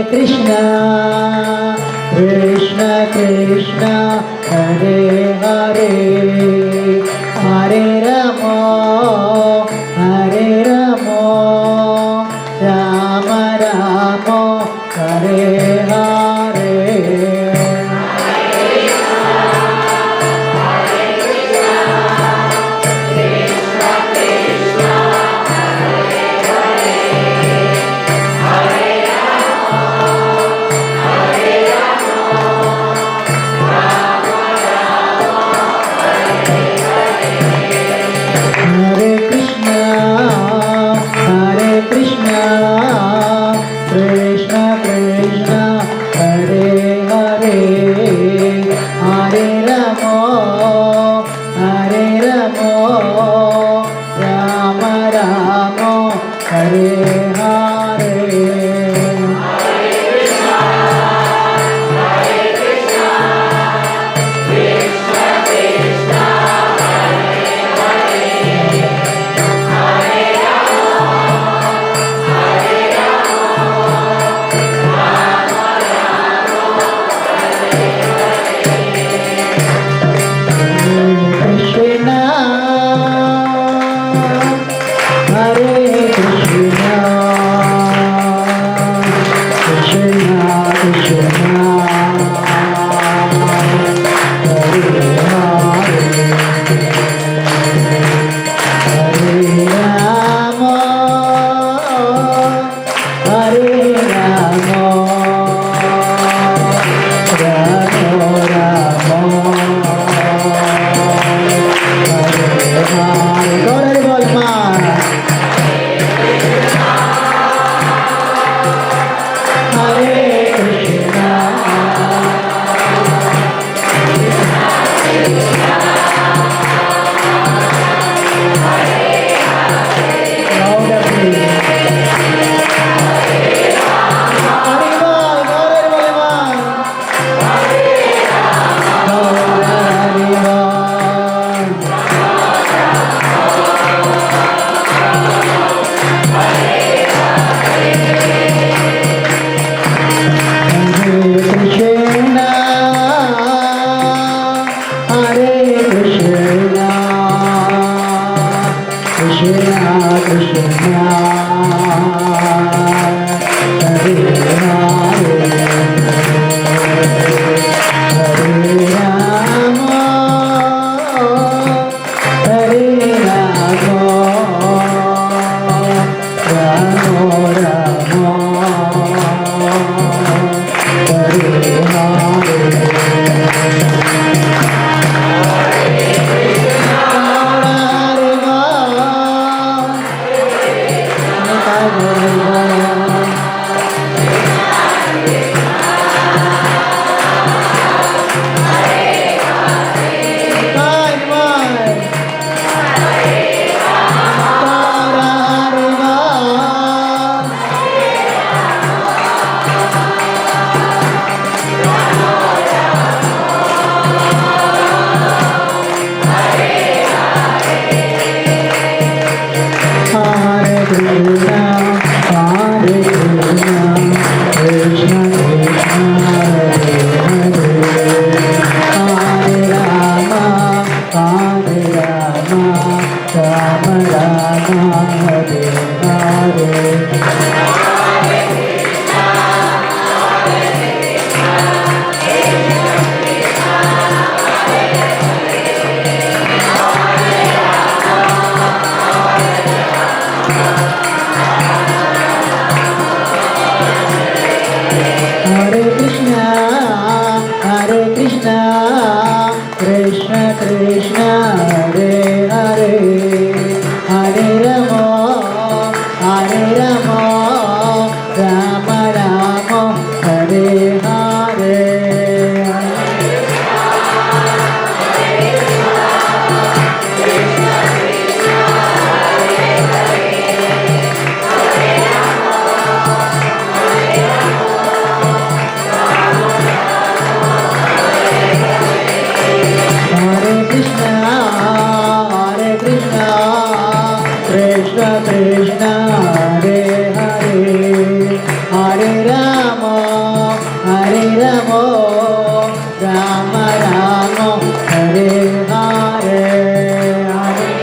Krishna, Krishna Krishna, Hare Hare, Hare Rama, Hare Rama, Rama Rama, Hare Hare. Rama, Hare Hare, Hare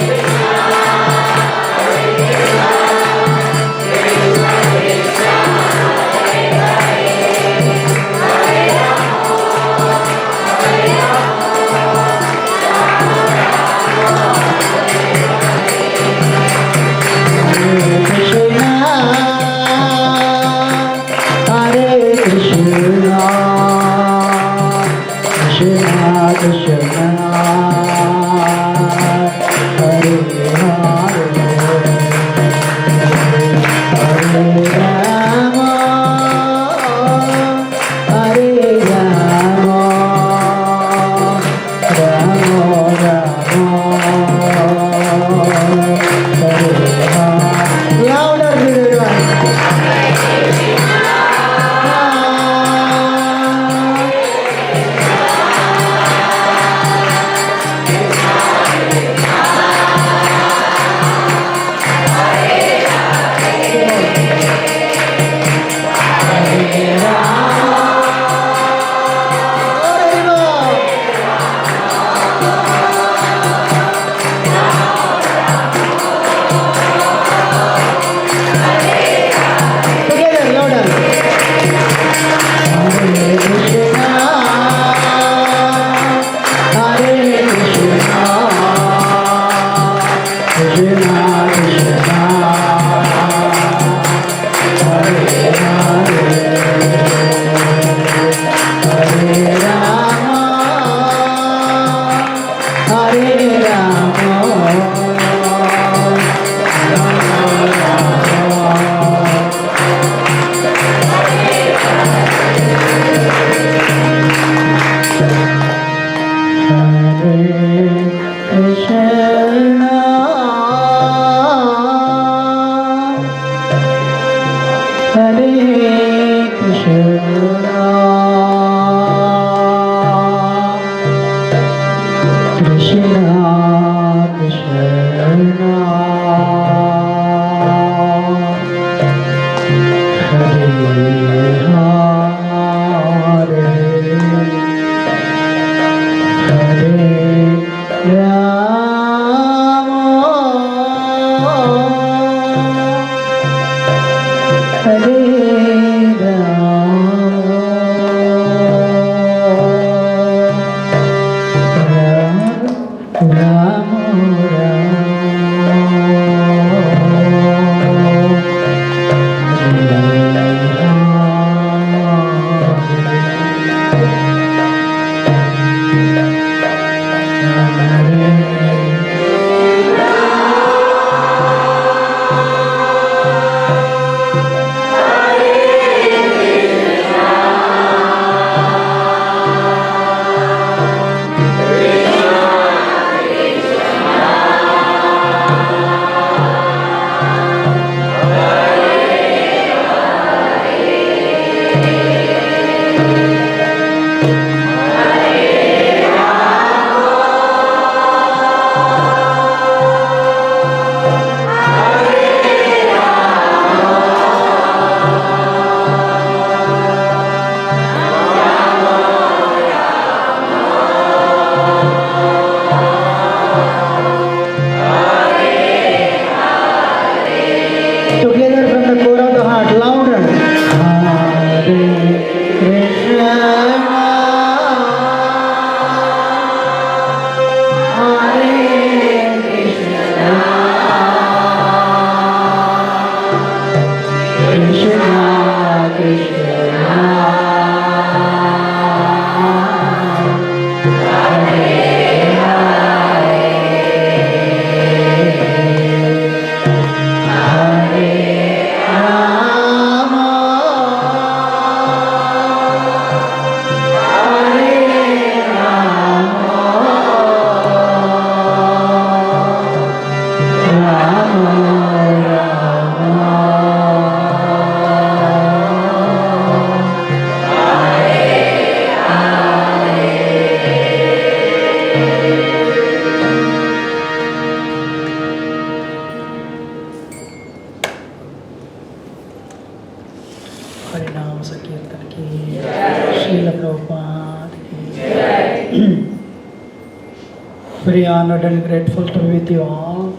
very honored and grateful to be with you all.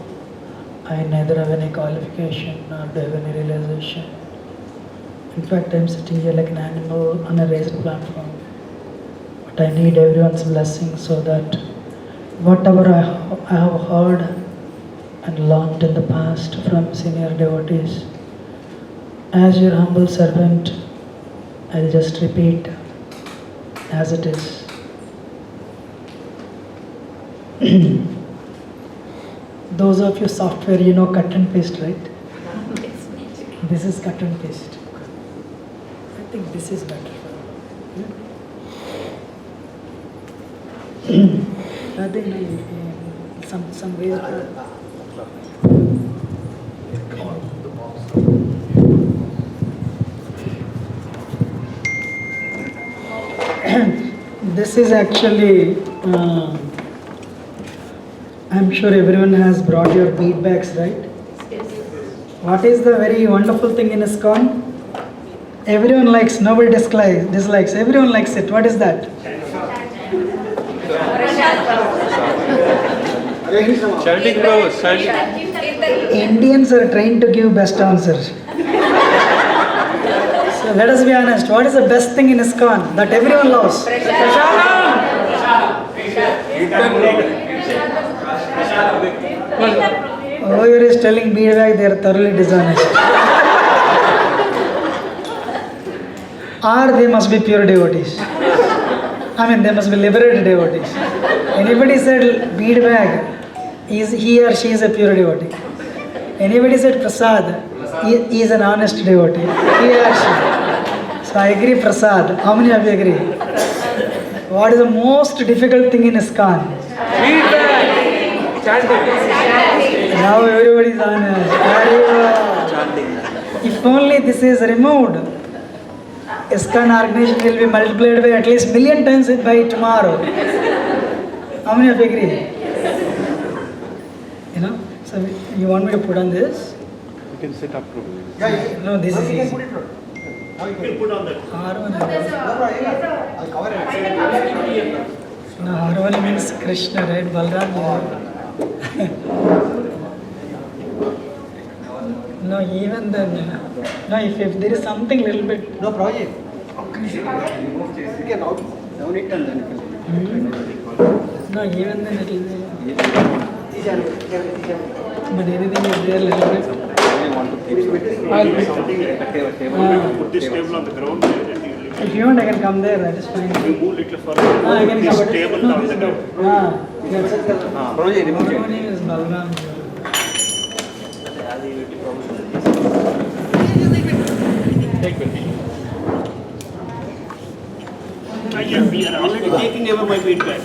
I neither have any qualification nor do I have any realization. In fact, I am sitting here like an animal on a raised platform. But I need everyone's blessing so that whatever I have heard and learned in the past from senior devotees, as your humble servant, I'll just repeat as it is. Those of you software, you know cut and paste, right? This is cut and paste. I think this is better. I think some ways this is actually I'm sure everyone has brought your bead bags, right? What is the very wonderful thing in ISKCON? Everyone likes, nobody dislikes, everyone likes it. What is that? Chanting goes, chanting. Indians are trained to give best answers. So let us be honest, what is the best thing in ISKCON that everyone loves? Whoever is telling bead bag, they are thoroughly dishonest. Or they must be pure devotees. I mean, they must be liberated devotees. Anybody said bead bag, he or she is a pure devotee. Anybody said prasad, he is an honest devotee. He or she. So I agree, prasad. How many of you agree? What is the most difficult thing in ISKCON? Bead bag. Chanting. Now everybody is honest. If only this is removed, ISKCON organization will be multiplied by at least 1,000,000 times by tomorrow. How many of you agree? You know? So you want me to put on this? You can sit up. No, this is easy. You can put on that. R1 no, R1 means Krishna, right? Balram. No, even then, no, if there is something little bit. No project. You can down it and then No, even then it will be. But anything is there little bit. Put this table on the ground. If you want, I can come there, that is fine. You move little further. I can This come. table on the ground. Prabhuji, remove My it. name is Balram. Take it. Yeah, we are already taking over my feedback.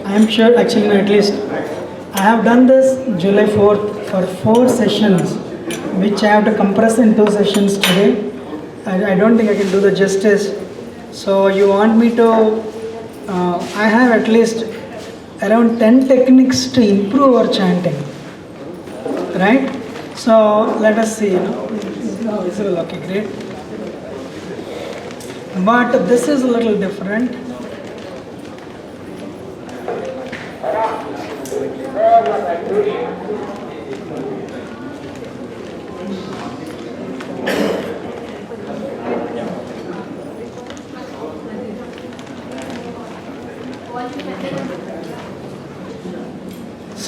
I am sure, actually, no, at least I have done this July 4th for 4 sessions, which I have to compress in 2 sessions today. I don't think I can do the justice. So you want me to, I have at least around 10 techniques to improve our chanting, right? So let us see, visible, okay, great. But this is a little different.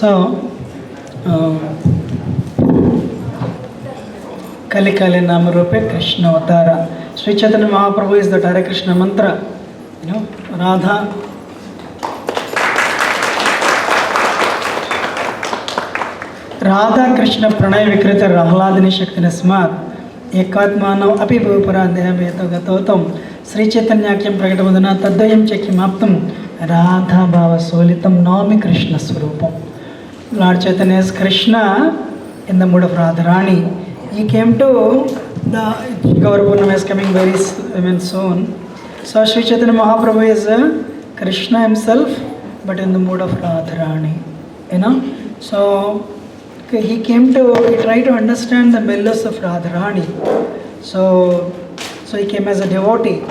So, Kali Kali Nama Rupe Krishna Avatara. Sri Chaitanya Mahaprabhu is the Hare Krishna mantra. Radha. Radha Krishna Pranay Vikrita Rahladini Shakti Nasmat Ekatmanav Api Bhupara Deha Gatotam Sri Chaitanya Kyam Pragatamudana Tadayam Chakim Aptam Radha Bhava Solitam Nami Krishna Swarupam. Lord Chaitanya is Krishna in the mood of Radharani. He came to the Gaur Purnima is coming very soon. So Sri Chaitanya Mahaprabhu is Krishna himself, but in the mood of Radharani. You know? So he tried to understand the mellows of Radharani. So he came as a devotee.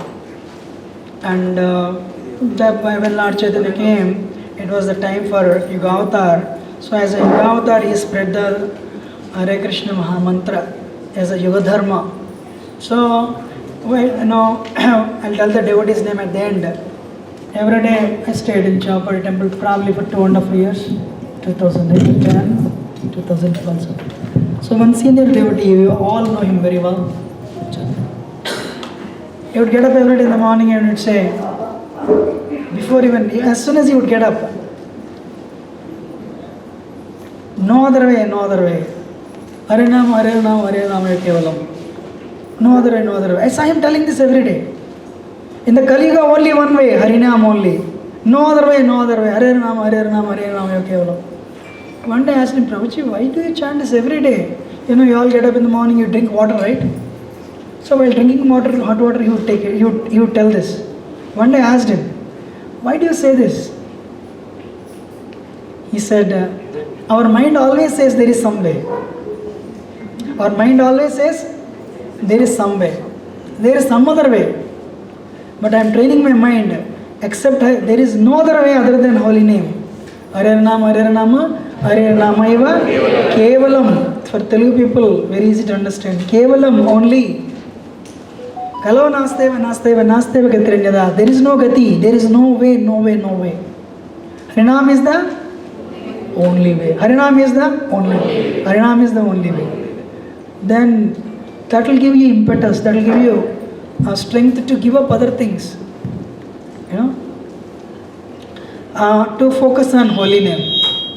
And when Lord Chaitanya came, it was the time for Yuga Avatar. So as a Yuga Avatar, he spread the Hare Krishna Mahamantra as a Yuga Dharma. So, I'll tell the devotee's name at the end. Every day I stayed in Japa temple probably for 2.5 years, 2008, 10, 2012. So one senior devotee, you all know him very well. He would get up every day in the morning and would say, as soon as he would get up, no other way. Hare Nam, Hare Nam, Hare Nam, Kevalam. No other way. I saw him telling this every day. In the Kali Yuga, only one way, Hare Nam only. No other way. Hare Nam, Hare Nam, Hare Nam, Kevalam. One day I asked him, Prabhuji, why do you chant this every day? You all get up in the morning, you drink water, right? So while drinking water, hot water, he would tell this. One day I asked him, why do you say this? He said, our mind always says there is some way. Our mind always says there is some way. There is some other way. But I am training my mind, except there is no other way other than holy name. Hare Nama, Hare Nama, Hare Namaiva, Kevalam. For Telugu people, very easy to understand. Kevalam only. Kalo nasteva gatiranyada. There is no gati, there is no way. Harinam is the only way. Harinam is the only way. Harinam is the only way. Then that will give you impetus, that will give you strength to give up other things. To focus on holy name.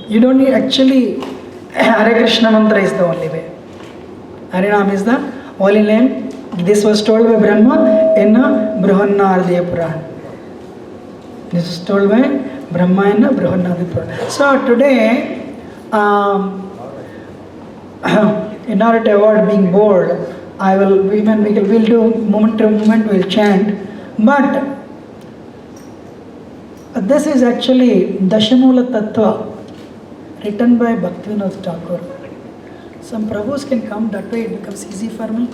You don't need actually, Hare Krishna mantra is the only way. Harinam is the holy name. This was told by Brahma in Brihanardya Purana. This was told by Brahma in Brihanardya Purana. So today, in order to avoid being bored, we'll do moment to moment, we'll chant. But this is actually Dashamula Tattva, written by Bhaktivinoda Thakur. Some Prabhus can come, that way it becomes easy for me.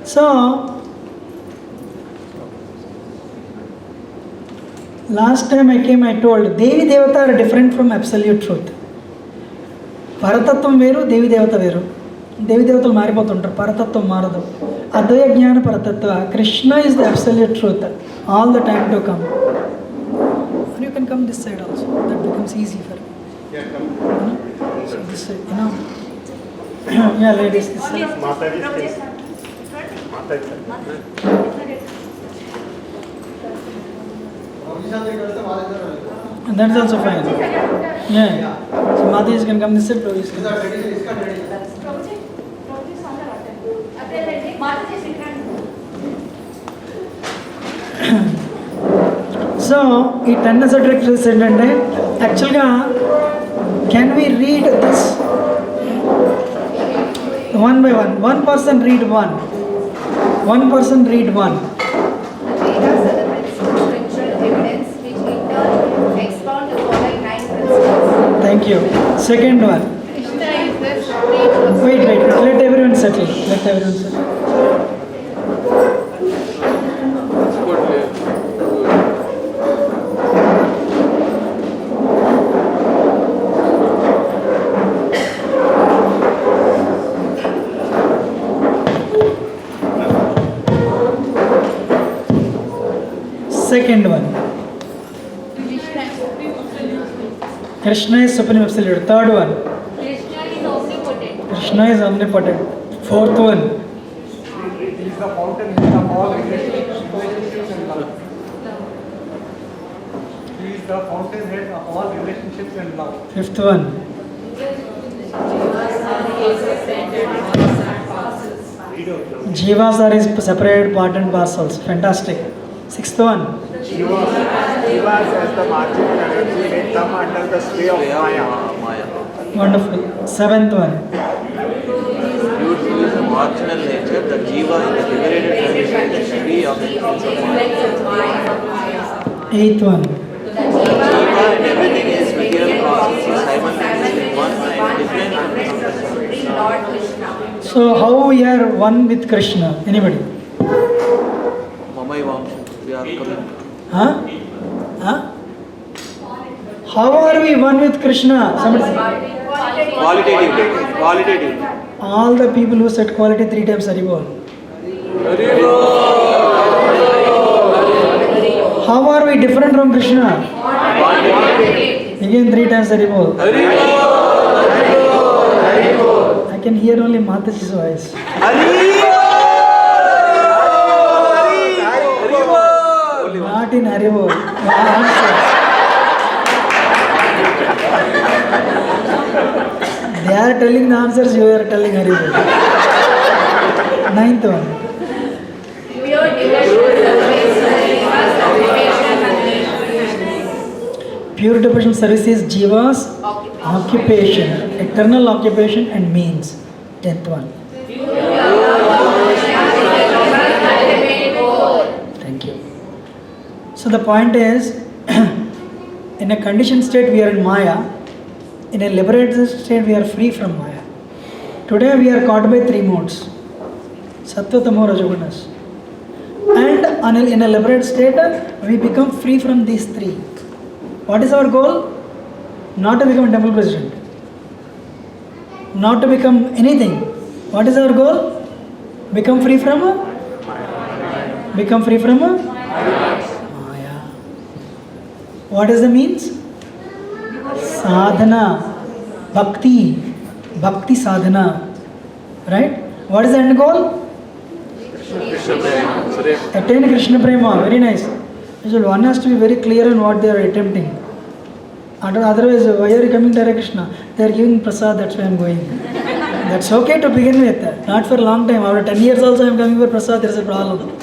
So, last time I came, I told, Devi Devata are different from absolute truth. Paratattvam veru, Devi Devata veru. Devi Devatalu maaripotuntaru, Paratattvam maradu. Advaya Jnana Paratattva. Krishna is the absolute truth, all the time to come. And you can come this side also, that becomes easy for you. Yeah, come. So this side, yeah, ladies, this side. And that's also fine. Yeah. So Mataji can come this side, Prabhuji can come. So, ఈ 10 subjects ఏంటంటే యాక్చువల్గా can we read this one by one? One person read one. One person read one. Vedas celebrates scriptural evidence which in turn expound the following 9 principles. Thank you. Second one. Krishna is the supreme person. Wait. Let everyone settle. Second one. Krishna is supreme absolute. Third one. Krishna is omnipotent. Krishna is omnipotent. Fourth one. He is the fountain of all relationships and love. He is the fountainhead of all relationships and love. Fifth one. Jivas are his separate part and parcels. Fantastic. Sixth one. Jivas as the marginal energy may come under the sway of Maya. Wonderful. 7th one. Due to his marginal nature, the jiva in the liberated condition is free of the influence of Maya. 8th one. The jiva and everything is material process is simultaneously one and different from the Supreme Lord Krishna. So how we are one with Krishna? Anybody? Mamai Vamsha. We are coming. Huh? Huh? How are we one with Krishna? Somebody say. Qualitative. All the people who said quality 3 times Haribol. How are we different from Krishna? Again 3 times Haribol. I can hear only Mataji's voice. Not in Haribol. They are telling the answers, you are telling Haribol. 9th one. Pure devotion service Pure devotion service is Jiva's occupation, eternal occupation and means. 10th one. Thank you. So the point is, in a conditioned state we are in Maya, in a liberated state we are free from Maya. Today we are caught by 3 modes, Sattva, Tamo, Rajagunas. And in a liberated state we become free from these 3. What is our goal? Not to become a temple president. Not to become anything. What is our goal? Become free from Maya. What is the means? Sadhana. Bhakti sadhana. Right? What is the end goal? Attain Krishna Prema. Very nice. So one has to be very clear on what they are attempting. Otherwise, why are you coming to Hare Krishna? They are giving prasad, that's why I am going. That's okay to begin with. Not for a long time. After 10 years also I am coming for prasad, there is a problem.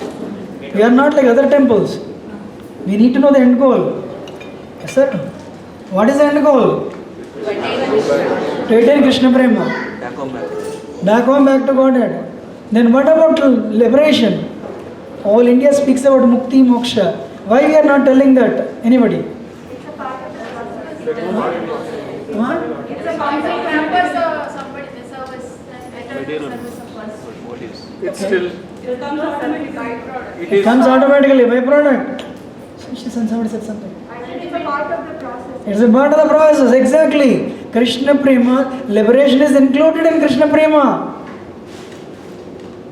We are not like other temples. We need to know the end goal. Yes, sir. What is the end goal? To attain Krishna Prema. Back home, back to Godhead. Then what about liberation? All India speaks about Mukti, Moksha. Why we are not telling that? Anybody? It's a part of the process. It's a conflict members somebody the service It's still. It comes automatically by product. Somebody said something. It's a part of the process. It's a part of the process, exactly. Krishna Prema, liberation is included in Krishna Prema.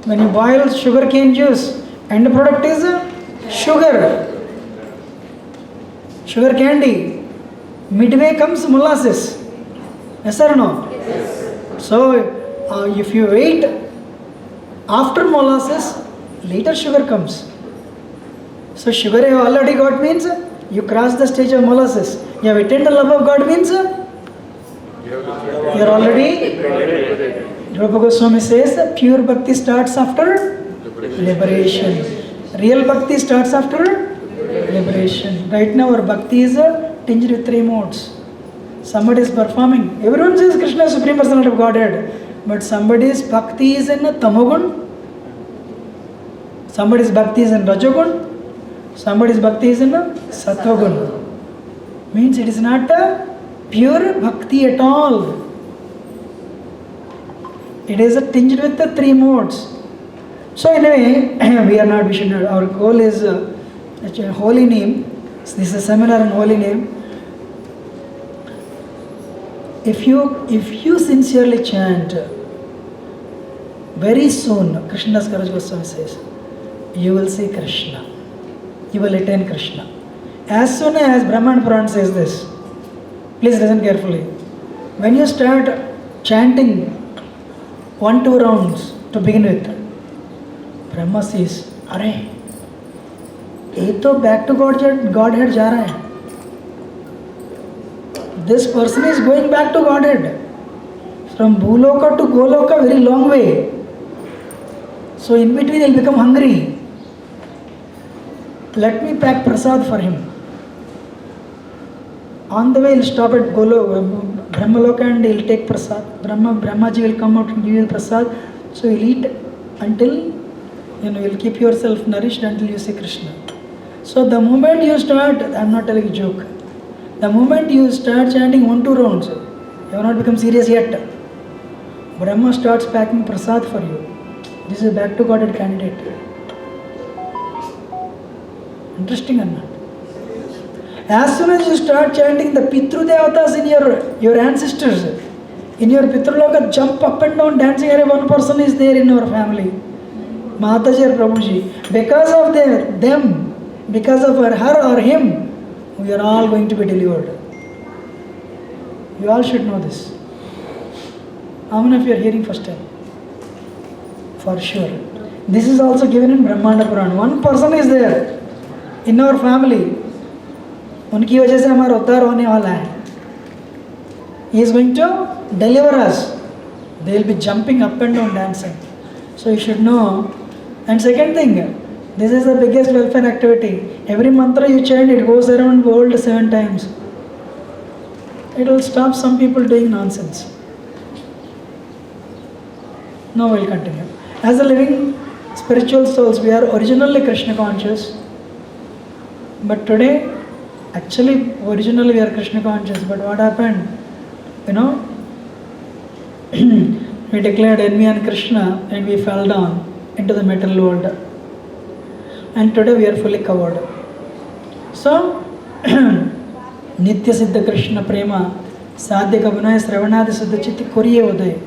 When you boil sugar cane juice, end product is sugar. Sugar candy. Midway comes molasses. Yes or no? Yes. So, if you wait, after molasses, later sugar comes. So, sugar you have already got means you cross the stage of molasses. You have attained the love of God means you are already. Rupa Goswami says pure bhakti starts after liberation. Real bhakti starts after liberation. Right now our bhakti is tinged with 3 modes. Somebody is performing. Everyone says Krishna is Supreme Personality of Godhead. But somebody's bhakti is in Tamogun. Somebody's bhakti is in Rajogun. Somebody's bhakti is in Sattvagun. Means it is not a pure bhakti at all. It is tinged with the 3 modes. So anyway, we should not, our goal is a holy name. This is a seminar on holy name. If you sincerely chant, very soon, Krishnadas Kaviraj Goswami says, you will see Krishna. You will attain Krishna. As soon as Brahman Puran says this, please listen carefully. When you start chanting 1-2 rounds to begin with, Brahma says, "Arey, ये तो back to Godhead जा रहा है. This person is going back to Godhead. From Bhuloka to Goloka, very long way. So in between he'll become hungry. Let me pack prasad for him." On the way, he'll stop at Brahmaloka and he'll take prasad. Brahmaji will come out and give you prasad. So you'll eat until, you'll keep yourself nourished until you see Krishna. So the moment you start, I'm not telling a joke, the moment you start chanting 1-2 rounds, you have not become serious yet. Brahma starts packing prasad for you. This is a back to Godhead candidate. Interesting or not? As soon as you start chanting, the Pitru Devatas in your ancestors, in your Pitraloka, jump up and down dancing. One person is there in our family, Mataji or Prabhuji. Because of them, because of her or him, we are all going to be delivered. You all should know this. How many of you are hearing first time? For sure. This is also given in Brahmanda Purana. One person is there in our family. उनकी वजह से हमारा उद्धार होने वाला है. He is going to deliver us. They will be jumping up and down dancing. So you should know. And second thing, this is the biggest welfare activity. Every mantra you chant, it goes around the world 7 times. It will stop some people doing nonsense. Now we will continue. As a living spiritual souls, we are originally Krishna conscious. But today, actually, originally we are Krishna conscious, but what happened? We declared envy on Krishna and we fell down into the material world. And today we are fully covered. So, Nitya Siddha Krishna Prema, Sadhya Kabunaya Sravanadi Siddha Chitti Kuriye Uday.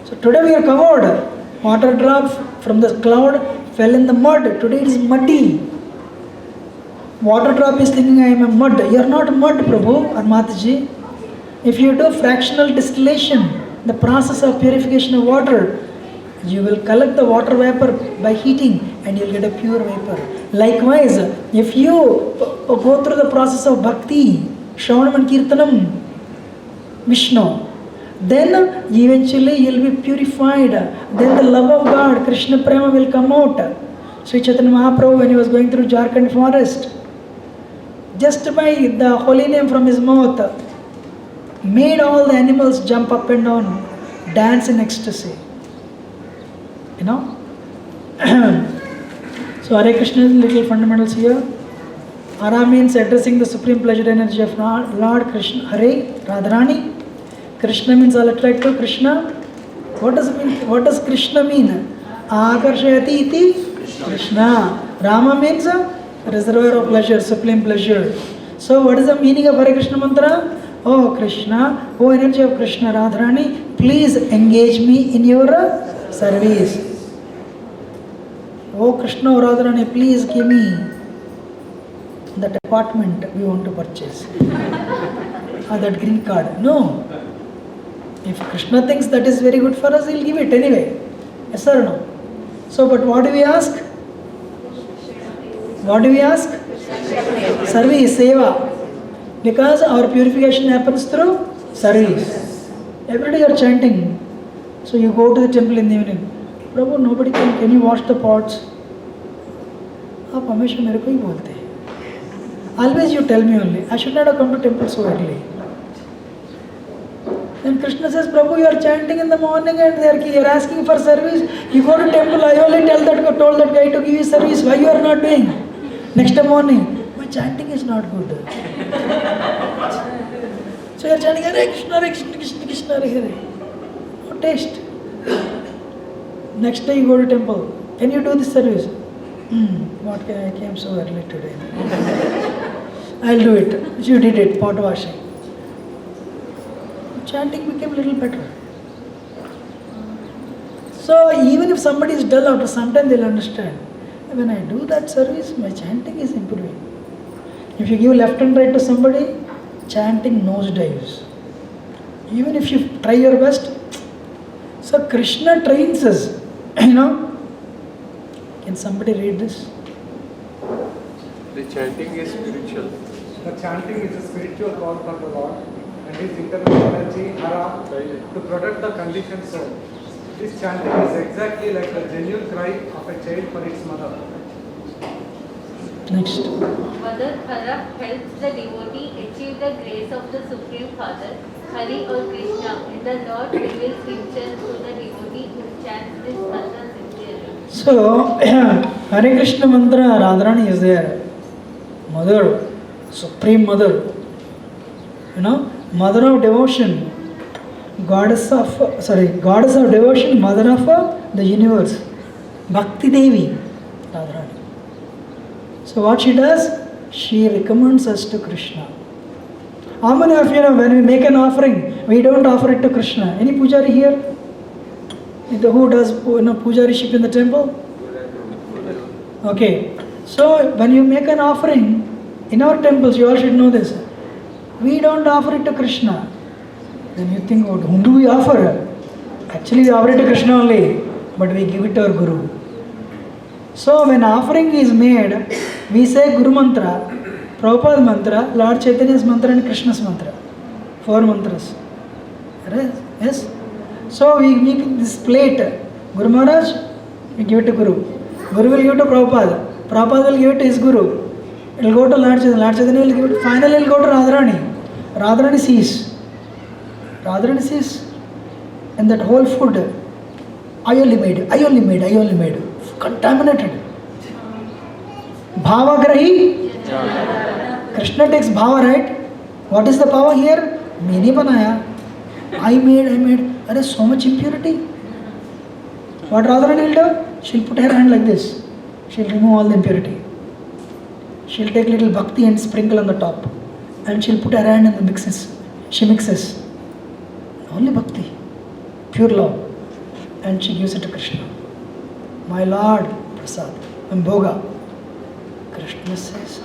So today we are covered. Water drop from the cloud fell in the mud. Today it is muddy. Water drop is thinking I am a mud. You are not mud, Prabhu or Mataji. If you do fractional distillation, the process of purification of water, you will collect the water vapor by heating and you will get a pure vapor. Likewise, if you go through the process of bhakti, Shravanam and Kirtanam, Vishnu, then eventually you will be purified. Then the love of God, Krishna Prema will come out. Sri Chaitanya Mahaprabhu, when he was going through Jharkhand forest, just by the holy name from his mouth, made all the animals jump up and down, dance in ecstasy. So Hare Krishna's little fundamentals here. Hara means addressing the supreme pleasure energy of Lord Krishna. Hare, Radharani. Krishna means all attract to Krishna. What does Krishna mean? Akarshayati iti Krishna. Rama means reservoir of pleasure, supreme pleasure. So what is the meaning of Hare Krishna mantra? Oh Krishna, oh energy of Krishna, Radharani, please engage me in your service. Oh Krishna, oh Radharani, please give me that apartment we want to purchase. Or that green card. No. If Krishna thinks that is very good for us, he'll give it anyway. Yes or no? So, but what do we ask? What do we ask? Service, seva. Because our purification happens through service. Every day you are chanting. So you go to the temple in the evening. Prabhu, nobody can you wash the pots? आप हमेशा मेरे को ही बोलते हैं. Always you tell me only. I should not have come to temple so early. Then Krishna says, Prabhu, you are chanting in the morning and they are asking for service. You go to temple, I only told that guy to give you service. Why you are not doing? Next morning, my chanting is not good. So you are chanting, Hare Krishna, Hare Krishna, Krishna Krishna, Hare Hare. No taste. Next day you go to temple. Can you do this service? What can I came so early today? I'll do it. You did it, pot washing. Chanting became a little better. So even if somebody is dull after some time, they'll understand. When I do that service, my chanting is improving. If you give left and right to somebody, chanting nosedives. Even if you try your best. So Krishna trains us. Can somebody read this? The chanting is spiritual. The chanting is a spiritual call from the Lord and his internal energy, Hara, to protect the conditioned soul. This chanting is exactly like the genuine cry of a child for its mother. Next. Mother Hara helps the devotee achieve the grace of the Supreme Father, Hari or Krishna, and the Lord reveals himself to the devotee who chants this mantra sincerely. So, Hare Krishna mantra, Radharani is there. Mother, Supreme Mother. You know, Mother of devotion. Goddess of devotion, Mother of the universe. Bhakti Devi, Radharani. So what she does? She recommends us to Krishna. How many of you know when we make an offering, we don't offer it to Krishna? Any pujari here? Who does pujariship in the temple? Okay. So when you make an offering in our temples, you all should know this. We don't offer it to Krishna. Then you think, oh, whom do we offer? Actually, we offer it to Krishna only, but we give it to our Guru. So when offering is made, we say Guru mantra, Prabhupada mantra, Lord Chaitanya's mantra and Krishna's mantra. 4 mantras. Yes? So we make this plate. Guru Maharaj, we give it to Guru. Guru will give it to Prabhupada. Prabhupada will give it to his Guru. It will go to Lord Chaitanya. Lord Chaitanya will give it. Finally, it will go to Radharani. Radharani sees. And that whole food, I only made. Contaminated. Bhava grahi. Krishna takes bhava, right? What is the power here? Maine banaya. I made. There is so much impurity. What Radharani will do? She'll put her hand like this. She'll remove all the impurity. She'll take little bhakti and sprinkle on the top. And she'll put her hand in the mixes. She mixes. Only bhakti. Pure love. And she gives it to Krishna. My Lord, Prasad, and Bhoga. Krishna says,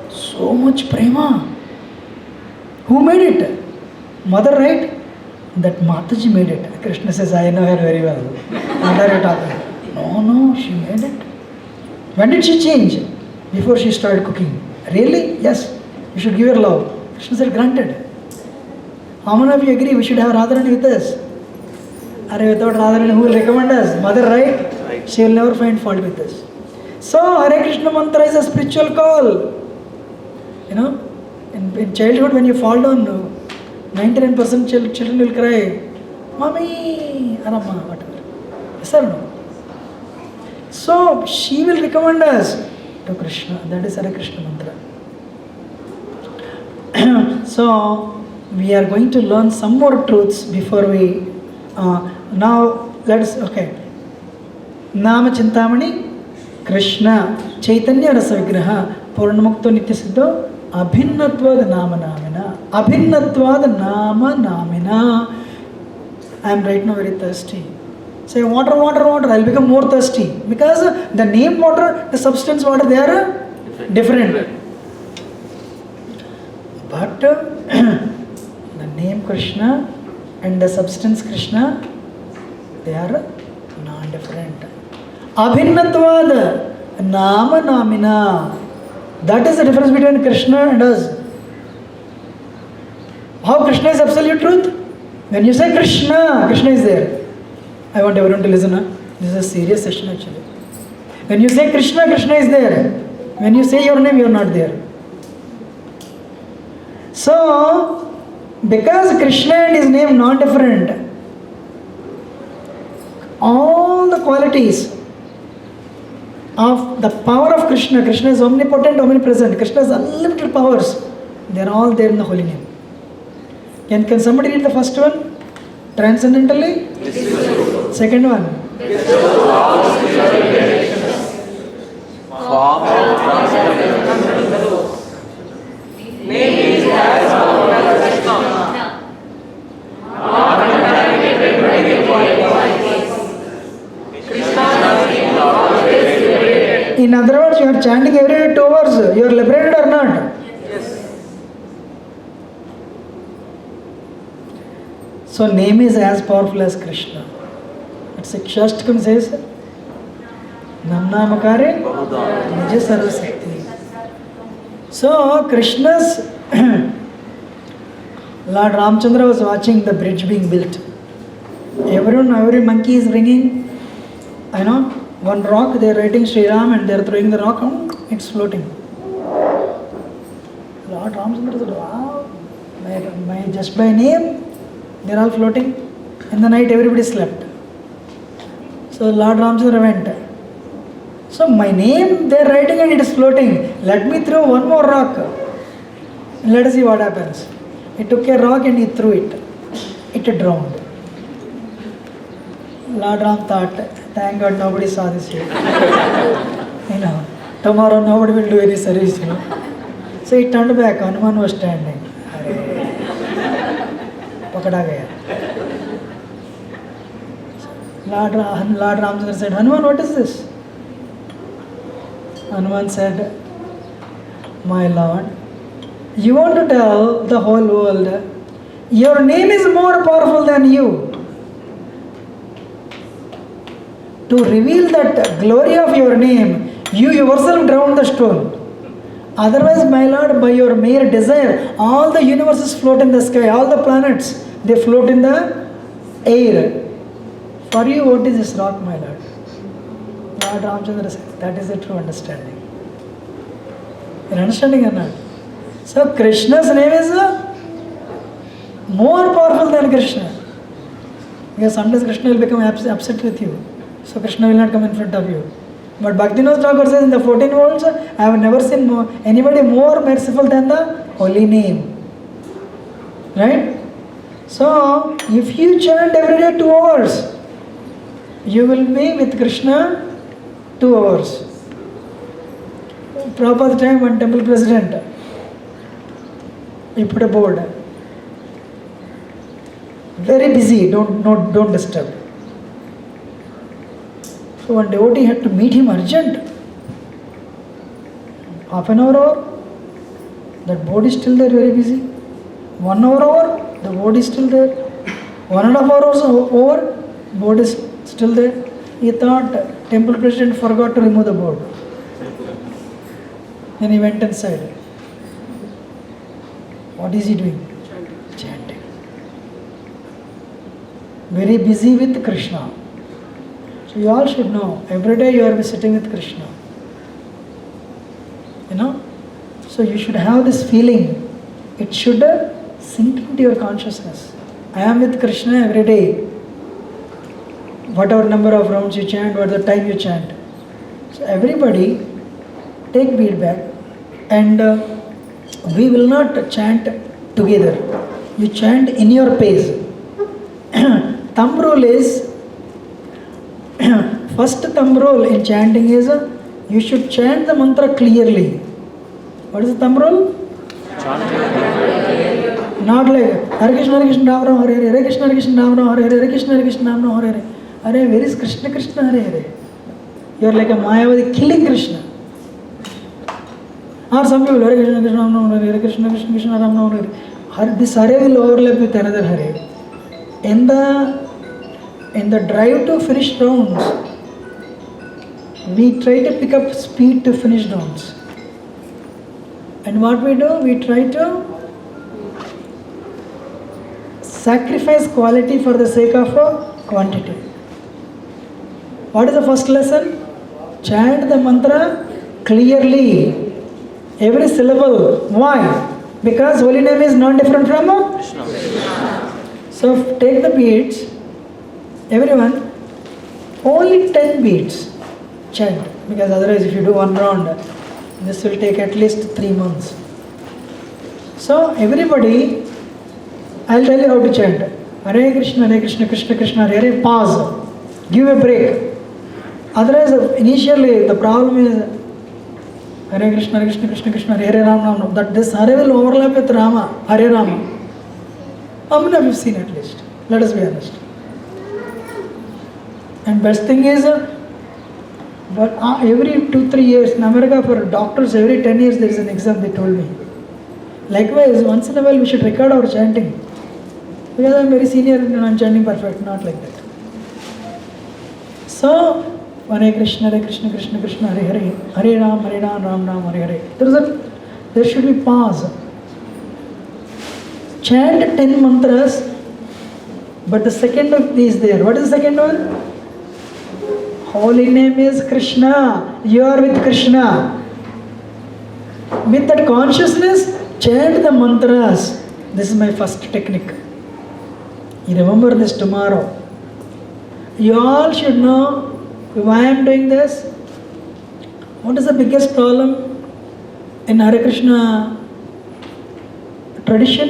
so much prema. Who made it? Mother, right? That Mataji made it. Krishna says, I know her very well. What are you talking? No, she made it. When did she change? Before she started cooking. Really? Yes. You should give her love. Krishna said, granted. How many of you agree we should have Radharani with us? Without Radharani, who will recommend us? Mother, right? She will never find fault with us. So, Hare Krishna mantra is a spiritual call. You know, in childhood when you fall down, 99% children will cry, Mommy, Arama, whatever. Yes or no? So, she will recommend us to Krishna. That is Hare Krishna mantra. So, we are going to learn some more truths before we... now, okay. Nama Chintamani, Krishna, Chaitanya Rasa Vigraha, Purnamukta Nitya Siddho, Abhinnatvad Nama Namina. Abhinnatvad Nama Namina. I am right now very thirsty. Say water, I'll become more thirsty. Because the name water, the substance water, they are different. But the name Krishna and the substance Krishna, they are non-different. Abhinnatvad Nama Namina. That is the difference between Krishna and us. How Krishna is absolute truth? When you say Krishna, Krishna is there. I want everyone to listen. This is a serious session actually. When you say Krishna, Krishna is there. When you say your name, you are not there. So, because Krishna and his name non-different, all the qualities of the power of Krishna, Krishna is omnipotent, omnipresent, Krishna has unlimited powers, they are all there in the holy name. Can somebody read the first one? Transcendentally? Second one? In other words, you are chanting every day 2 hours. You are liberated or not? Yes. So name is as powerful as Krishna. It's a Shastakam says, Namnamakare Nija Sarvasakti. So Krishna's Lord Ramchandra was watching the bridge being built. Every monkey is ringing. I know. One rock, they are writing Sri Ram and they are throwing the rock, it's floating. Lord Ramchandra said, wow, just by name, they're all floating. In the night, everybody slept. So Lord Ramchandra went. So my name, they're writing and it is floating. Let me throw one more rock. Let us see what happens. He took a rock and he threw it. It drowned. Lord Ram thought, thank God nobody saw this here. Tomorrow nobody will do any service. So he turned back. Hanuman was standing. Pakada gaya. Lord Ramchandra said, Hanuman, what is this? Hanuman said, my Lord, you want to tell the whole world, your name is more powerful than you. To reveal that glory of your name, you yourself drowned the stone. Otherwise, my Lord, by your mere desire, all the universes float in the sky, all the planets, they float in the air. For you, what is this rock, my Lord? Lord Ramchandra said, that is the true understanding. You're understanding or not? So, Krishna's name is more powerful than Krishna. Because sometimes Krishna will become upset with you. So, Krishna will not come in front of you. But Bhaktivinoda Thakur says, in the 14 worlds, I have never seen anybody more merciful than the holy name. Right? So, if you chant every day 2 hours, you will be with Krishna 2 hours. Prabhupada time, one temple president, he put a board. Very busy, don't disturb. So one devotee had to meet him urgent. Half an hour, that board is still there, very busy. 1 hour, the board is still there. 1.5 hours over, board is still there. He thought temple president forgot to remove the board. Then he went inside. What is he doing? Chanting. Very busy with Krishna. So you all should know, every day you are sitting with Krishna. So you should have this feeling. It should sink into your consciousness. I am with Krishna every day. Whatever number of rounds you chant, whatever time you chant. So everybody take feedback, and we will not chant together. You chant in your pace. Thumb rule is, first thumb rule in chanting is, you should chant the mantra clearly. What is the thumb rule? Not like Hare Krishna Ram Ram Hare Hare, Hare Krishna Ram Ram Hare Hare, Hare Krishna Ram Ram Hare Hare. Hare, where is Krishna Krishna Hare Hare? You are like a Mayavadi killing Krishna. Or some people, Hare Krishna Krishna Ram Ram Hare Hare, Hare Krishna Krishna Ram Ram Hare Hare. This Hare will overlap with another Hare. In the drive to finish rounds, we try to pick up speed to finish rounds. And what we do, we try to sacrifice quality for the sake of quantity. What is the first lesson? Chant the mantra clearly. Every syllable. Why? Because holy name is not different from Krishna. So take the beats. Everyone, only 10 beats chant. Because otherwise if you do one round, this will take at least 3 months. So everybody, I'll tell you how to chant. Hare Krishna, Krishna Krishna, Hare Hare, pause. Give a break. Otherwise, initially the problem is Hare Krishna, Krishna Krishna, Hare Hare, Ram Ram. That this Hare will overlap with Rama, Hare Rama. How many have you seen at least? Let us be honest. And best thing is, but every 2-3 years in America for doctors, every 10 years there is an exam, they told me. Likewise, once in a while we should record our chanting. Because I am very senior and I am chanting perfect, not like that. So, Hare Krishna, Krishna Krishna, Hare Hare, Hare Ram, Ram Ram, Hare Hare. There should be pause. Chant 10 mantras, but the second one is there. What is the second one? Holy name is Krishna. You are with Krishna. With that consciousness, chant the mantras. This is my first technique. You remember this tomorrow. You all should know why I am doing this. What is the biggest problem in Hare Krishna tradition?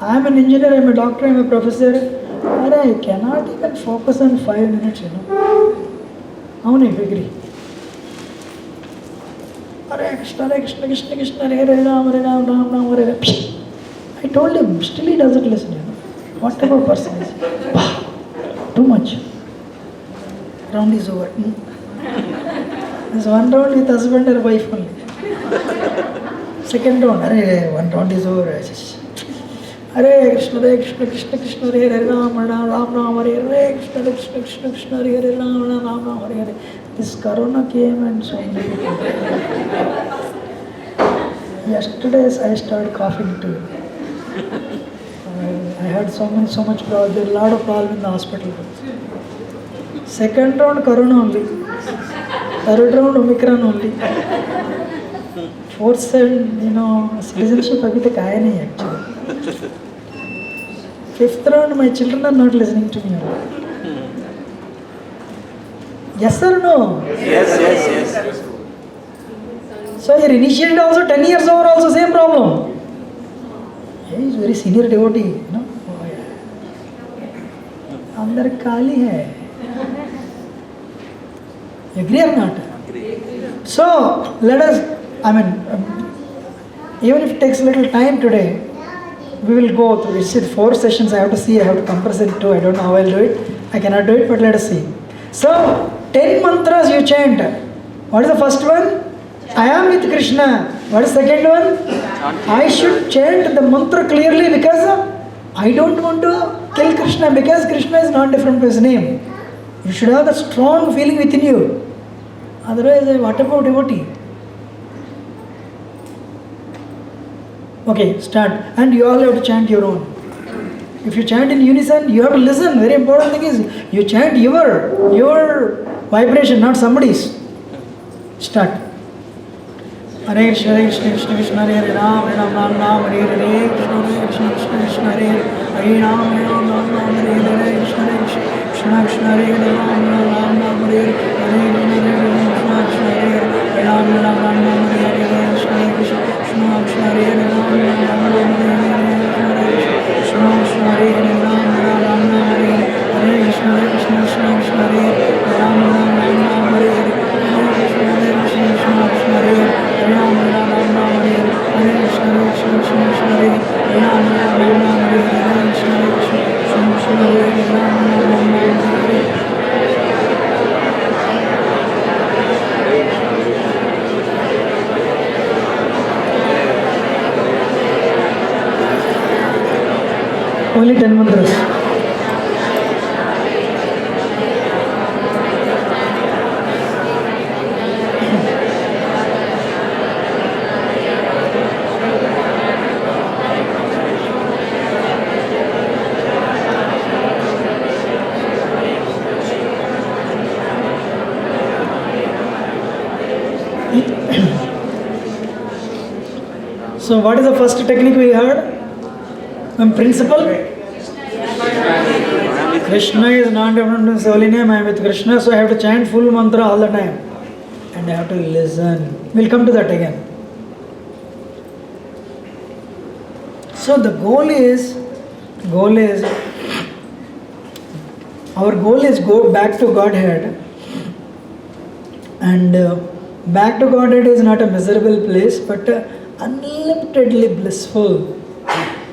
I am an engineer, I am a doctor, I am a professor. But I cannot even focus on 5 minutes, How many agree? Hare Krishna, Krishna, Krishna, Hare Ram, Hare Ram, Ram, Ram, Hare Ram. I told him, still he doesn't listen, Whatever person is. Too much. Round is over. There's one round with husband or wife only. Second round, one round is over. Hare Krishna, Krishna, Krishna, Hare Ram, Ram, Ram, Hare Krishna, Krishna, Krishna, Hare Ram, Ram, Ram, Hare. This corona came and so many people. Yesterday I started coughing too. I had so much problem. There are a lot of problem in the hospital. Second round corona only. Third round Omicron only. Fourth round, citizenship abhi tak aaya nahi actually. Fifth round, my children are not listening to me. Yes or no? Yes. So your initiated also 10 years over also same problem. He is very senior devotee, Oh, yeah. Andar kali hai. You agree or not? So let us, even if it takes a little time today, we will go through. We said 4 sessions. I have to see. I have to compress it too. I don't know how I'll do it. I cannot do it, but let us see. So 10 mantras you chant. What is the first one? I am with Krishna. What is the second one? I should chant the mantra clearly because I don't want to kill Krishna, because Krishna is not different from his name. You should have the strong feeling within you. Otherwise, what about devotee? Okay, start. And you all have to chant your own. If you chant in unison, you have to listen. Very important thing is, you chant your vibration, not somebody's. Start. Hare Krishna, Krishna, Krishna, Krishna, Hare Ram, Ram, Ram, Ram, Hare Hare, Krishna, Krishna, Krishna, Krishna, Hare Ram, Ram, Ram, Ram, Hare Hare, Krishna, Krishna, Krishna, Hare Ram, Ram, Ram, Ram, Hare Hare, Krishna, Krishna, Hare Ram, Ram, Ram, Ram, Hare Hare, Krishna, Krishna, Krishna, Hare Ram, Ram, Ram, Ram, Hare Hare, Krishna, Krishna, Hare Ram, Ram, Ram, Ram, Hare Hare, Krishna, Krishna, Krishna, Krishna, Hare Ram, Ram, Ram, Ram, Hare Hare, Krishna, Krishna, Krishna, Krishna, Hare Hare. Ram Ram Ram Ram Hare Hare Krishna Krishna Krishna Krishna Hare Ram Ram Ram Ram Hare Hare Krishna Krishna Krishna Krishna Hare Ram Ram Ram Ram Hare Hare. Only 10 mantras. So what is the first technique we heard? Principle? Krishna is not different from his holy name. I am with Krishna, so I have to chant full mantra all the time. And I have to listen. We'll come to that again. So the goal is, our goal is go back to Godhead. And back to Godhead is not a miserable place, but unlimitedly blissful.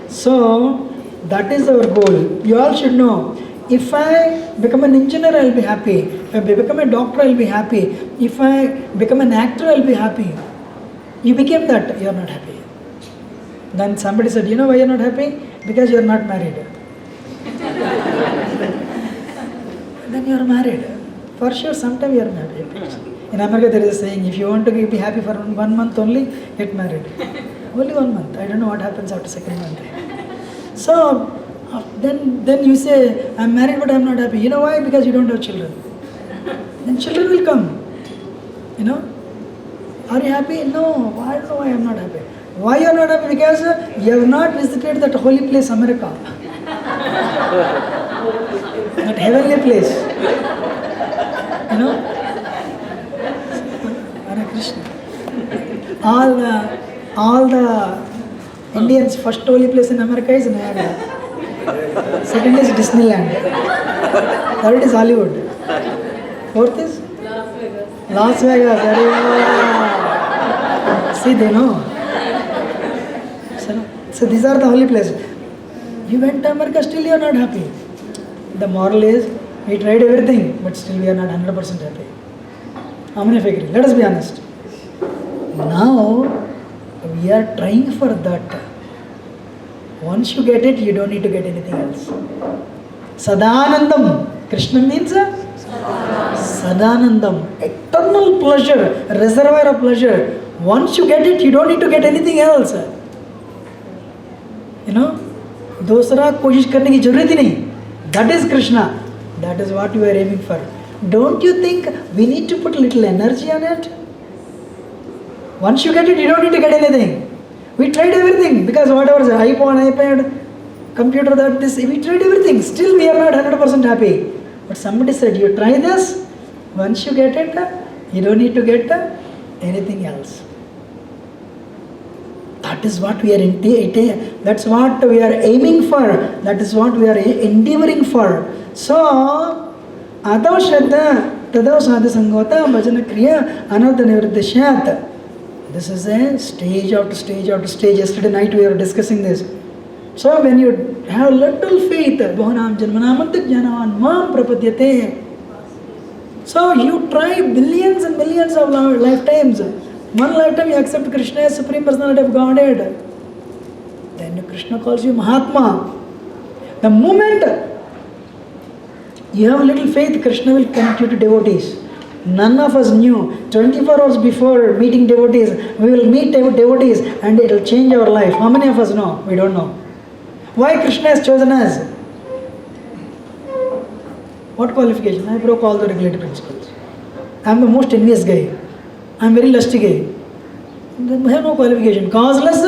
So that is our goal. You all should know, if I become an engineer, I'll be happy. If I become a doctor, I'll be happy. If I become an actor, I'll be happy. You became that, you're not happy. Then somebody said, you know why you're not happy? Because you're not married. Then you're married. For sure, sometime you're married. In America, there is a saying, if you want to be happy for 1 month only, get married. Only 1 month. I don't know what happens after 2nd month. So, then you say, I'm married but I'm not happy. You know why? Because you don't have children. Then children will come. Are you happy? No. Why? No, I am not happy. Why you are not happy? Because you have not visited that holy place, America. That heavenly place. You know? Hare Krishna. All the Indians' first holy place in America is Niagara. Second is Disneyland. Third is Hollywood. Fourth is Las Vegas. See, they know. So these are the holy places. You went to America, still you are not happy. The moral is, we tried everything, but still we are not 100% happy. How many of you agree? Let us be honest. Now, we are trying for that. Once you get it, you don't need to get anything else. Sadanandam. Krishna means Sadanandam. Eternal pleasure, reservoir of pleasure. Once you get it, you don't need to get anything else. You know, दूसरा कोशिश करने की जरूरत ही नहीं. That is Krishna. That is what we are aiming for. Don't you think we need to put a little energy on it? Once you get it, you don't need to get anything. We tried everything because whatever is iPhone, iPad, computer, that this, we tried everything. Still we are not 100% happy. But somebody said, you try this. Once you get it, you don't need to get anything else. That is what we are that's what we are aiming for. That is what we are endeavoring for. So, Adav Shraddha, Tadav Sadhu Sangota, Bhajana Kriya, Anartha Nivriddhishyat. This is a stage after stage after stage. Yesterday night we were discussing this. So when you have little faith, Bhavanam Janmanamantak Janavan Mam Prapadyate. So you try billions and billions of lifetimes. One lifetime you accept Krishna as Supreme Personality of Godhead. Then Krishna calls you Mahatma. The moment you have a little faith, Krishna will connect you to devotees. None of us knew. 24 hours before meeting devotees, we will meet devotees and it will change our life. How many of us know? We don't know. Why Krishna has chosen us? What qualification? I broke all the regulatory principles. I am the most envious guy. I am very lusty guy. I have no qualification. Causeless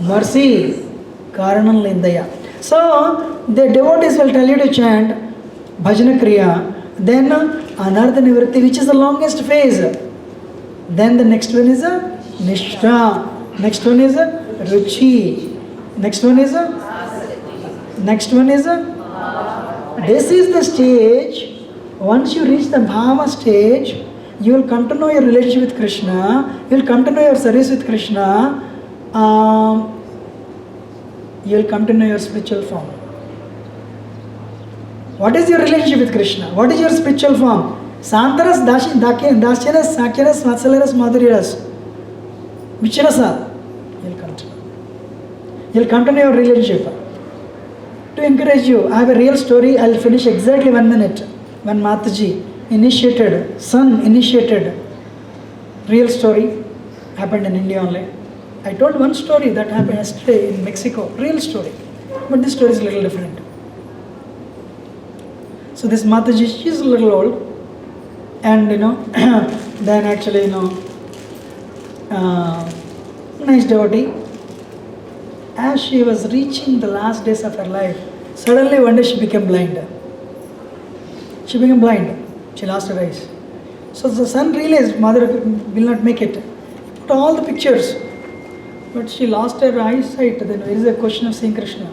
mercy. Karanam lindaya. So, the devotees will tell you to chant Bhajana Kriya. Then Anartha Nivritti, which is the longest phase. Then the next one is Nishtha. Next one is Ruchi. Next one is this is the stage. Once you reach the Bhava stage, you will come to know your relationship with Krishna. You will come to know your service with Krishna. You will come to know your spiritual form. What is your relationship with Krishna? What is your spiritual form? Santaras, Dasyaras, Sakyaras, Vatsalaras, Madhuryaras. Which rasa? You will come to know. You will come to know your relationship. To encourage you, I have a real story. I will finish exactly 1 minute. When Mataji initiated, son initiated, real story, happened in India only. I told one story that happened yesterday in Mexico, real story. But this story is a little different. So this Mataji, she is a little old. And then actually, nice devotee. As she was reaching the last days of her life, suddenly one day she became blind. She became blind. She lost her eyes. So the son realized mother will not make it. He put all the pictures. But she lost her eyesight. Then there is a question of seeing Krishna.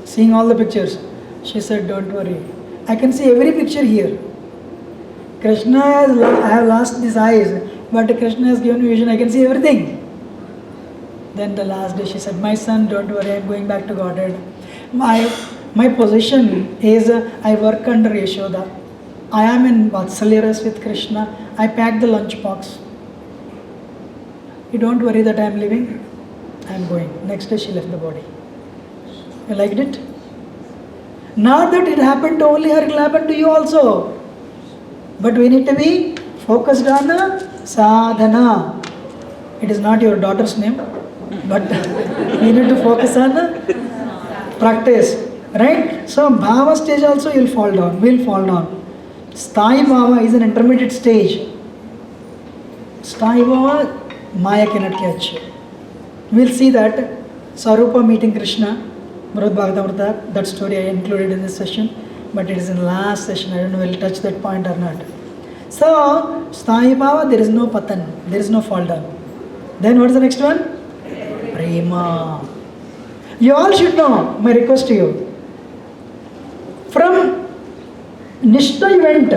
Seeing all the pictures. She said, don't worry. I can see every picture here. Krishna I have lost these eyes. But Krishna has given me vision. I can see everything. Then the last day she said, my son, don't worry, I am going back to Godhead. My position is I work under Yashoda. I am in Vatsalyaras with Krishna. I pack the lunch box. You don't worry that I am leaving. I am going. Next day she left the body. You liked it? Not that it happened to only her, it will happen to you also. But we need to be focused on the sadhana. It is not your daughter's name. But we need to focus on the practice, right? So Bhava stage also you will fall down, will fall down. Sthai Bhava is an intermediate stage. Sthayi Bhava, Maya cannot catch. We'll see that Sarupa meeting Krishna, Bhagavad Bhagavatamrita, that story I included in this session, but it is in the last session. I don't know if we'll touch that point or not. So, Sthayi Bhava, there is no patan, there is no fall down. Then what is the next one? Prema. You all should know, my request to you. From Nishta you went,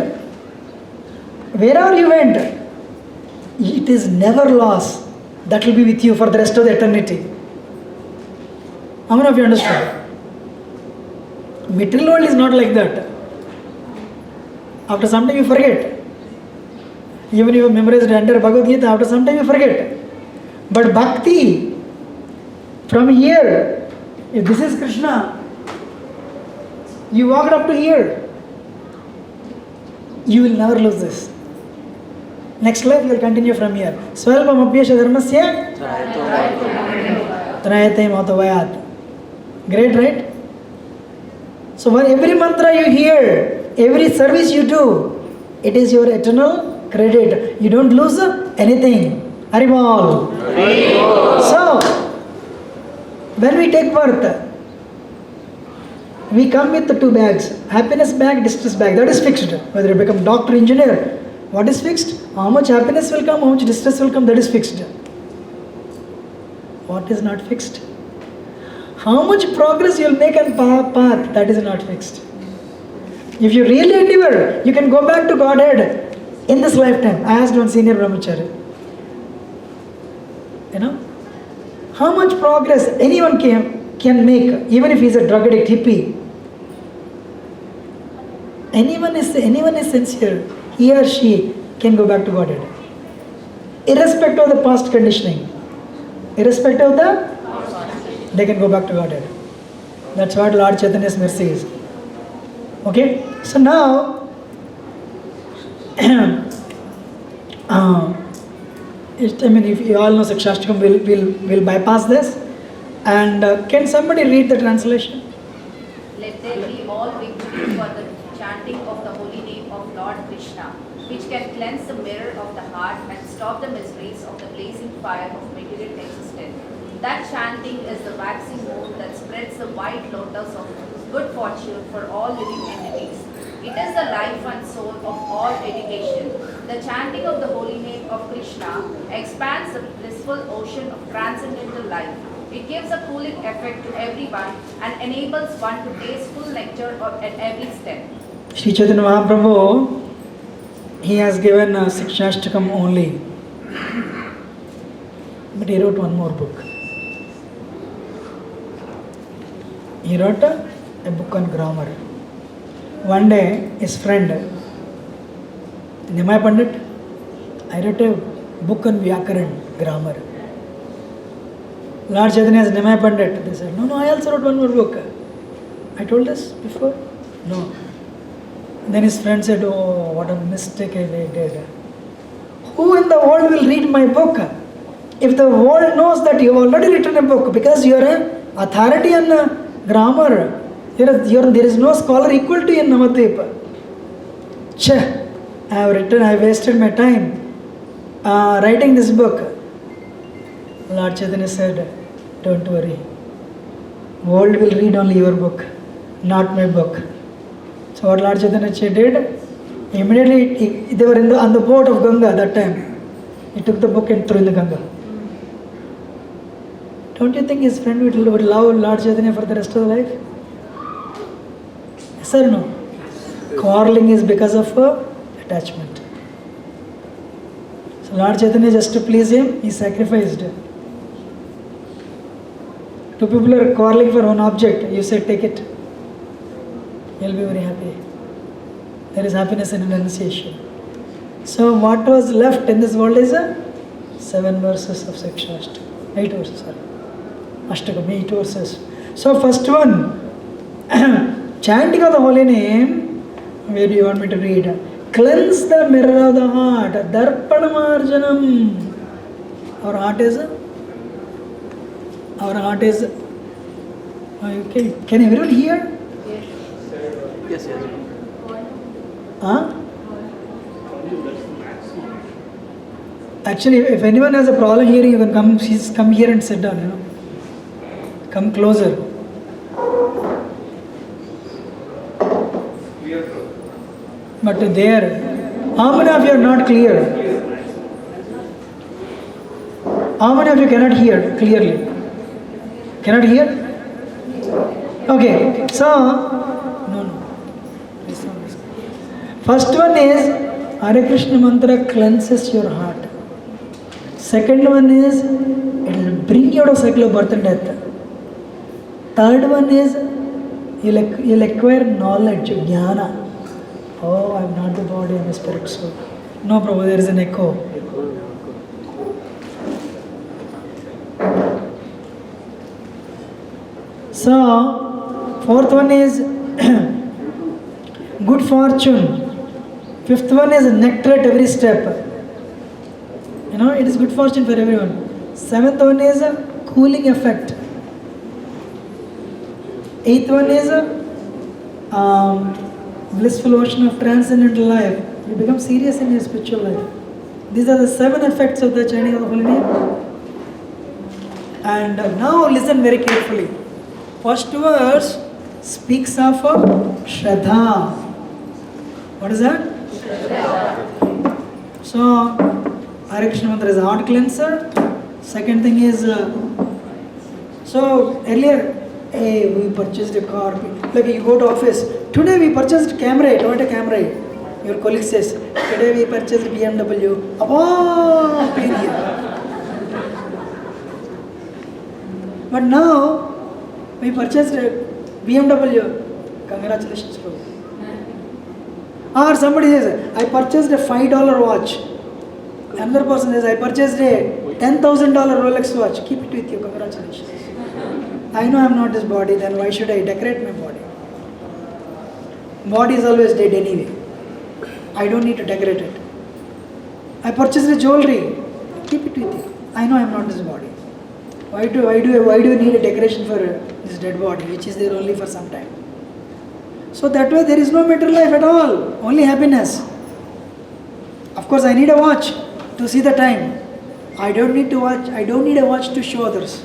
wherever you went, it is never loss. That will be with you for the rest of the eternity. How many of you understand? Material world is not like that. After some time you forget. Even if you memorize the entire Bhagavad Gita, after some time you forget. But bhakti, from here, if this is Krishna, you walked up to here, you will never lose this. Next life you will continue from here. Swalpam apyasha dharmasya trayate matavayat. Great, right? So for every mantra you hear, every service you do, it is your eternal credit. You don't lose anything. Haribol. So, when we take birth, we come with the two bags. Happiness bag, distress bag. That is fixed. Whether you become doctor, engineer, what is fixed? How much happiness will come, how much distress will come, that is fixed. What is not fixed? How much progress you will make on path, that is not fixed. If you really endeavor, you can go back to Godhead in this lifetime. I asked one senior brahmachari, how much progress anyone can make, even if he is a drug addict, hippie. Anyone is sincere, he or she can go back to Godhead. Irrespective of the past conditioning. Irrespective of they can go back to Godhead. That's what Lord Chaitanya's mercy is. Okay? So now, if you all know Sikshashtakam, we'll bypass this. And can somebody read the translation? Let there be all victory for the chanting of the holy name of Lord Krishna, which can cleanse the mirror of the heart and stop the miseries of the blazing fire of material existence. That chanting is the waxing moon that spreads the white lotus of good fortune for all living entities. It is the life and soul of all education. The chanting of the holy name of Krishna expands the blissful ocean of transcendental life. It gives a cooling effect to everyone and enables one to taste full nectar at every step. Sri Chaitanya Mahaprabhu, he has given Sikshashtakam only. But he wrote one more book. He wrote a book on grammar. One day, his friend, Nimai Pandit, I wrote a book on Vyakaran, grammar. Lord Chaitanya is Nimai Pandit. They said, no, I also wrote one more book. I told this before? No. Then his friend said, oh, what a mistake I did. Who in the world will read my book? If the world knows that you have already written a book, because you are an authority on grammar, there is no scholar equal to you in Navadvipa. I wasted my time writing this book. Lord Chaitanya said, don't worry. World will read only your book, not my book. So what Lord Chaitanya did, immediately they were on the boat of Ganga that time. He took the book and threw in the Ganga. Don't you think his friend would love Lord Chaitanya for the rest of the life? Yes or no? Quarreling is because of attachment. So Lord Chaitanya, just to please him, he sacrificed. Two people are quarreling for one object. You say, take it. You'll be very happy. There is happiness in renunciation. So what was left in this world is 7 verses of Sikshashtakam. 8 verses, sorry. Ashtakam, 8 verses. So first one, chanting of the holy name, where do you want me to read? Cleanse the mirror of the heart. Darpanamarjanam. Our heart is okay. Can everyone hear? Yes. Huh? Actually, if anyone has a problem here, you can come here and sit down, Come closer. But there, how many of you are not clear? How many of you cannot hear clearly? Cannot hear? Okay, so, no. This one. First one is, Hare Krishna mantra cleanses your heart. Second one is, it will bring you out of cycle of birth and death. Third one is, you'll acquire knowledge, jnana. Oh, I'm not the body, I'm a spirit soul. No, Prabhu, there is an echo. So, fourth one is good fortune. Fifth one is nectar at every step. It is good fortune for everyone. Seventh one is a cooling effect. Eighth one is blissful ocean of transcendental life. You become serious in your spiritual life. These are the 7 effects of the chanting of the holy name. And now listen very carefully. First verse speaks of Shraddha. What is that? Shraddha. So, Hare Krishna mantra is a heart cleanser. Second thing is, so earlier, hey, we purchased a car. Like you go to office. Today we purchased Camry, Toyota Camry. Your colleague says, today we purchased BMW. Abba, clean here. But now, we purchased a BMW. Congratulations, bro. Or somebody says, I purchased a $5 watch. Another person says, I purchased a $10,000 Rolex watch. Keep it with you. Congratulations. I know I am not this body, then why should I decorate my body? Body is always dead anyway. I don't need to decorate it. I purchased a jewelry. Keep it with you. I know I am not this body. Why do you need a decoration for this dead body, which is there only for some time? So that way there is no material life at all. Only happiness. Of course I need a watch to see the time. I don't need a watch to show others.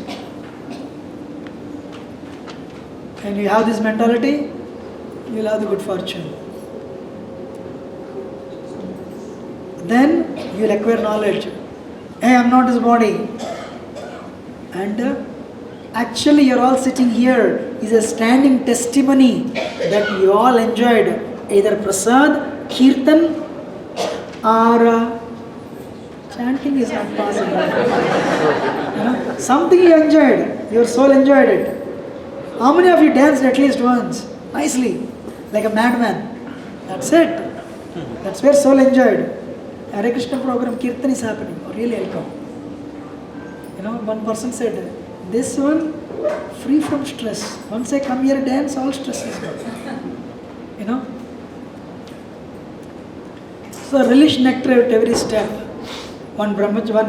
And you have this mentality, you will have the good fortune. Then you will acquire knowledge. Hey, I am not this body. And actually you are all sitting here is a standing testimony that you all enjoyed either prasad, kirtan or chanting is not possible. Something you enjoyed, your soul enjoyed it. How many of you danced at least once? Nicely, like a madman. That's it. That's where soul enjoyed. Hare Krishna program, Kirtan is happening. Really, I'll come. One person said, this one, free from stress. Once I come here and dance, all stress is gone. So, relish nectar at every step. One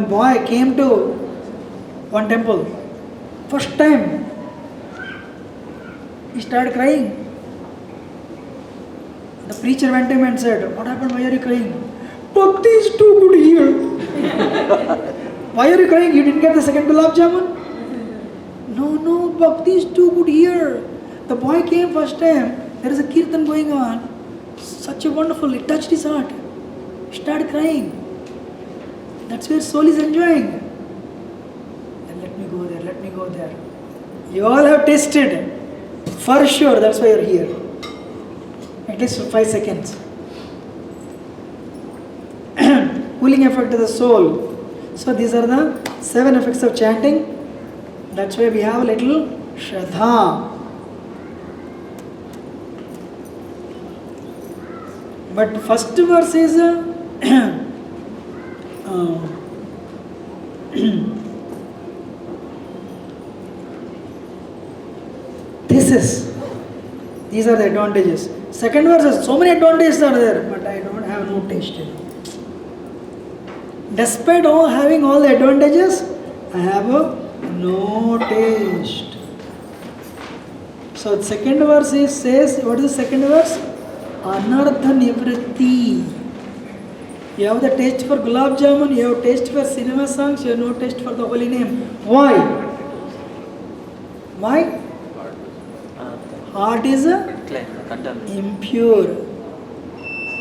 boy came to one temple. First time, he started crying. The preacher went to him and said, what happened? Why are you crying? Bhakti is too good here. Why are you crying? You didn't get the second gulab jamun? No, Bhakti is too good here. The boy came first time. There is a kirtan going on. Such a wonderful, it touched his heart. He started crying. That's where soul is enjoying. And let me go there. You all have tasted. For sure, that's why you're here. At least for 5 seconds. Cooling effect of the soul. So these are the 7 effects of chanting. That's why we have a little Shraddha. But first verse is these are the advantages. Second verse is so many advantages are there, but I don't have no taste in it. Despite having all the advantages, I have no taste. So the second verse says, what is the second verse? Anartha nivritti. You have the taste for gulab jamun, you have taste for cinema songs, you have no taste for the holy name. Why? Why? Heart is impure.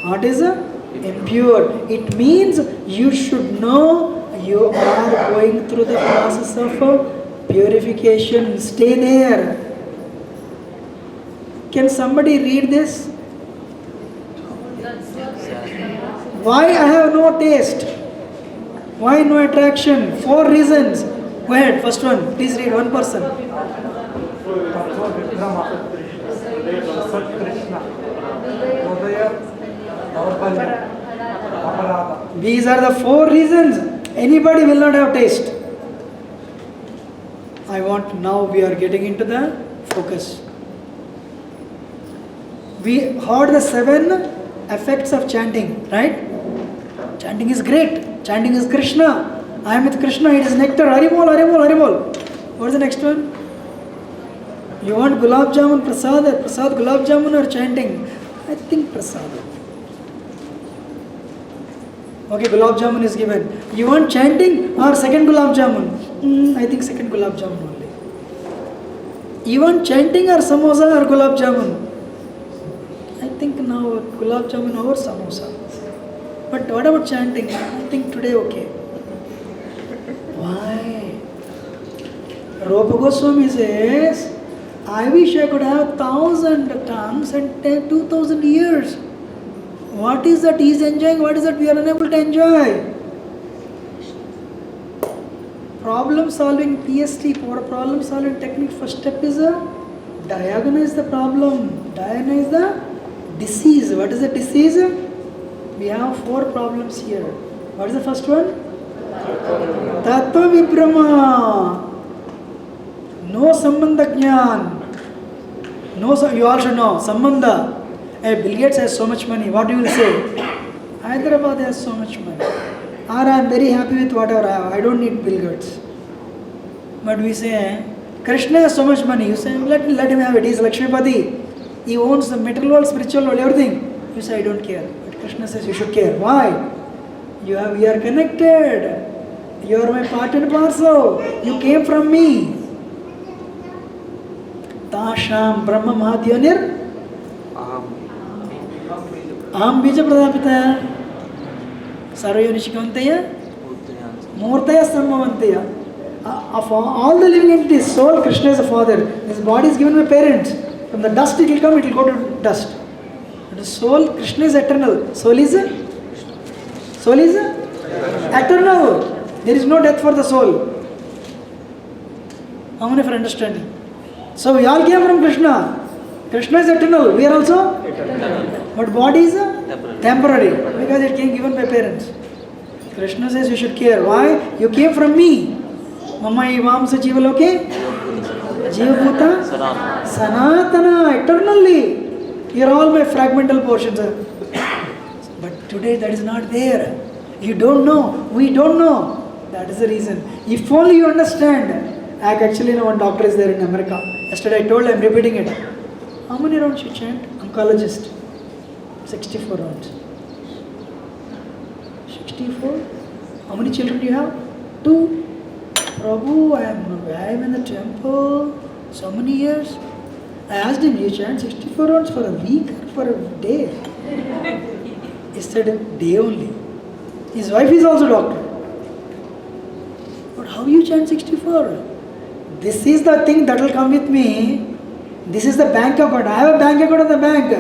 Heart is impure. It means you should know you are going through the process of purification. Stay there. Can somebody read this? Why I have no taste? Why no attraction? 4 reasons. Go ahead, first one. Please read, one person. Tattva Vikrama, Sat Krishna, Hridaya, Daurbalya, Aparada. These are the 4 reasons. Anybody will not have taste. Now we are getting into the focus. We heard the 7 effects of chanting, right? Chanting is great. Chanting is Krishna. I am with Krishna. It is nectar. Haribol, Haribol, Haribol. What is the next one? You want gulab jamun, prasad gulab jamun or chanting? I think prasad. Okay, gulab jamun is given. You want chanting or second gulab jamun? I think second gulab jamun only. You want chanting or samosa or gulab jamun? I think now gulab jamun or samosa. But what about chanting? I think today okay. Why? Rupa Goswami says, I wish I could have 1,000 tongues and 2,000 years. What is that he is enjoying? What is that we are unable to enjoy? Problem solving PST, problem solving technique, first step is diagnose the problem, diagnose the disease. What is the disease? We have 4 problems here. What is the first one? Tattva Vibrama. No Sambandha Jnana. No, you all should know. Sambandha. Hey, Bill Gates has so much money. What do you will say? Hyderabad has so much money. Or I am very happy with whatever I have. I don't need Bill Gates. But we say, Krishna has so much money. You say, let him have it. He is Lakshmipati. He owns the material world, spiritual world, everything. You say, I don't care. But Krishna says, you should care. Why? We are connected. You are my part and parcel. You came from me. Tasham Brahma Mahadyanir Aham Bija Pradapita Sarvayonishikantaya Murtaya Sambhavantaya. Of all the living entities, soul, Krishna is a father. His body is given by parents. From the dust it will come, it will go to dust. But the soul, Krishna is eternal. Soul is eternal. There is no death for the soul. How many for understanding? So we all came from Krishna. Krishna is eternal. We are also eternal. But body is temporary because it came given by parents. Krishna says you should care. Why? You came from me. Mama Vamsa Jivaloke Jivabhuta Sanatana, eternally. You are all my fragmental portions. But today that is not there. You don't know. We don't know. That is the reason. If only you understand. Actually, one doctor is there in America. Yesterday I told, I am repeating it. How many rounds you chant? Oncologist. 64 rounds. 64? How many children do you have? 2. Prabhu, I am in the temple so many years. I asked him, you chant 64 rounds for a week or for a day? He said, a day only. His wife is also doctor. But how you chant 64? This is the thing that will come with me. This is the bank account. I have a bank account in the bank.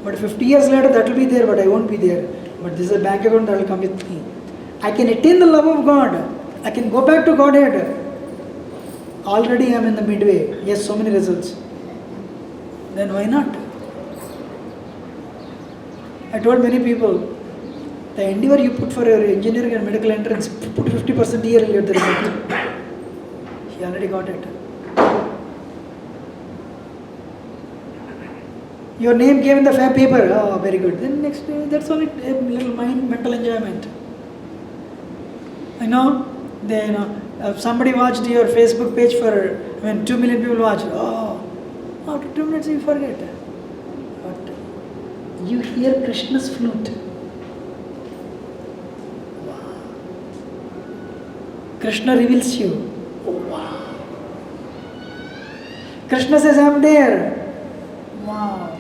But 50 years later that will be there, but I won't be there. But this is a bank account that will come with me. I can attain the love of God. I can go back to Godhead. Already I am in the midway. Yes, so many results. Then why not? I told many people, the endeavor you put for your engineering and medical entrance, put 50% here, you'll get the result. He already got it. Your name came in the paper. Oh, very good. Then next day, that's only a little mental enjoyment. I know, somebody watched your Facebook page for, 2 million people watched. Oh, after 2 minutes you forget. But you hear Krishna's flute. Krishna reveals you. Wow. Krishna says, I am there. Wow.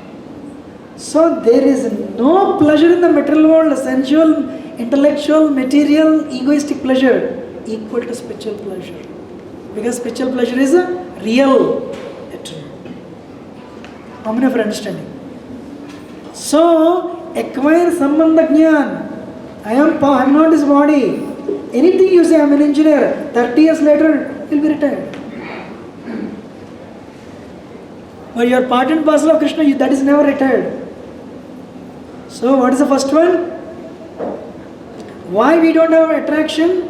So there is no pleasure in the material world, sensual, intellectual, material, egoistic pleasure equal to spiritual pleasure. Because spiritual pleasure is a real, eternal. How many of you are understanding? So, acquire sambandha jnana. I am not this body. Anything you say, I am an engineer, 30 years later, you will be retired. But you are part and parcel of Krishna, that is never retired. So, what is the first one? Why we don't have attraction?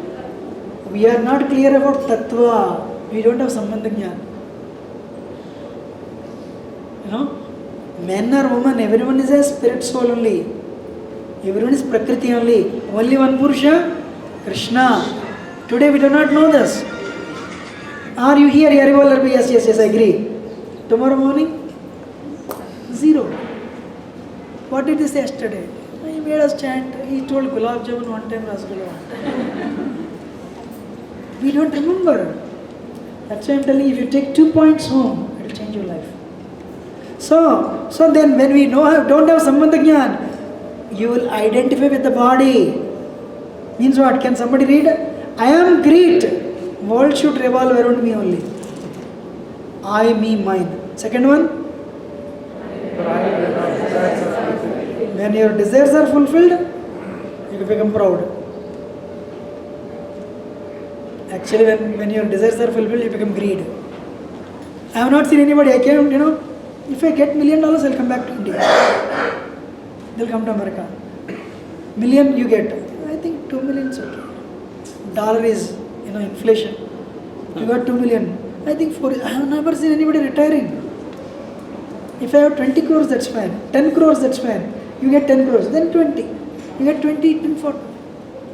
We are not clear about tattva. We don't have sambandha jnana. You know, men or woman, everyone is a spirit soul only. Everyone is Prakriti only. Only one Purusha, Krishna. Today we do not know this. Are you here? Yes, I agree. Tomorrow morning? Zero. What did he say yesterday? He made us chant. He told Gulab Jamun one time, Rasgulla one time. We don't remember. That's why I'm telling you, if you take 2 points home, it will change your life. So then when we don't have sambandha jnana, you will identify with the body. Means what? Can somebody read? I am great. World should revolve around me only. I, me, mine. Second one? When your desires are fulfilled, you become proud. Actually, when your desires are fulfilled, you become greed. I have not seen anybody, I came, if I get $1 million, I'll come back to India. They'll come to America. Million you get. I think 2 million is okay. Dollar is, inflation. You got 2 million. I think I have never seen anybody retiring. If I have 20 crores, that's fine. 10 crores, that's fine. You get 10 crores, then 20. You get 20, then 40.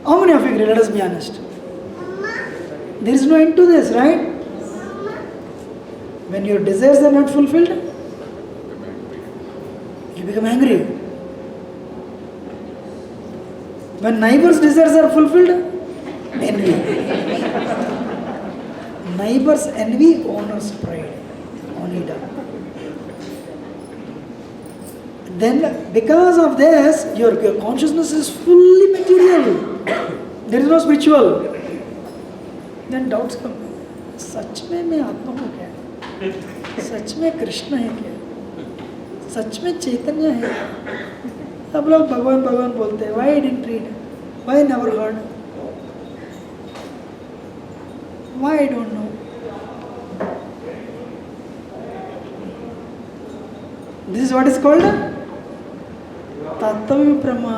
How many of you agree? Let us be honest. There is no end to this, right? When your desires are not fulfilled, you become angry. When neighbor's desires are fulfilled, envy. Neighbor's envy, owner's pride. Only done. Then, because of this, your consciousness is fully material. There is no spiritual. Then doubts come. सच में मैं आत्मा हूँ क्या? सच में कृष्ण है क्या? सच में चैतन्य है क्या? अब लोग भगवान भगवान बोलते हैं. Why didn't read? Why never heard? Why I don't know? This is what is called Tattva Viprama.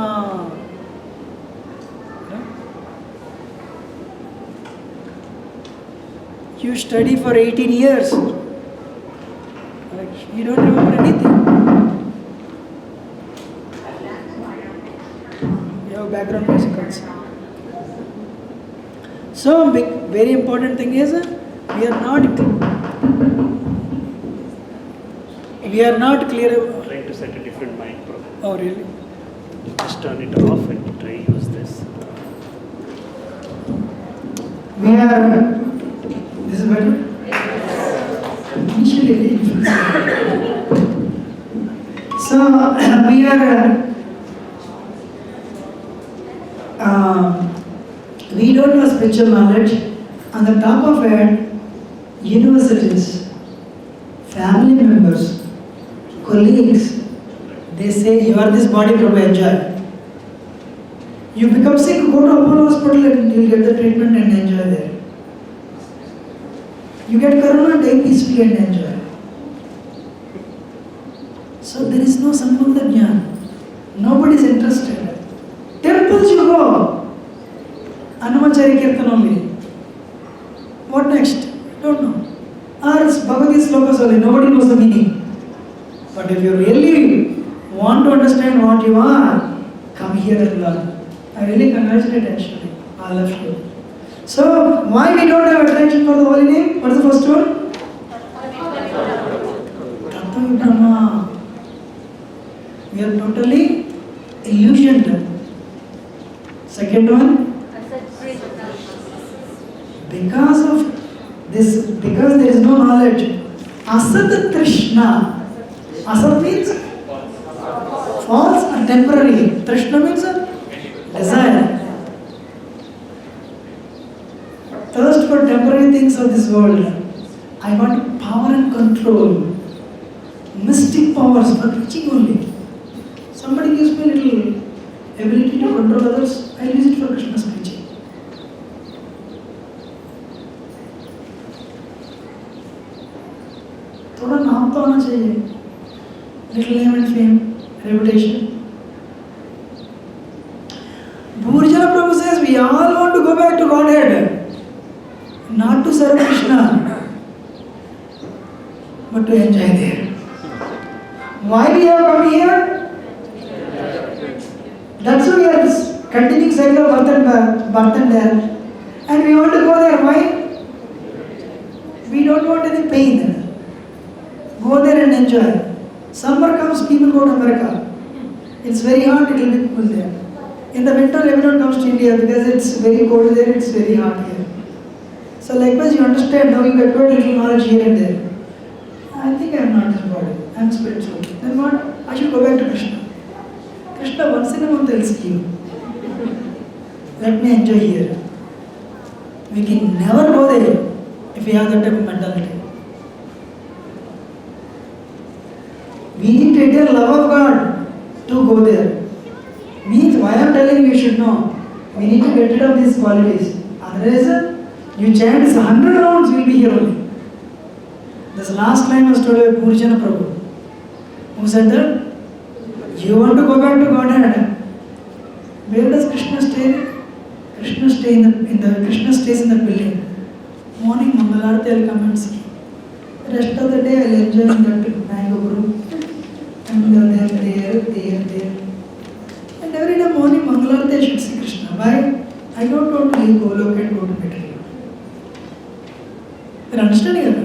You study for 18 years. You don't remember anything. You have background music also. So, very important thing is, we are not clear about. Trying to set a different mic program. Oh, really? Just turn it off and try use this. This is better? Initially, so we don't have spiritual knowledge. On the top of it, universities, family members, colleagues, they say you are this body, Prabhu, enjoy. You become sick, go to Apollo hospital and you will get the treatment and enjoy there. You get corona, take peacefully and enjoy. So there is no sambandha jnana. Nobody is interested. Temples you go. Anumachari Kirtan only. What next? Don't know. Or Bhagavad Gita slokas only. Nobody knows the meaning. But if you really want to understand what you are, come here and learn. I really congratulate actually all of you. So, why we don't have attraction for the holy name? What is the first one? Tattva Brahma. We are totally illusioned. Second one? Because there is no knowledge. Asat Trishna. Asat means false and temporary. Trishna means desire. Thirst for temporary things of this world. I want power and control. Mystic powers for preaching only. Somebody gives me a little ability to control others, I use it for Krishna's preaching. थोड़ा नाम तो आना चाहिए. Little name and fame, reputation. Bhurjana Prabhu says we all want to go back to Godhead, not to serve Krishna, but to enjoy there. Why we have come here? That's why we are continuing cycle of birth and death. And we want to go there. Why? We don't want any pain. Go there and enjoy. Summer comes, people go to America. It's very hot, it will be cool there. In the winter, everyone comes to India because it's very cold there, it's very hot here. So likewise, you understand now you get a little knowledge here and there. I think I am not this body, I am spiritual. Then what? I should go back to Krishna. Krishna once in a month will see you. Let me enjoy here. We can never go there if we have that type of mentality. We need to attain love of God to go there. Means why I am telling you should know. We need to get rid of these qualities. Otherwise, you chant 100 rounds, you will be here only. This last line was told by Bhurjana Prabhu. Who said that? You want to go back to Godhead? Where does Krishna stay? Krishna stays in the building. Morning Mangalarti I will come and see. The rest of the day I will enjoy in that mango group. And there. And every day morning Mangalarti I should see Krishna. Why? I don't want to leave Golok and go to material. You are understanding it?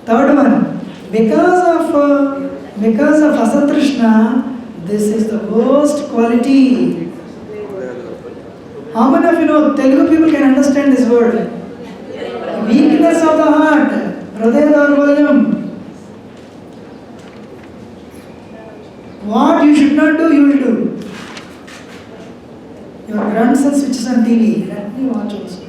Third one. Because of Asatrishna, this is the worst quality. How many of you know Telugu people can understand this word? Weakness of the heart, Hridaya Daurbalyam. What you should not do, you will do. Your grandson switches on TV. Let me watch also.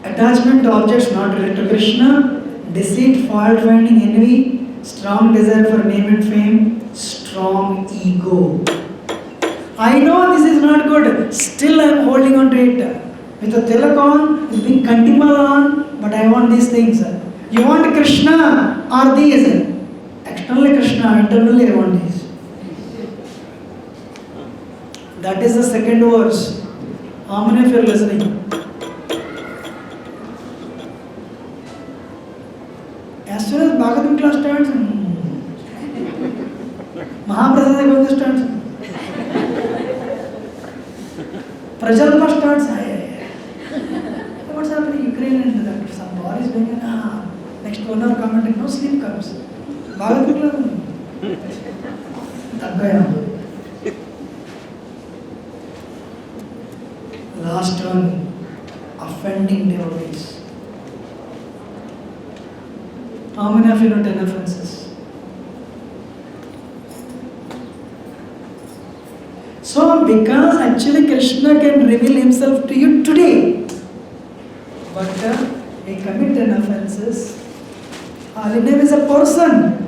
Attachment to objects not related to Krishna, deceit, fault finding, envy, strong desire for name and fame, strong ego. I know this is not good, still I am holding on to it. With a tilak on, with big kantimal on, but I want these things. You want Krishna or these? Externally Krishna, internally I want these. That is the second verse. How many of you are listening? As soon as Bhagavatam class starts, Mahaprasada starts, Prajalpa starts. What's happening in Ukraine and that? Some war is going on. Next 1 hour commenting, no sleep comes. Bhagavatam class. Last one, offending devotees. How many of you know 10 offenses? So, because actually Krishna can reveal himself to you today, but he commit 10 offenses. His name is a person.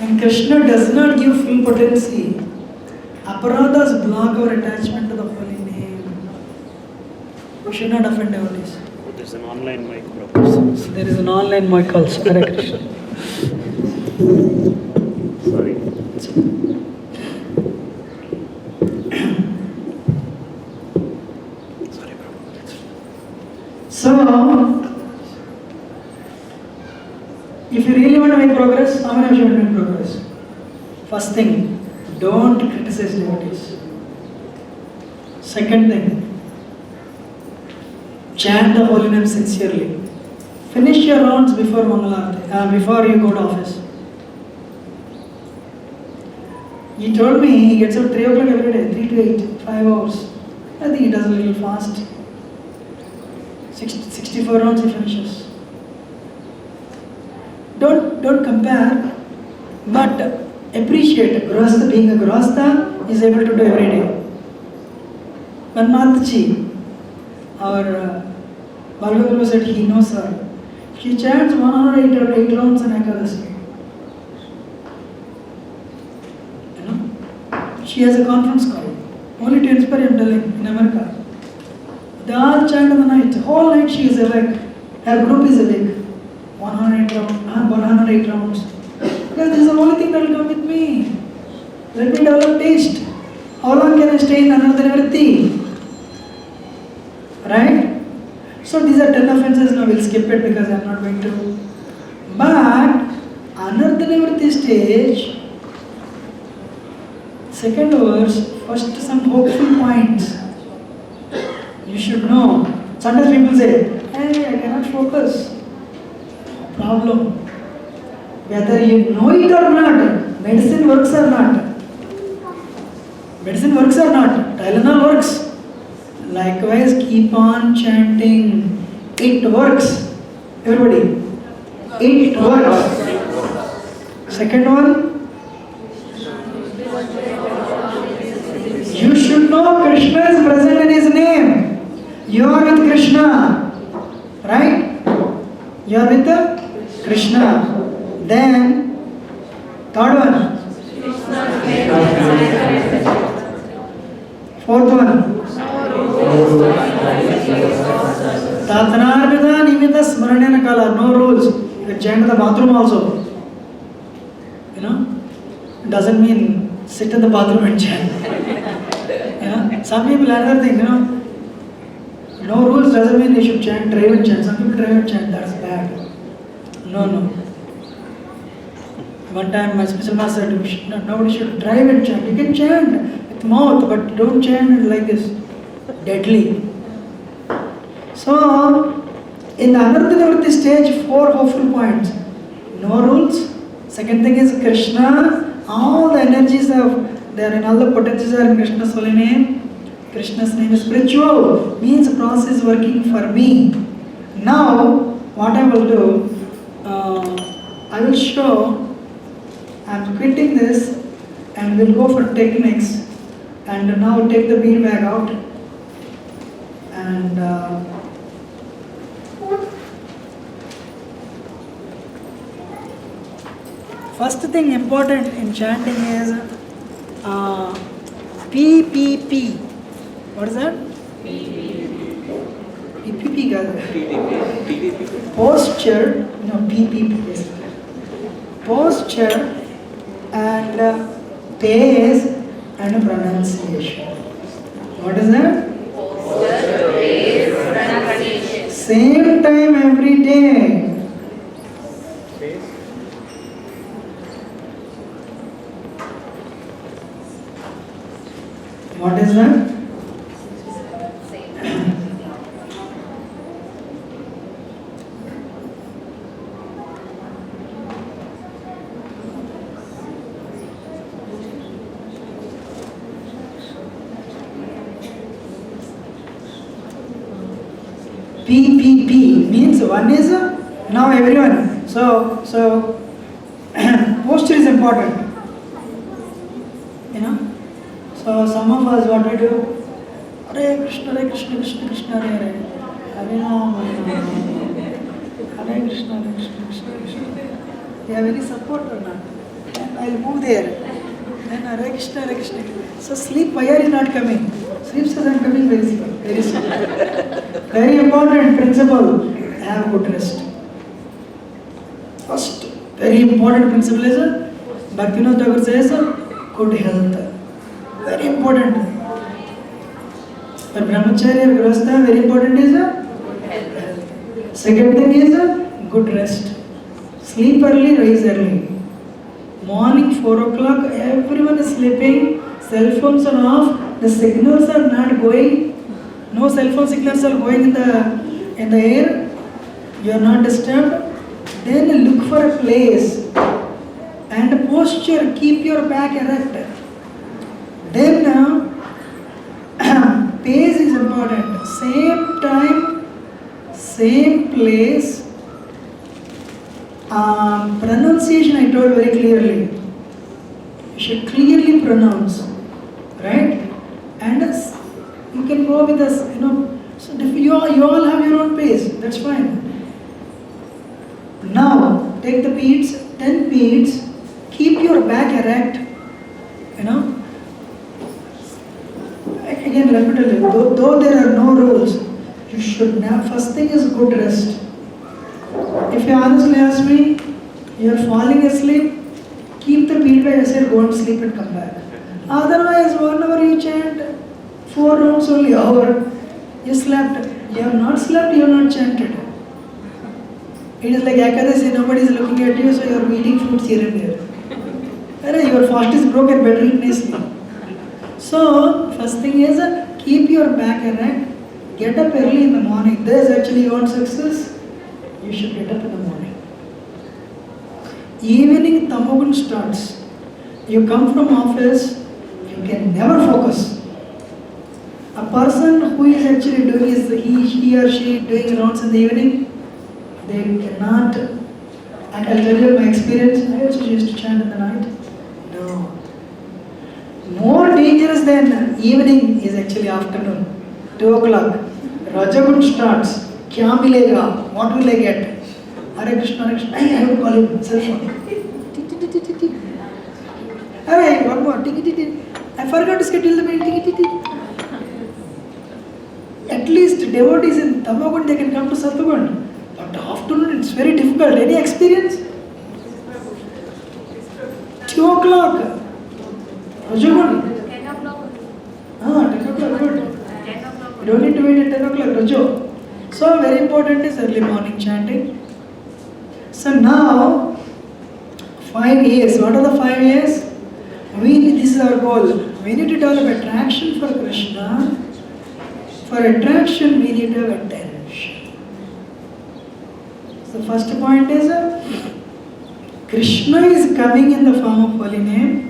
And Krishna does not give full potency. Aparadhas block our attachment to the holy name. We should not offend devotees. There's an online mic. There is an online mic also. Hare Krishna. Sorry. So, if you really want to make progress, how many of you want to make progress? First thing, don't criticize devotees. Second thing, chant the holy name sincerely. Finish your rounds before Mangalarti, before you go to office. He told me he gets up 3 o'clock every day, 3 to 8, 5 hours. I think he does a little fast. 64 rounds he finishes. Don't compare, but appreciate. Grahastha, being a Grahastha, is able to do every day. When Mataji, our Balguru said he knows her. She chants 108 rounds in Ekadasi. You know? She has a conference call. Only to inspire, I'm telling, in America. They all chant in the night. Whole night she is awake. Her group is awake. 108 rounds. Because this is the only thing that will come with me. Let me develop taste. How long can I stay in Anarthanivritti? Right? So these are 10 offenses. Now we'll skip it because I'm not going to. But Anarthanivritti stage, second verse, first some hopeful points. You should know. Sometimes people say, hey, I cannot focus. Problem. Whether you know it or not, medicine works or not. Medicine works or not. Tylenol works. Likewise, keep on chanting. It works. Everybody. It works. Second one. You should know Krishna is present in his name. You are with Krishna. Right? You are with Krishna. Then, third one. Fourth one. Tatnarvida nimita smaranena kala. No rules. You can chant in the bathroom also. You know? Doesn't mean sit in the bathroom and chant. You know? Some people another thing, you know. No rules doesn't mean they should chant, drive and chant. Some people drive and chant, that's bad. No. One time my special master said, nobody should drive and chant. You can chant with mouth, but don't chant like this. Deadly. So, in the Anarthanivritti stage, 4 hopeful points. No rules. Second thing is Krishna. All the energies they are in all the potencies are in Krishna's holy name. Krishna's name is spiritual, means the process is working for me. Now, what I will do, I will show, I am quitting this and we'll go for techniques. And now take the bean bag out. And first thing important in chanting is PPP. What is that? PPP guys. Posture, no PPP. Posture and pace and pronunciation. What is that? Posture, pace, pronunciation. Same time every day. What is that? PPP means one is now everyone. So posture is important. You know. So some of us what we do? Hare Krishna, Krishna Krishna, Hare Ram, Hare Krishna, Krishna Krishna. They are very support or not. And I'll move there. Then Hare Krishna, Krishna. So sleep fire is not coming. Sleep says I'm coming very soon. Very soon. Very important principle. Have good rest. First, very important principle is Bhaktivinoda Thakur says good health. Very important. For brahmacharya or grahastha, very important is good health. Second thing is good rest. Sleep early, rise early. Morning 4 o'clock, everyone is sleeping. Cell phones are off. The signals are not going. No cell phone signals are going in the air. You are not disturbed. Then look for a place and posture. Keep your back erect. Then pace is important. Same time, same place. Pronunciation I told very clearly. You should clearly pronounce, right? And you can go with us, So if you all have your own pace, that's fine. Now take the beats, 10 beats. Keep your back erect. Again, let me tell you, though there are no rules, you should now, first thing is good rest. If you honestly ask me, you are falling asleep, keep the beat by yourself, go and sleep and come back. Otherwise, 1 hour you chant, 4 rounds only hour, you slept. You have not slept, you have not chanted. It is like Ekadasi, nobody is looking at you, so you are eating fruits here and there. Your fast is broken, better eat nicely. So, first thing is keep your back erect, get up early in the morning. This is actually you want success, you should get up in the morning. Evening Tamagun starts. You come from office, you can never focus. A person who is actually doing he or she doing rounds in the evening, they cannot. And I'll tell you my experience. I also used to chant in the night. No. More dangerous than evening is actually afternoon. 2 o'clock. Rajagun starts. Kya milega? What will I get? Hare Krishna, Hare Krishna. I have to call him. Cell phone. Hey, one more. I forgot to schedule the meeting. At least devotees in Tamagun, they can come to Sattvagun. But afternoon, it's very difficult. Any experience? 2 o'clock. Rajagun. 10 o'clock. 10 o'clock, good. 10 o'clock. You don't need to wait at 10 o'clock, Rajo. So, very important is early morning chanting. So, now, 5 years. What are the 5 years? This is our goal. We need to develop attraction for Krishna. For attraction, we need to have attention. So, the first point is Krishna is coming in the form of holy name.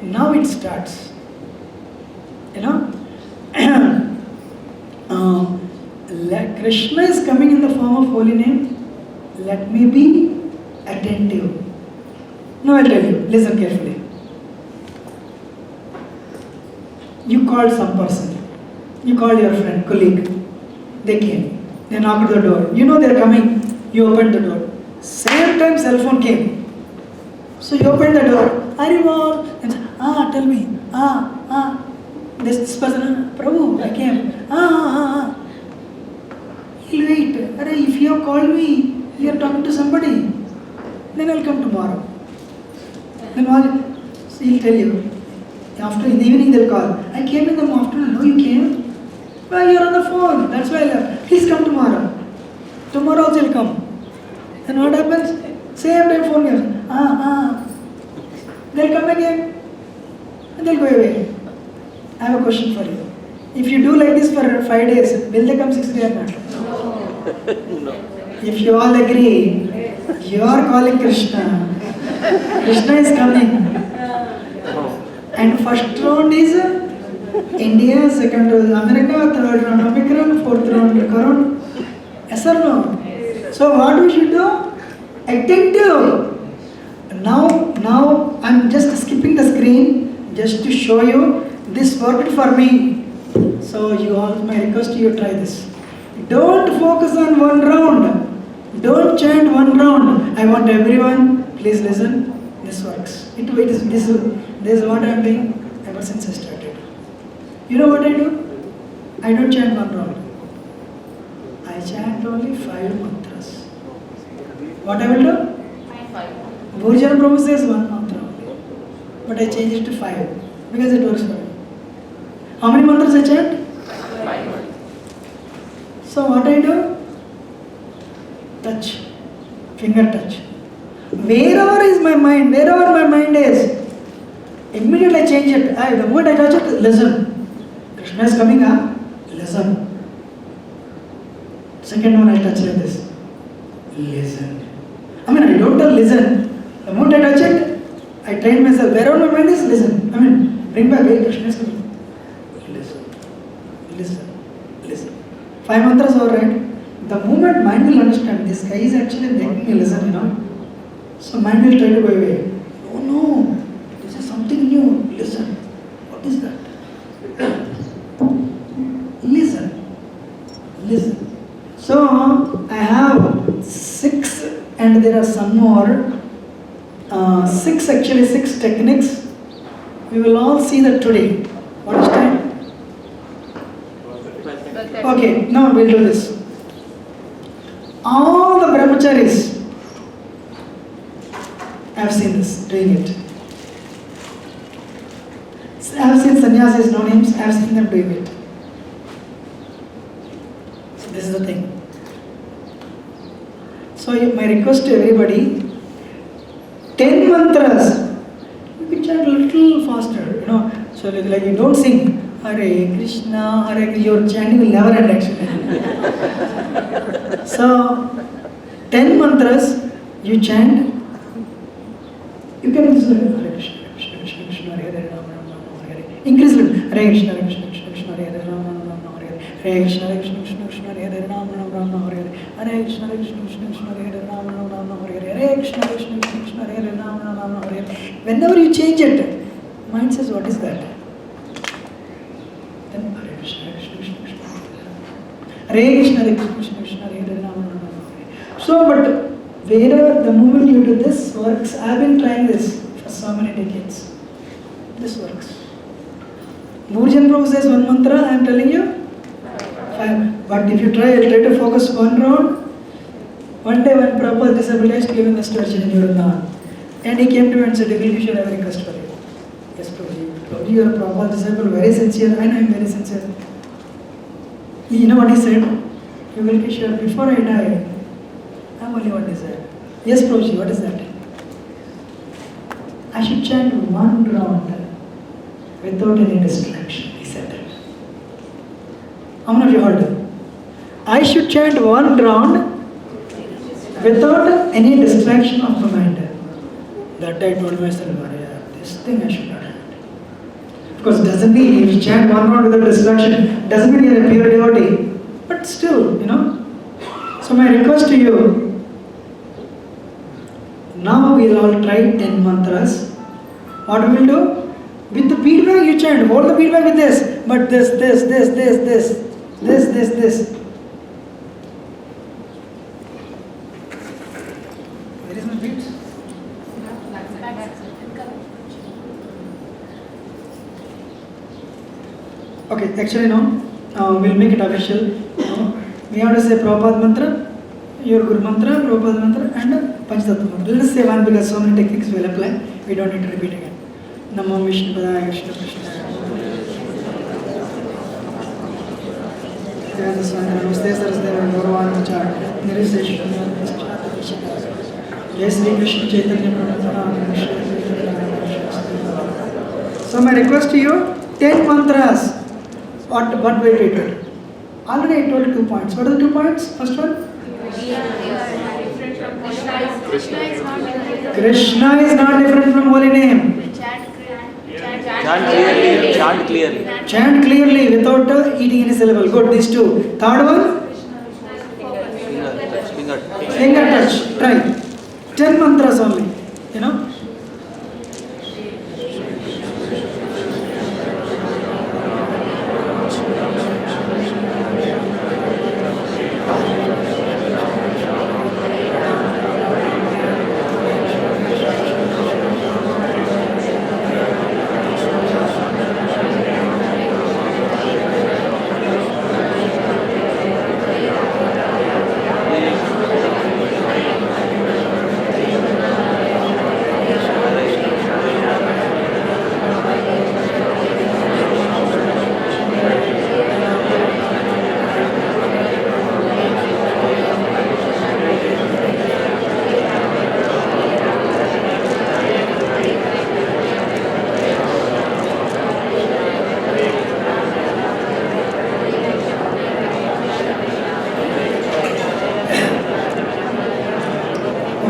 Now it starts. Krishna is coming in the form of holy name. Let me be attentive. Now I'll tell you, listen carefully. You called some person. You called your friend, colleague. They came. They knocked the door. You know they're coming. You opened the door. Same time cell phone came. So you opened the door. Harival. And said, tell me. This person, Prabhu, I came. He'll wait. If you have called me, you are talking to somebody. Then I'll come tomorrow. Then he'll tell you. After in the evening they'll call. I came in the afternoon. No, you came? Well, you're on the phone. That's why I left. Please come tomorrow. Tomorrow also will come. Then what happens? Same time phone goes. They'll come again. And they'll go away. I have a question for you. If you do like this for 5 days, will they come 6 days or not? No. If you all agree, you are calling Krishna. Krishna is coming. And first round is India, second round America, third round Omicron, fourth round Corona. Yes or no? So what we should do? Attentive. Now I'm just skipping the screen just to show you this worked for me. So you all, my request to you, try this. Don't focus on one round. Don't chant one round. I want everyone, please listen. This works. This is what I am doing ever since I started. You know what I do? I don't chant one round. I chant only 5 mantras. What I will do? 5. Bhurjan Prabhu says 1 mantra only. But I change it to 5 because it works for me. How many mantras I chant? 5. So what I do? Touch. Finger touch. Wherever is my mind, wherever my mind is, immediately I change it. The moment I touch it, listen. Krishna is coming up, listen. Second one I touch like this. Listen. I don't tell listen. The moment I touch it, I train myself. Wherever my mind is, listen. Bring back Hare Krishna is coming. Listen, listen, listen. 5 mantras are right. The moment mind will understand this guy is actually making me listen, you know. So mind will try to go away. Oh no, this is something new. Listen. What is that? Listen. Listen. So I have 6 and there are some more. 6 techniques. We will all see that today. What is time? Okay, now we'll do this. All the brahmacharis, I have seen this, doing it. I have seen sannyasis, no names, I have seen them doing it. So this is the thing. So my request to everybody, 10 mantras, you can chant a little faster, you know. So like you don't sing Hare Krishna, Hare Krishna, your chanting will never end actually. So 10 mantras you chant, you can just Hare Krishna, Krishna, Krishna, Krishna, Hare Hare, Rama, Rama, Rama, Hare. Increase it. Hare Krishna, Krishna, Krishna, Krishna, Hare Hare, Rama, Rama, Rama, Hare. Hare Krishna, Krishna, Krishna, Krishna, Hare Hare, Rama, Rama, Rama, Hare. Hare Krishna, Krishna, Krishna, Krishna, Hare Hare, Rama, Rama, Rama, Hare. Hare Krishna, Krishna, Krishna, Krishna, Hare Hare, Rama, Rama, Rama, Hare. Whenever you change it, mind says, what is that? Then Hare Krishna, Krishna, Krishna, Krishna, Hare Krishna, Krishna, Krishna, Hare Hare, Rama, Rama, Rama, Hare. So, but wherever the moment you do this works, I have been trying this for so many decades. This works. Nurjan Prabhu says 1 mantra, I am telling you 5. But if you try to focus 1 round, one day when Prabhupada disability given the story in Lilananda, and he came to me and said, Yugal Kishore, I have a request for you. Yes, Prabhuji. Prabhuji, you are a Prabhupada disciple, very sincere. I know I am very sincere. You know what he said? Yugal Kishore, before I die, I have only one desire. Yes, Prabhuji, what is that? I should chant 1 round without any distraction, he said. How many of you heard it? I should chant 1 round without any distraction of the mind. That I told myself, this thing I should not have. Of course, doesn't mean if you chant 1 round without distraction, doesn't mean you are a pure devotee. But still, you know. So my request to you, now we'll all try 10 mantras. What we will do? With the feedback you chant, hold the feedback with this, but this. Where is my beat? Okay, actually no, we'll make it official. We have to say Prabhupada mantra, your Guru mantra, Prabhupada mantra and Panchatattva mantra. Let us say one because so many techniques will apply, we don't need to repeat again. Namo Vishnu Padaya Krishna Krishna. Namaste Sarasdeva Gauravan Chart. Jai Sri Krishna Chaitanya Prabhu. So my request to you, 10 mantras. What way to do it? Already I told 2 points. What are the 2 points? First one? Krishna is not different from holy name. Chant clearly. Chant clearly without eating any syllable. Good, these 2. Third one? Finger touch. Try. 10 mantras only. You know?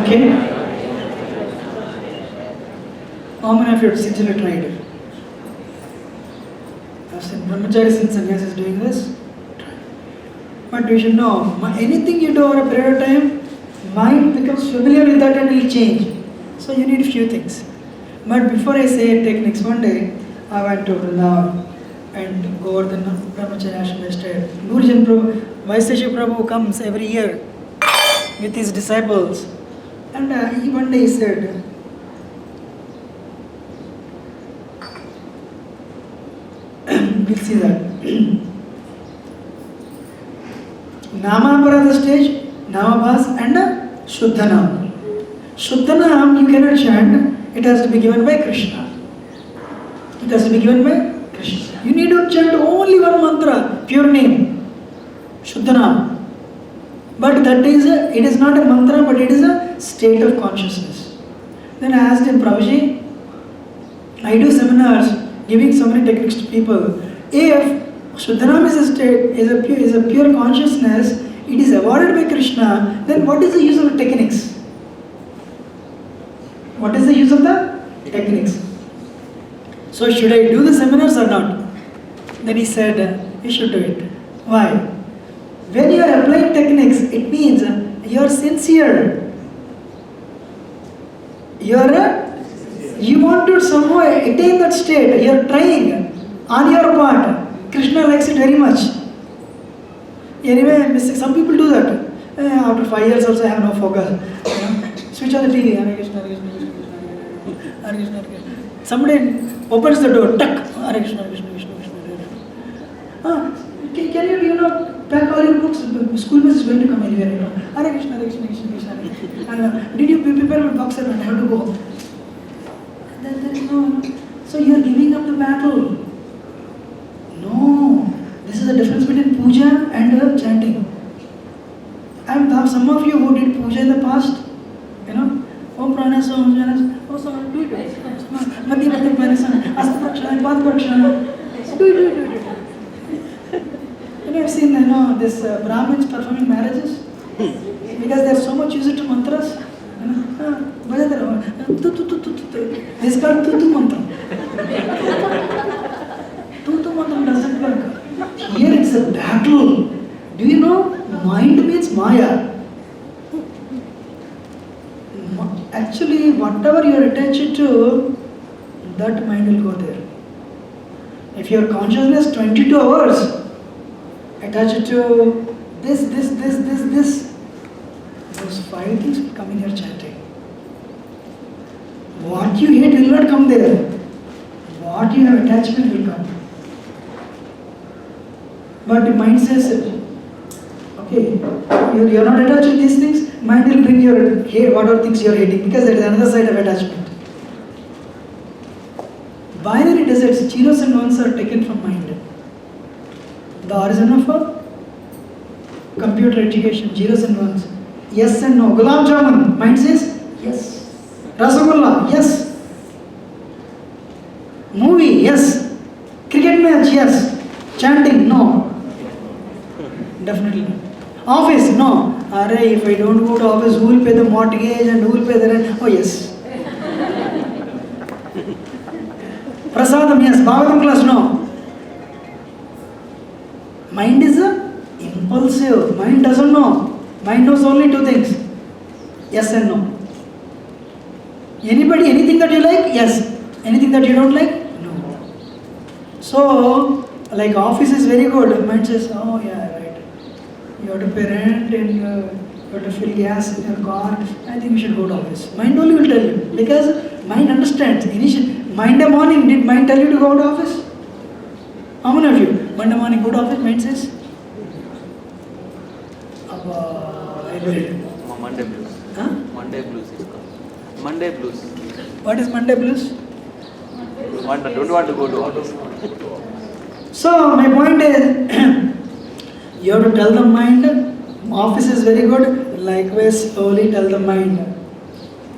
Okay? How many of you have sincerely tried it? Acharya Sannyas is doing this. But you should know, anything you do over a period of time, mind becomes familiar with that and will change. So you need few things. But before I say techniques, one day I went to Vrindavan and over the Brahmacharya Ashram stayed. Gurujan Prabhu, Vaisesha Prabhu comes every year with his disciples. And one day he said, we'll see that. Namambara the stage, Namabhas and Shuddhanam. Shuddhanam you cannot chant, it has to be given by Krishna. It has to be given by Krishna. You need to chant only one mantra, pure name, Shuddhanam. But that is it is not a mantra, but it is a state of consciousness. Then I asked him, Prabhuji, I do seminars giving so many techniques to people. If Shuddhanam is a state, is a pure consciousness, it is awarded by Krishna, then what is the use of the techniques? What is the use of the techniques? So should I do the seminars or not? Then he said, you should do it. Why? When you are applying techniques, it means you are sincere. You want to somehow attain that state. You are trying on your part. Krishna likes it very much. Anyway, some people do that. After 5 years also I have no focus. Switch on the TV. Hare Krishna, Hare Krishna, Hare Krishna, Hare Krishna, Hare Krishna. Somebody opens the door. Tuck. Hare Krishna, Hare Krishna, Krishna, Krishna, Hare Krishna. Can you pack all your books? School bus is going to come anywhere. Hare Krishna, Hare Krishna, Krishna, Krishna, Hare Krishna. Did you prepare my box or not? I have to go. There is no. So you are giving up the battle. No, this is the difference between puja and chanting. And some of you who did puja in the past, Om Prana Som Janas, oh sorry, do it. Mati Mati Panasan, Asta Prakshana, Pad Prakshana. Do it. I've seen this Brahmins performing marriages because they have so much used to mantras. This is called Tutu mantra. Tutu mantra doesn't work. Here it's a battle. Do you know? Mind means Maya. Actually, whatever you are attached to, that mind will go there. If your consciousness 22 hours attached to this, those 5 things will come in your chanting. What you hate will not come there. What you have attachment will come. But the mind says, okay, you are not attached to these things, mind will bring your hate, whatever things you are hating, because that is another side of attachment. Binary deserts, zeros and ones are taken from mind. The origin of computer education, zeros and ones. Yes and no. Gulab Jamun, mind says yes. Rasagulla, yes. Movie, yes. Cricket match, yes. Chanting, no. Definitely not. Office, no. If I don't go to office, who will pay the mortgage and who will pay the rent? Oh yes. Prasadam, yes. Bhagavatam class, no. Mind is impulsive. Mind doesn't know. Mind knows only 2 things. Yes and no. Anybody, anything that you like? Yes. Anything that you don't like? No. So, like office is very good. Mind says, oh yeah, right. You have to pay rent and you have to fill gas in your car. I think you should go to office. Mind only will tell you. Because mind understands. Monday morning, did mind tell you to go to office? How many of you? Monday morning go to office, mind says? Monday blues. Huh? Monday blues is called. Monday blues. What is Monday blues? Don't want to go to office. So my point is, you have to tell the mind, office is very good. Likewise, slowly tell the mind,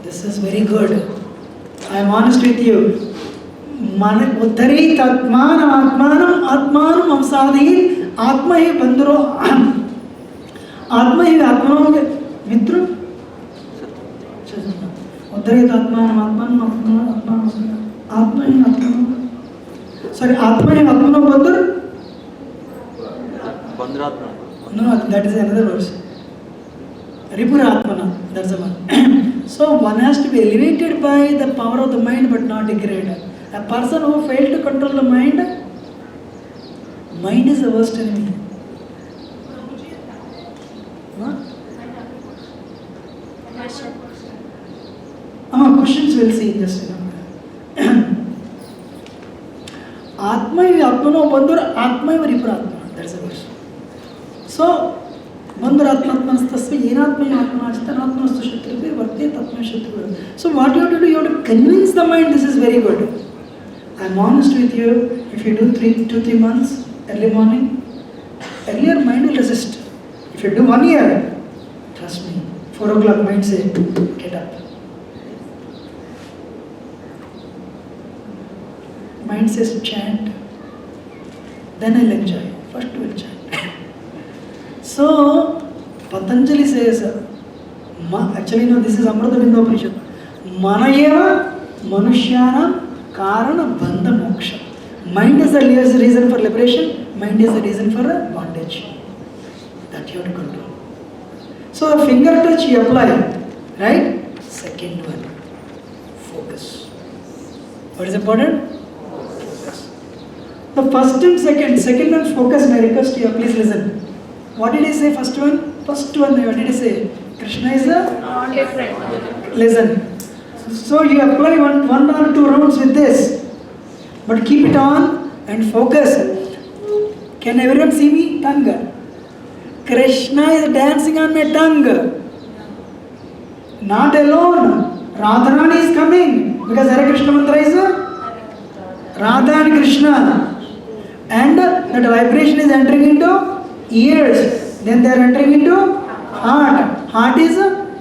this is very good. I am honest with you. Uddharit atmanam atmanam atmanam amsadhir atma hi bandhuro aham. Atma hi atmanam vitru. Uddharit atmanam atmanam atmanam atma hi atmanam. Sorry, atma hi atmanam bandhur Bandratma. No, that is another verse. Ripuratmana, that's the one. So one has to be elevated by the power of the mind but not degraded. A person who failed to control the mind is the worst enemy. What? Questions we'll see just in a minute. Atmaiva Atmano Bandhur Atmaiva Ripuratmana, that's the verse. So, Bandhuratmatmanastasya yenatmaya atmanachtanatmastu shatrute varte tatma shatrute. So what you have to do, you have to convince the mind this is very good. I'm honest with you, if you do 2-3 months, early morning, earlier mind will resist. If you do 1 year, trust me, 4 o'clock mind say, get up. Mind says chant, then I'll enjoy. First we'll chant. So, Patanjali says, actually no, this is Amrita Bindopanishad. Manayeva Manushyana Karana Bandha Moksha. Mind is the reason for liberation, mind is the reason for bondage. That you have to control. So, a finger touch you apply, right? Second one, focus. What is important? Focus. The first and second one, focus, my request to you, please listen. What did he say, first one? First one, what did he say? Krishna is a Different. Listen. So you apply one or two rounds with this. But keep it on and focus. Can everyone see me? Tongue. Krishna is dancing on my tongue. Not alone. Radharani is coming. Because Hare Krishna mantra is Radha and Krishna. And that vibration is entering into ears, then they are entering into heart. Heart is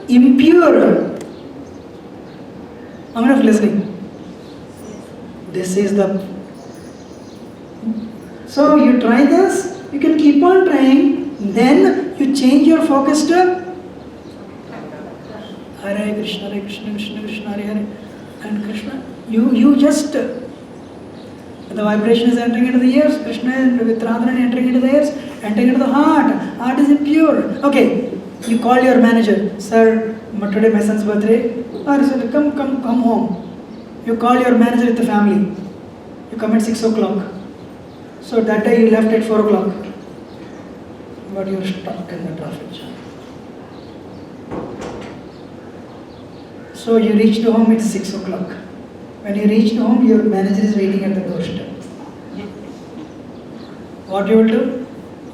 impure. How many of listening? This is the. So you try this, you can keep on trying, then you change your focus to Hare Krishna, Krishna Krishna, Hare Hare, and Krishna. You just. The vibration is entering into the ears, Krishna and with Radharani entering into the ears, entering into the heart. Heart is impure. Okay, you call your manager, sir, today my son's birthday. Or sir, come home. You call your manager with the family. You come at 6 o'clock. So that day you left at 4 o'clock. But you're stuck in the traffic jam. So you reached home at 6 o'clock. When you reach home, your manager is waiting at the doorstep. What you will do?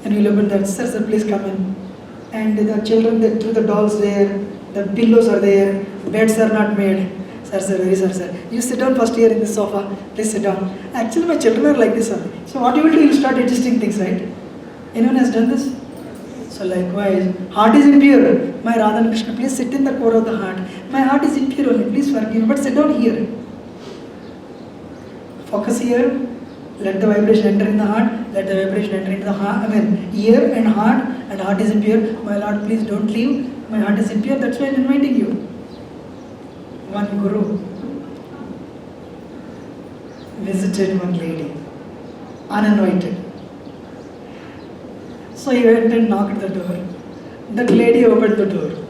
And you will open that, sir, please come in. And the children, they threw the dolls there, the pillows are there, beds are not made. Sir, very sorry, sir. You sit down first here in the sofa, please sit down. Actually, my children are like this only. So what you will do, you will start adjusting things, right? Anyone has done this? So likewise, heart is impure. My Radha and Krishna, please sit in the core of the heart. My heart is impure only, please forgive me, but sit down here. Focus here, let the vibration enter in the heart, let the vibration enter into the heart, ear and heart is impure. My Lord, please don't leave, my heart is impure, that's why I'm inviting you. One guru visited one lady, uninvited. So he went and knocked at the door. That lady opened the door.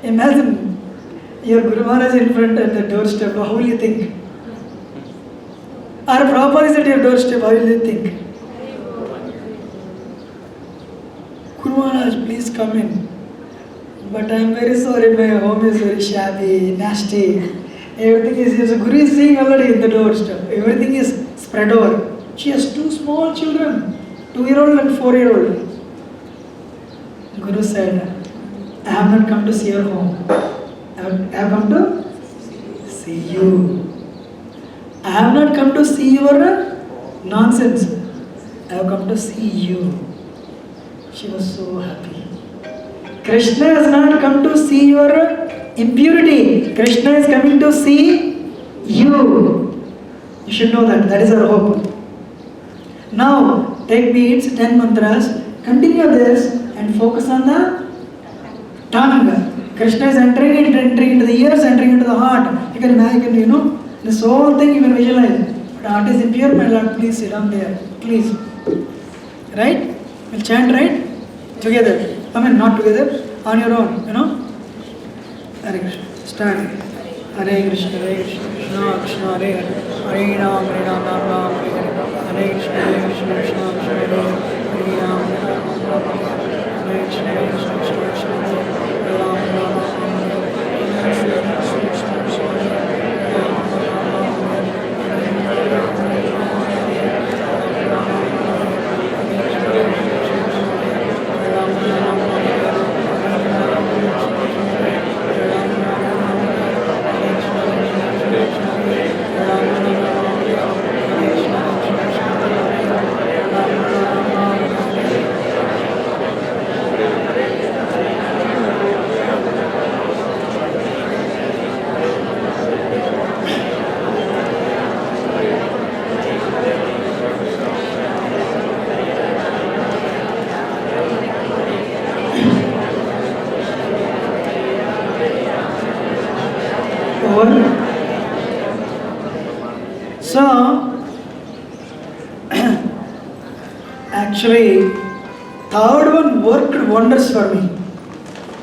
Imagine, your Guru Maharaj is in front at the doorstep, how will you think? Our Prabhupada is at your doorstep, how will you think? Guru Maharaj, please come in. But I am very sorry, my home is very shabby, nasty. Everything is, the Guru is seeing already in the doorstep. Everything is spread over. She has 2 small children, 2-year-old and 4-year-old. Guru said, I have not come to see your home. I have come to see you. I have not come to see your nonsense. I have come to see you. She was so happy. Krishna has not come to see your impurity. Krishna is coming to see you. You should know that. That is our hope. Now, take beats, 10 mantras. Continue this and focus on the tongue. Krishna is entering into the ears, entering into the heart. You can imagine, this whole thing you can visualize. But heart is impure, my Lord, please sit down there. Please. Right? We'll chant, right? Together. I mean, not together, on your own, you know. Hare Krishna. Start. Hare Krishna, Hare Krishna, Krishna Krishna, Hare Hare, Hare Ram, Hare Ram, Ram Ram, Hare Hare, Hare Krishna, Hare Krishna, Krishna Krishna, Hare Hare, Hare Ram, Hare Ram, Ram Ram, Hare Krishna, Hare Krishna, Krishna Krishna, Hare Hare, Hare Ram, Hare Ram, Ram Ram, Hare Hare, Hare Krishna, Krishna Krishna, Hare Hare, Hare Ram, Hare Ram, Ram Ram, Hare Hare, Hare Ram, Hare Ram, Ram Ram, Hare Hare, Hare Ram, Hare Ram, Ram Ram, Hare Hare, Hare Krishna, Krishna Krishna, Hare Hare, Hare Ram, Hare Ram, Ram Ram, Hare Hare, Hare Ram, Hare Ram, Krishna Krishna, Hare Hare, Hare Ram, Hare Ram, Ram Ram, Hare Hare, Hare Krishna, Krishna Krishna, Hare Hare, Hare Ram, Hare Ram, Ram Ram, Hare Hare, Hare Krishna, Krishna Krishna, Hare Hare, Hare Ram, Hare Ram, Ram Ram, Hare Hare. So, actually, third one worked wonders for me.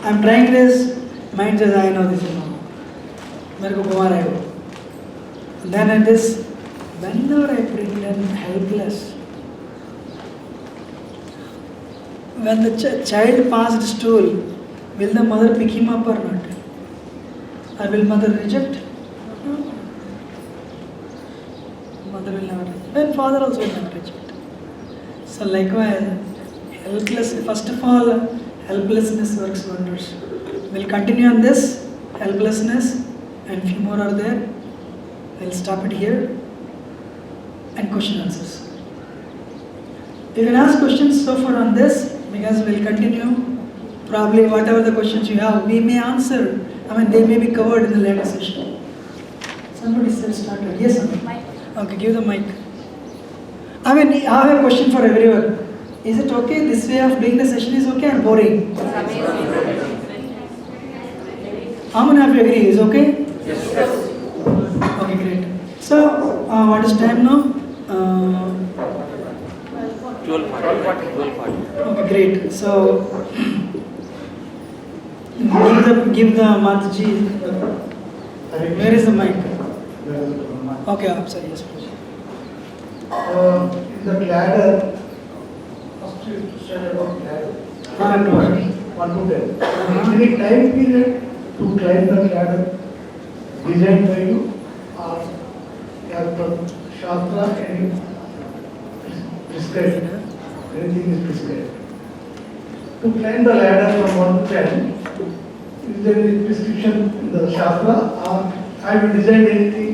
I'm trying this, mind says, I know this. मेरे को कुमार है वो. Then at this, whenever I pretend helpless, when the child passed stool, will the mother pick him up or not? Or will mother reject? No. Mother will never reject. And father also will never reject. So likewise, helpless, first of all, helplessness works wonders. We'll continue on this, helplessness, and few more are there. I'll stop it here. And question answers. You can ask questions so far on this, because we'll continue. Probably whatever the questions you have, we may answer. I mean, they may be covered in the later session. Somebody said started. Yes, sir. Okay, give the mic. I mean, I have a question for everyone. Is it okay? This way of doing the session is okay or boring? How many of you agree? Is okay? Yes. Okay, great. So, what is time now? 12:40. Okay, great. So, give the Mataji. Where is the mic? Okay, I'm sorry. Yes, please. In the ladder, first you said about ladder. 1 to 10. Any time period to climb the ladder designed by you, or as per Shastra any prescribed? Anything is prescribed. To climb the ladder from 1 to 10, is there any prescription in the Shastra, or have you designed anything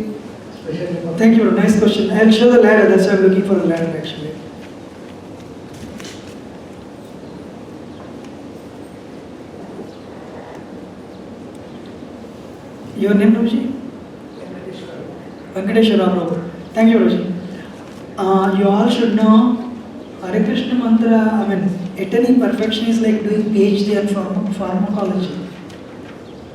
specially for? Thank you. Nice question. I'll show the ladder. That's why I'm looking for the ladder actually. Your name, Prabhuji? Venkateshwara Prabhu. Thank you, Prabhuji. You all should know Hare Krishna mantra. I mean, attaining perfection is like doing PhD in pharmacology.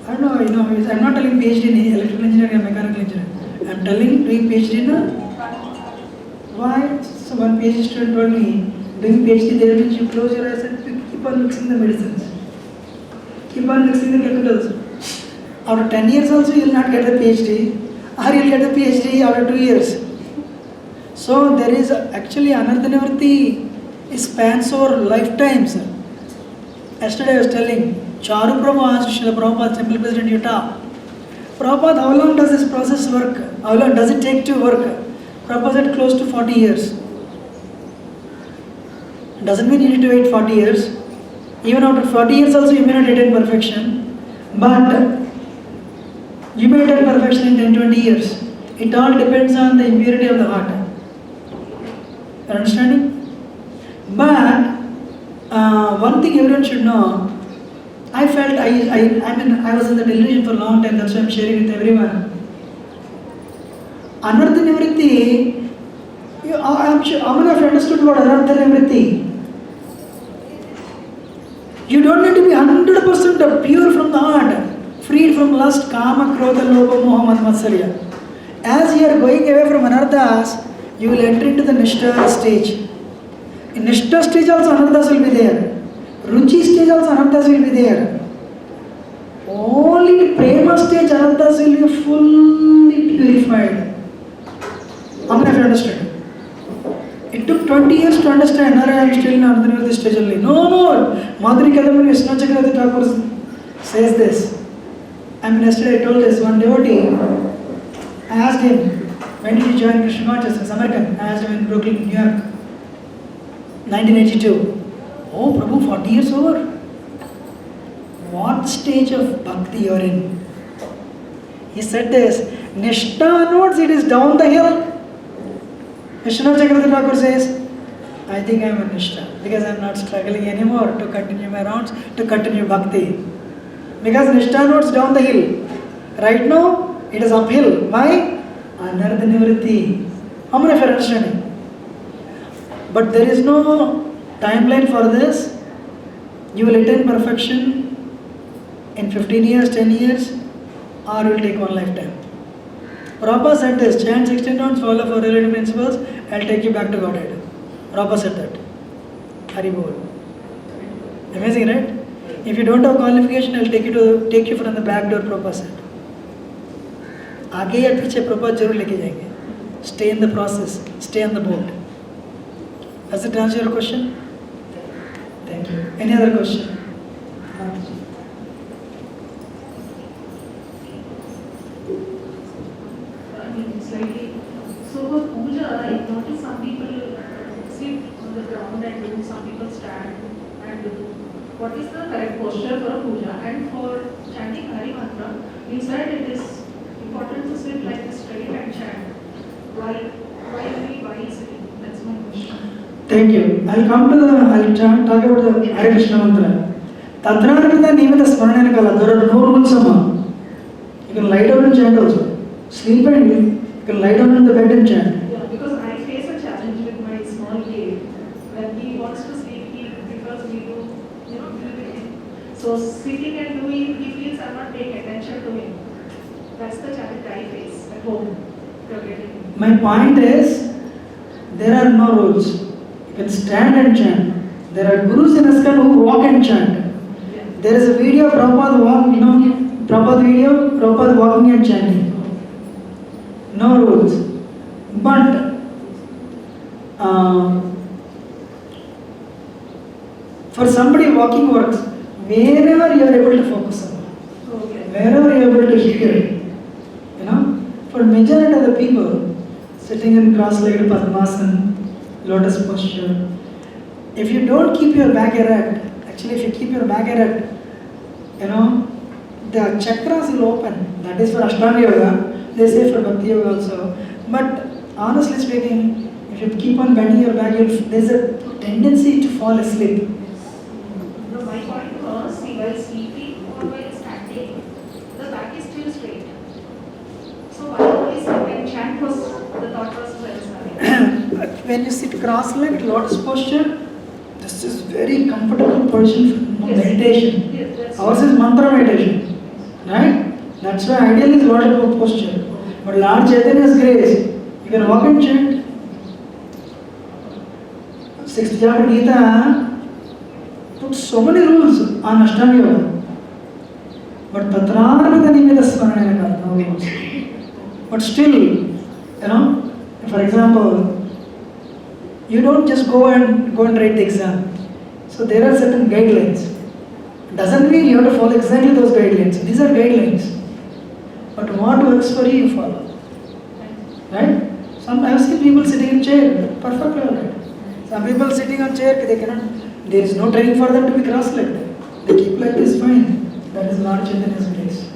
I don't know, I'm not telling PhD in electrical engineering and mechanical engineering. I'm telling doing PhD in why? So one PhD student told me, doing PhD there means you close your eyes and keep on mixing the medicines. Keep on mixing the chemicals. After 10 years also you will not get the PhD, or you will get the PhD after 2 years. So there is actually anartha nivritti spans over lifetimes. Yesterday I was telling, Charu Prabhu asked Srila Prabhupada, Temple President Utah, Prabhupada, how long does this process work? How long does it take to work? Prabhupada said close to 40 years. Doesn't mean you need to wait 40 years. Even after 40 years also you may not attain perfection. But you may attain perfection in 10-20 years. It all depends on the impurity of the heart. You understanding? But one thing everyone should know, I felt, I was in the delusion for a long time, that's why I'm sharing with everyone. Anartha nivritti, I'm sure, how many of you understood what anartha nivritti? You don't need to be 100% pure from the heart, freed from lust, kama, krodha, lobha, moha, matsarya. As you are going away from anarthas, you will enter into the Nishtha stage. In Nishtha stage also anarthas will be there. Ruchi stage also anarthas will be there. Only prema stage anarthas will be fully purified. How many of you understood? It took 20 years to understand. I am still in another stage only. No. Madhuri Kadamani Vishnu Chakravarti Thakur says this. I mean, yesterday I told this one devotee. I asked him, when did you join Krishna consciousness? American. I asked him in Brooklyn, New York, 1982. Oh, Prabhu, 40 years over. What stage of bhakti you are in? He said this, Nishtha onwards, it is down the hill. Vishnu Chakravarti Thakur says, I think I am a Nishtha because I am not struggling anymore to continue my rounds, to continue bhakti. Because Nishtha onwards down the hill. Right now, it is uphill. Why? Anartha nivritti. How many of you are understanding? But there is no timeline for this. You will attain perfection in 15 years, 10 years, or will take one lifetime. Prabhupada said this, chant 16 rounds, follow 4 related principles, I will take you back to Godhead. Prabhupada said that. Hari Bol. Amazing, right? If you don't have qualification, I will take you from the back door, Prabhupada said. आगे या पीछे प्रभुपाद जरूर लेके जाएंगे. Stay in the process. Stay on the boat. Does it answer your question? Thank you. Any other question? Slightly. So for puja, I notice some people sit on the ground and do. Some people stand and do. What is the correct posture for a puja? And for chanting Hari Mantra, you said it is important to sit like this straight and chant. Why sitting? That's my question. Thank you. I'll talk about the Hare Krishna mantra. Tatrarpita Nimita Smaranana Kala. There are no rules among. You can lie down and chant also. Sleep and you can lie down on the bed and chant. Yeah, because I face a challenge with my small kid. When he wants to sleep, he prefers me to, be with him. So sitting and doing, he feels I'm not paying attention to him. That's the challenge I face at home. My point is, there are no rules. You can stand and chant. There are gurus in ISKCON who walk and chant. Yeah. There is a video of Prabhupada Prabhupada walking and chanting. No rules. But for somebody walking works, wherever you are able to focus on, wherever you are able to hear, for majority of the people sitting in cross-legged Padmasana, Lotus Posture, if you don't keep your back erect, actually if you keep your back erect, the chakras will open. That is for Ashtanga Yoga. They say for Bhakti Yoga also. But honestly speaking, if you keep on bending your back, there's a tendency to fall asleep. No, my point was, while sleeping or while standing, the back is still straight. So why only sit and chant was the thought process I was having. When you sit cross-legged, Lotus Posture, this is very comfortable position for meditation. Yes, Ours is mantra meditation. Right? That's why ideal is Lotus Posture. But Lord Chaitanya's grace, you can walk and chant. 6th chapter Gita put so many rules on Ashtanga Yoga. But Tatrarpita Nimita Smaranana Kala, no rules. But still, for example, you don't just go and write the exam. So there are certain guidelines. Doesn't mean you have to follow exactly those guidelines. These are guidelines. But what works for you, you follow. Right? I have seen people sitting in chair, perfectly alright. Some people sitting on chair, there is no training for them to be cross-legged. They keep like this, fine. That is Lord Chaitanya's grace.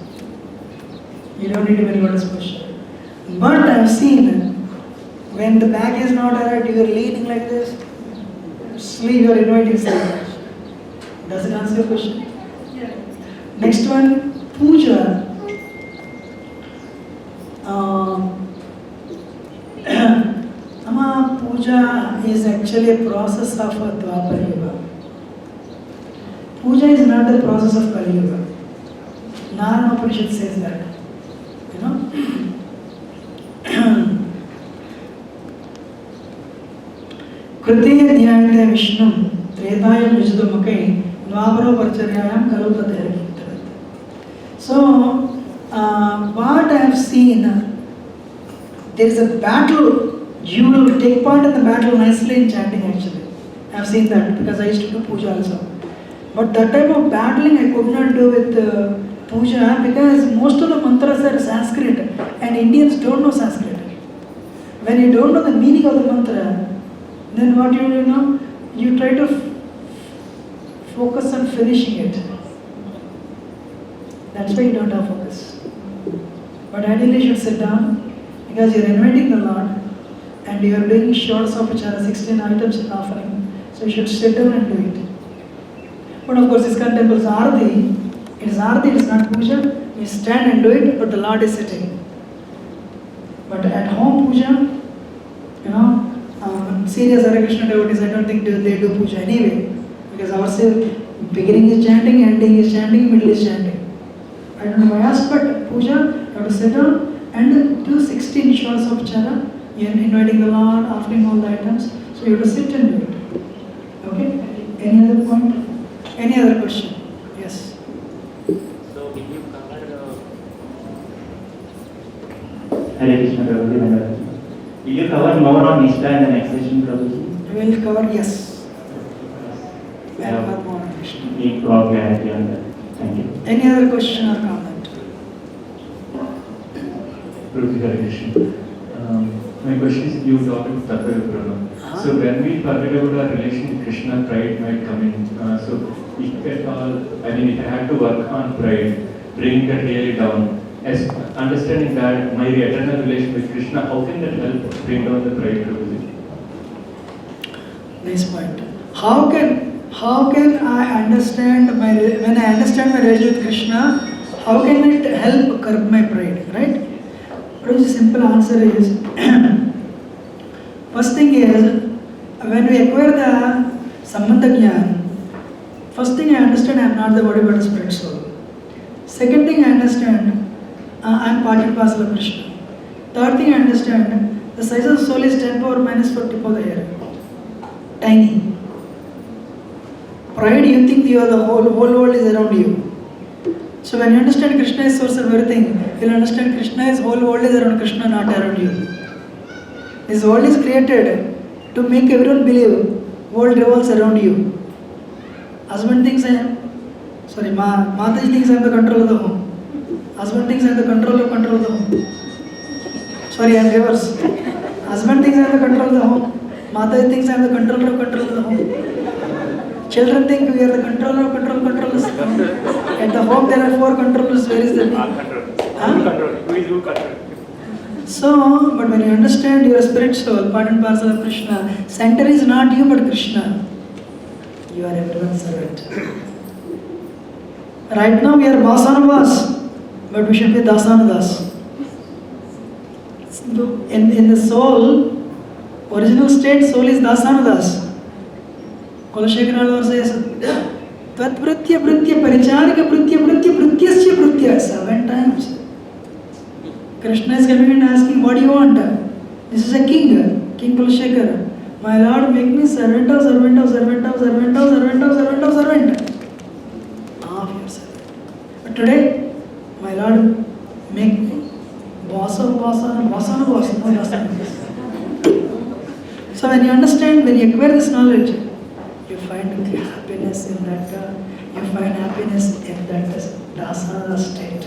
You don't need to be Lotus Posture. But I have seen when the back is not erect, you are leaning like this, sleep, you are inviting sleep. Does it answer your question? Yeah. Next one, puja. Puja is actually a process of a Dwapara Yuga. Puja is not the process of Kali Yuga. Narayana Upanishad says that. Kritiya Dhyayate Vishnum Tredayam Vijudamakai Dvaparo Parcharyayam Kalu Tathayam. So, what I have seen, there is a battle. You will take part in the battle nicely in chanting actually. I have seen that because I used to do puja also. But that type of battling I could not do with puja because most of the mantras are Sanskrit and Indians don't know Sanskrit. When you don't know the meaning of the mantra, then what you do, you try to focus on finishing it. That's why you don't have focus. But ideally you should sit down because you are inviting the Lord and you are doing short upachara, 16 items in offering. So you should sit down and do it. But of course, ISKCON temple's Arati, it is not puja. You stand and do it, but the Lord is sitting. But at home puja, serious Hare Krishna devotees, I don't think they do puja anyway. Because our beginning is chanting, ending is chanting, middle is chanting. I don't know why I asked, but puja, you have to sit down and do 16 shots of chara. You are inviting the Lord, offering all the items. So you have to sit and do it. Okay? Any other point? Any other question? Yes. So will you cover Hare Krishna Prabhuji, will you cover more on Nishta and the next session, Prabhuji? We will cover, yes. Need more clarity on that. Thank you. Any other question or comment? Prabhuji, Hare Krishna. My question is, you talked about Tattva Pranam. So when we forget about our relation with Krishna, pride might come in. So if at all, I had to work on pride, bring that really down. As understanding that my eternal relation with Krishna, how can that help bring down the pride, Prabhuji? Nice point. How can I understand when I understand my relation with Krishna, how can it help curb my pride, right? The simple answer is, first thing is, when we acquire the Sambandha Jnana, first thing I understand I am not the body but the spirit soul. Second thing I understand, I am part and parcel of Krishna. Third thing I understand, the size of the soul is 10 power minus 4 tip of the hair. Tiny. Pride, you think you are the whole world is around you. So when you understand Krishna is source of everything, you will understand Krishna is whole world is around Krishna, not around you. This world is created to make everyone believe world revolves around you. Husband thinks Mataji thinks I am the control of the home. Husband thinks I am the control of the home. Sorry, I am reverse. Husband thinks I am the control of the home. Mataji thinks I am the controller of the home. Children think we are the controllers. At the home there are 4 controllers. Where is the control? So, but when you understand your spirit soul, part and parcel of Krishna, center is not you but Krishna. You are everyone's servant. Right now we are Vasanavas, but we should be Dasanadas. In the soul, original state, soul is Dasanadas. Kulashekara says, Tat Pritya Pritya Paricharika Pritya Pritya Prityasya Pritya 7 times. Krishna is coming and asking, what do you want? This is a king, King Kulashekara. My Lord, make me servant of servant of servant of servant of servant of servant of servant. Of your servant. But today, my Lord, make me boss of boss of boss of boss. No boss. So when you understand, when you acquire this knowledge, you find happiness in that. You find happiness in that dasana state.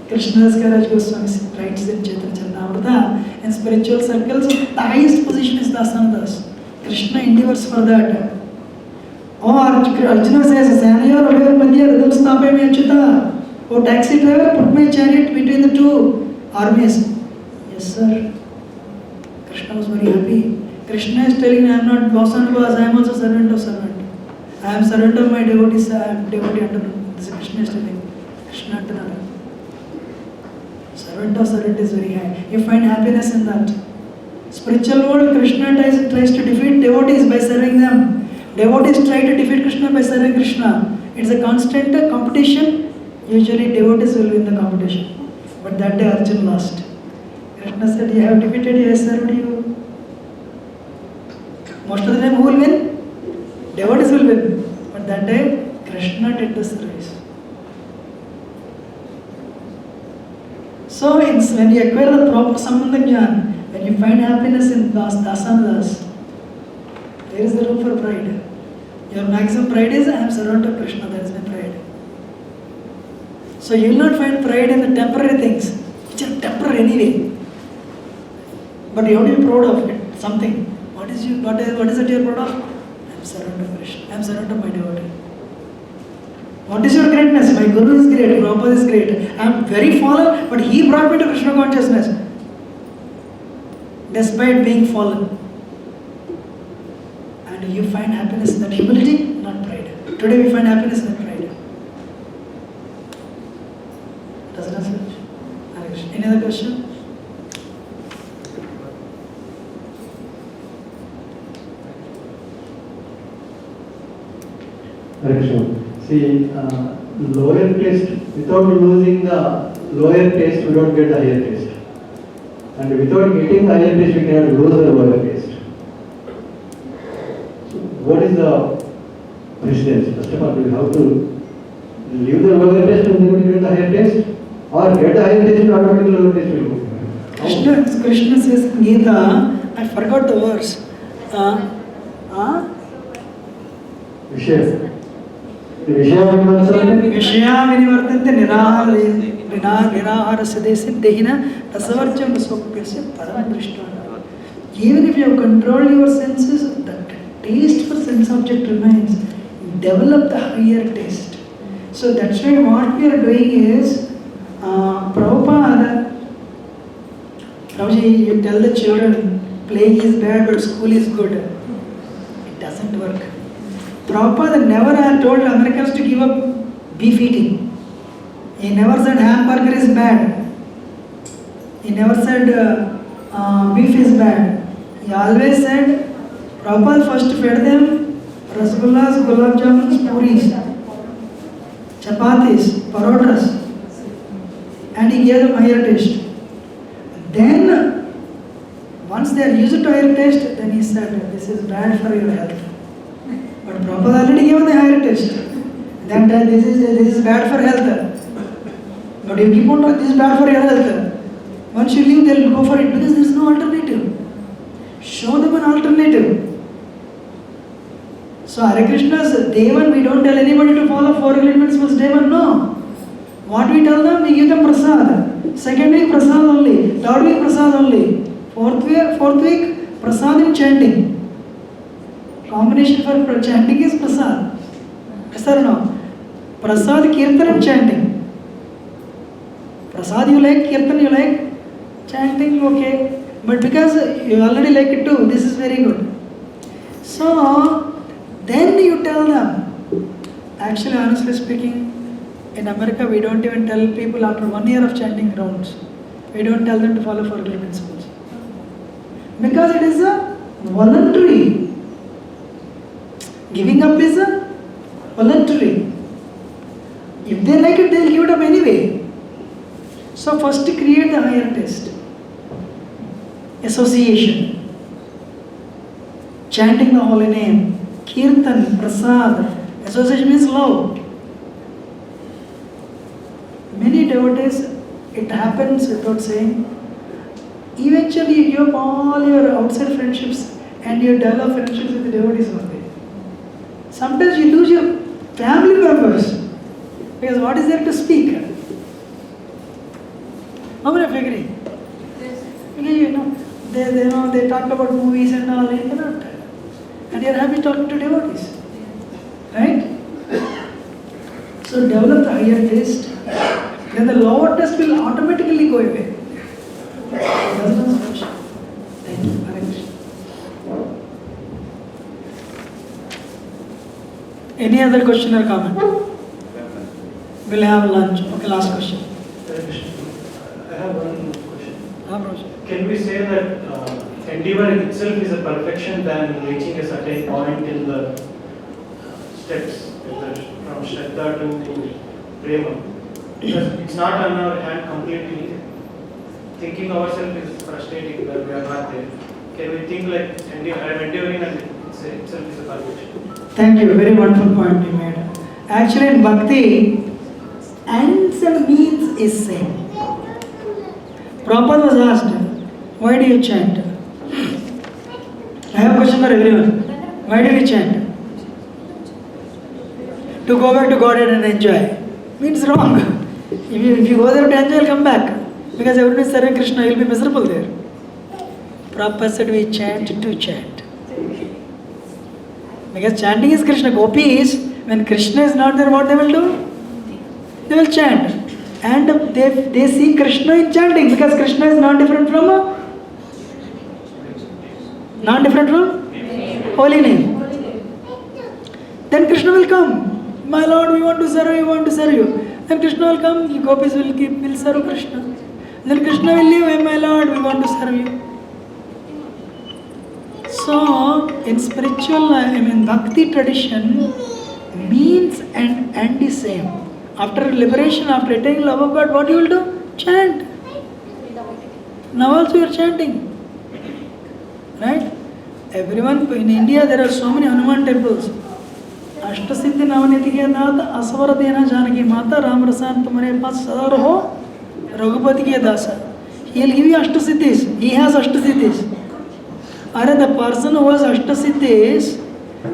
Krishnadas Kaviraj Goswami writes in Chaitanya Charitamrita, in spiritual circles, the highest position is Dasanadas. Krishna endeavors for that. Oh, Arjuna says, Sanaya Ravar Madhya Radam Stape Me Achyuta. Oh, taxi driver, put my chariot between the 2 armies. Yes, sir. Krishna was very happy. Krishna is telling, I am not boss and boss, I am also servant of servant. I am servant of my devotees, I am devotee unto them. This is Krishna is telling. Krishna unto Nara. Servant of servant is very high. You find happiness in that. Spiritual world, Krishna tries to defeat devotees by serving them. Devotees try to defeat Krishna by serving Krishna. It's a constant competition. Usually devotees will win the competition. But that day Arjuna lost. Krishna said, you have defeated, you have served you. Most of the time who will win? Devotees will win. But that day Krishna did the service. So when you acquire the proper Sambandha Jnana, when you find happiness in Dasanadas, there is the room for pride. Your maximum pride is, I am surrounded by Krishna, that is my pride. So you will not find pride in the temporary things, which are temporary anyway. But you have to be proud of it, something. What is it you are proud of? I am surrounded by Krishna, I am surrounded by devotee. What is your greatness? My Guru is great, Prabhupada is great. I am very fallen, but he brought me to Krishna consciousness. Despite being fallen. And you find happiness in that humility, not pride. Today we find happiness in that pride. Does it answer? Any other question? Hare Krishna. See, lower taste, without losing the lower taste, we don't get the higher taste. And without getting the higher taste, we cannot lose the lower taste. So what is the precedence? First of all, we have to leave the lower taste and then we get the higher taste, or get the higher taste and automatically the lower taste will go. Krishna says in Gita, I forgot the verse. Vishaya. Vishaya vinivartante nirahara sadesi dehina tasavarjam swapyasya param drishtana. Even if you have controlled your senses, the taste for sense object remains. Develop the higher taste. So that's why what we are doing is, Prabhupada, Prabhuji, you tell the children, playing is bad but school is good. It doesn't work. Prabhupada never told Americans to give up beef eating. He never said hamburger is bad. He never said beef is bad. He always said, Prabhupada first fed them rasgullas, gulab jamuns, puris, chapatis, parotas, and he gave them higher taste. Then, once they are used to higher taste, then he said, this is bad for your health. But Prabhupada already given the higher taste. Then this is bad for health. But you keep on talking, this is bad for your health. Once you leave, they will go for it because there is no alternative. Show them an alternative. So Hare Krishna's day one, we don't tell anybody to follow 4 elements was day one, no. What we tell them, we give them prasad. Second week, prasad only. Third week, prasad only. Fourth week, prasad in chanting. Combination for chanting is prasad. Yes or no? Prasad, kirtan and chanting. Prasad you like, kirtan you like, chanting okay. But because you already like it too, this is very good. So, then you tell them. Actually, honestly speaking, in America we don't even tell people after 1 year of chanting rounds. We don't tell them to follow 4 principles. Because it is a voluntary. Giving up is a voluntary. If they like it, they will give it up anyway. So first create the higher taste. Association. Chanting the holy name. Kirtan, prasad. Association means love. Many devotees, it happens without saying. Eventually you give up all your outside friendships and you develop friendships with the devotees only. Sometimes you lose your family members because what is there to speak? How many of you agree? Yes. Because they talk about movies and all, you cannot. And you are happy talking to devotees. Right? So develop the higher taste. Then the lower taste will automatically go away. That's the solution. Thank you. Hare Krishna. Any other question or comment? We'll have lunch. Okay, last question. I have one question. Can we say that endeavor in itself is a perfection than reaching a certain point in the steps, from Shraddha to Prema? Because it's not on our hand completely. Thinking ourselves is frustrating that we are not there. Can we think like I am endeavoring and itself is a perfection? Thank you. Very wonderful point you made. Actually in bhakti, ends and means is same. Prabhupada was asked, why do you chant? I have a question for everyone. Why do we chant? To go back to Godhead and enjoy. Means wrong. If you go there to enjoy, you'll come back. Because everyone is serving Krishna, you'll be miserable there. Prabhupada said we chant to chant. Because chanting is Krishna. Gopis, when Krishna is not there, what they will do? They will chant. And they see Krishna in chanting because Krishna is not different from holy name. Then Krishna will come. My Lord, we want to serve you, we want to serve you. Then Krishna will come, the gopis will serve Krishna. Then Krishna will leave, hey my Lord, we want to serve you. So, in spiritual, bhakti tradition, means and end is same. After liberation, after attaining love of God, what you will do? Chant. Now also you are chanting. Right? Everyone, in India there are so many Hanuman temples. Ashtasiddhi Navaniti ke nath aswara dena janaki mata Ram rasan tumhare paas sada raho Raghupati ke dasa. He will give you Ashtasiddhis. He has Ashtasiddhis. Are the person who has Ashtasiddhis,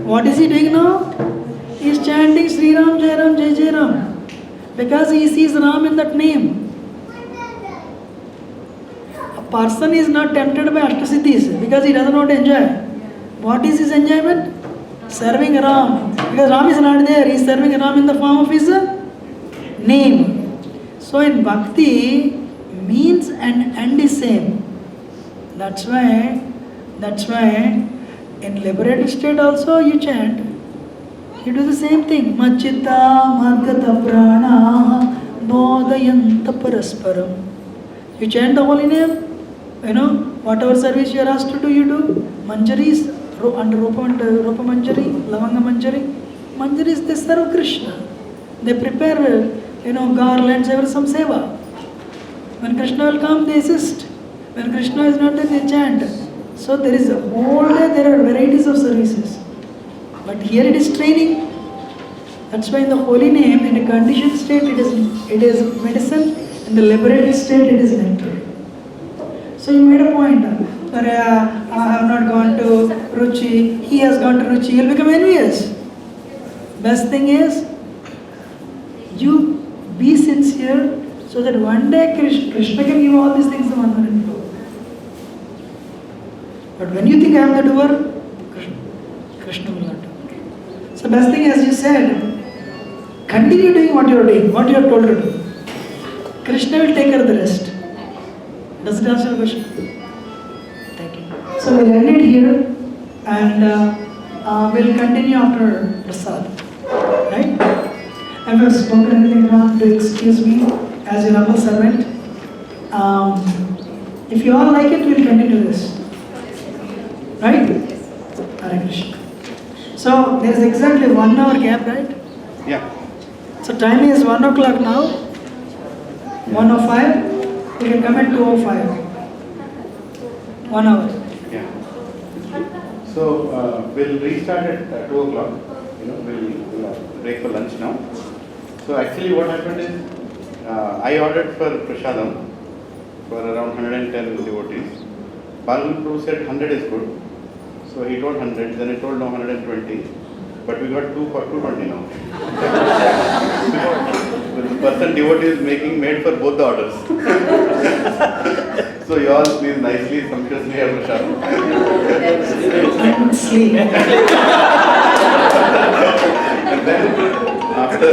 what is he doing now? He is chanting Sri Ram Jai Ram Jai Jai Ram. Because he sees Ram in that name. A person is not tempted by Ashtasiddhis because he doesn't want to enjoy. What is his enjoyment? Serving Ram. Because Ram is not there, he is serving Ram in the form of his name. So in bhakti, means and end is same. That's why in liberated state also you chant. You do the same thing. Machitta margata prana bodhayanta parasparam. You chant the holy name. Whatever service you are asked to do, you do. Manjaris, under Rupa Manjari, Lavanga Manjari. Manjaris, they serve Krishna. They prepare, garlands, some seva. When Krishna will come, they assist. When Krishna is not there, they chant. So there is a whole day, there are varieties of services. But here it is training. That's why in the holy name, in a conditioned state, it is medicine. In the liberated state, it is nectar. So you made a point. I have not gone to Ruchi. He has gone to Ruchi. He will become envious. Best thing is, you be sincere so that one day Krishna can give all these things to one and go. But when you think I am the doer, Krishna will not do. So best thing, as you said, continue doing what you are doing, what you are told to do. Krishna will take care of the rest. Does it answer your question? Thank you. So we'll end it here and we'll continue after Prasad. Right? If I have spoken anything wrong, do excuse me as your humble servant. If you all like it, we'll continue this. Right? Hare Krishna. So there is exactly 1 hour gap, right? Yeah. So time is 1 o'clock now. 1:05. We can come at 2:05. 1 hour. Yeah. So we'll restart at 2 o'clock. We'll break for lunch now. So actually what happened is, I ordered for Prasadam for around 110 devotees. Balguru Prabhu said 100 is good. So he told 100, then he told no 120. But we got 2 for 220 now. The person devotee is made for both the orders. So you all please nicely, sumptuously have Prasadam. And then after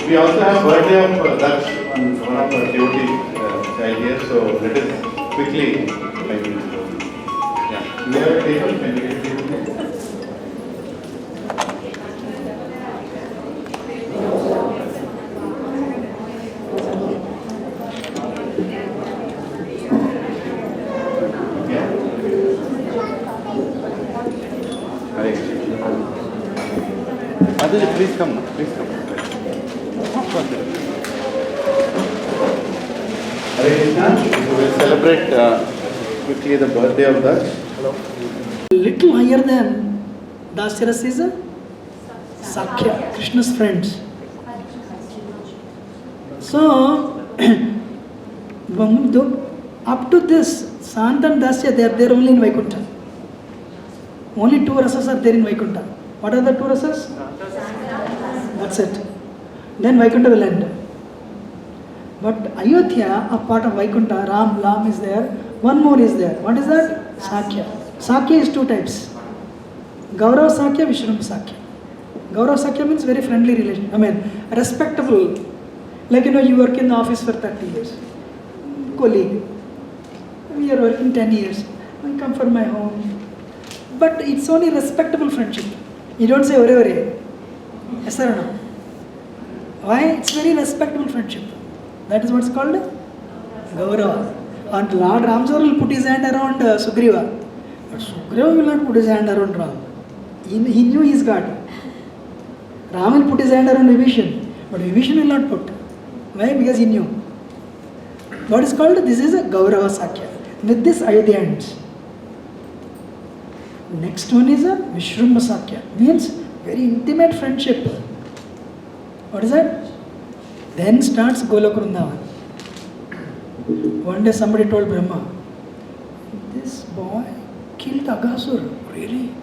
we also have birthday of Daksh on one of our devotee child here, so let us quickly. Yeah, we have a table. Can we get a table? Please come now, please come. Hare Krishna. So we'll celebrate quickly the birthday of the Little higher than Dasyaras is a Sakhya, Krishna's friends. So, up to this, Sant and Dasya, they are there only in Vaikuntha. Only two rasas are there in Vaikuntha. What are the two rasas? That's it. Then Vaikuntha will end. But Ayodhya, a part of Vaikuntha, Ram is there. One more is there. What is that? Sakhya. Sakhya is two types. Gaurav Sakhya, Vishrum Sakhya. Gaurav Sakhya means very friendly relation. I mean, respectable. Like you work in the office for 30 years. Colleague. We are working 10 years. I come from my home. But it's only respectable friendship. You don't say ore. Yes or no? Why? It's very respectable friendship. That is what's called Gaurava. And Lord Ramsar will put his hand around Sugriva. But Sugriva will not put his hand around Ram. He knew his God. Ram will put his hand around Vibhishan. But Vibhishan will not put. Why? Because he knew. What is called? This is a Gaurava Sakhya. With this Ayodhya ends. Next one is a Vishrumba Sakhya. Means very intimate friendship. What is that? Then starts Golok Vrindavan. One day somebody told Brahma, this boy killed Aghasur. Really?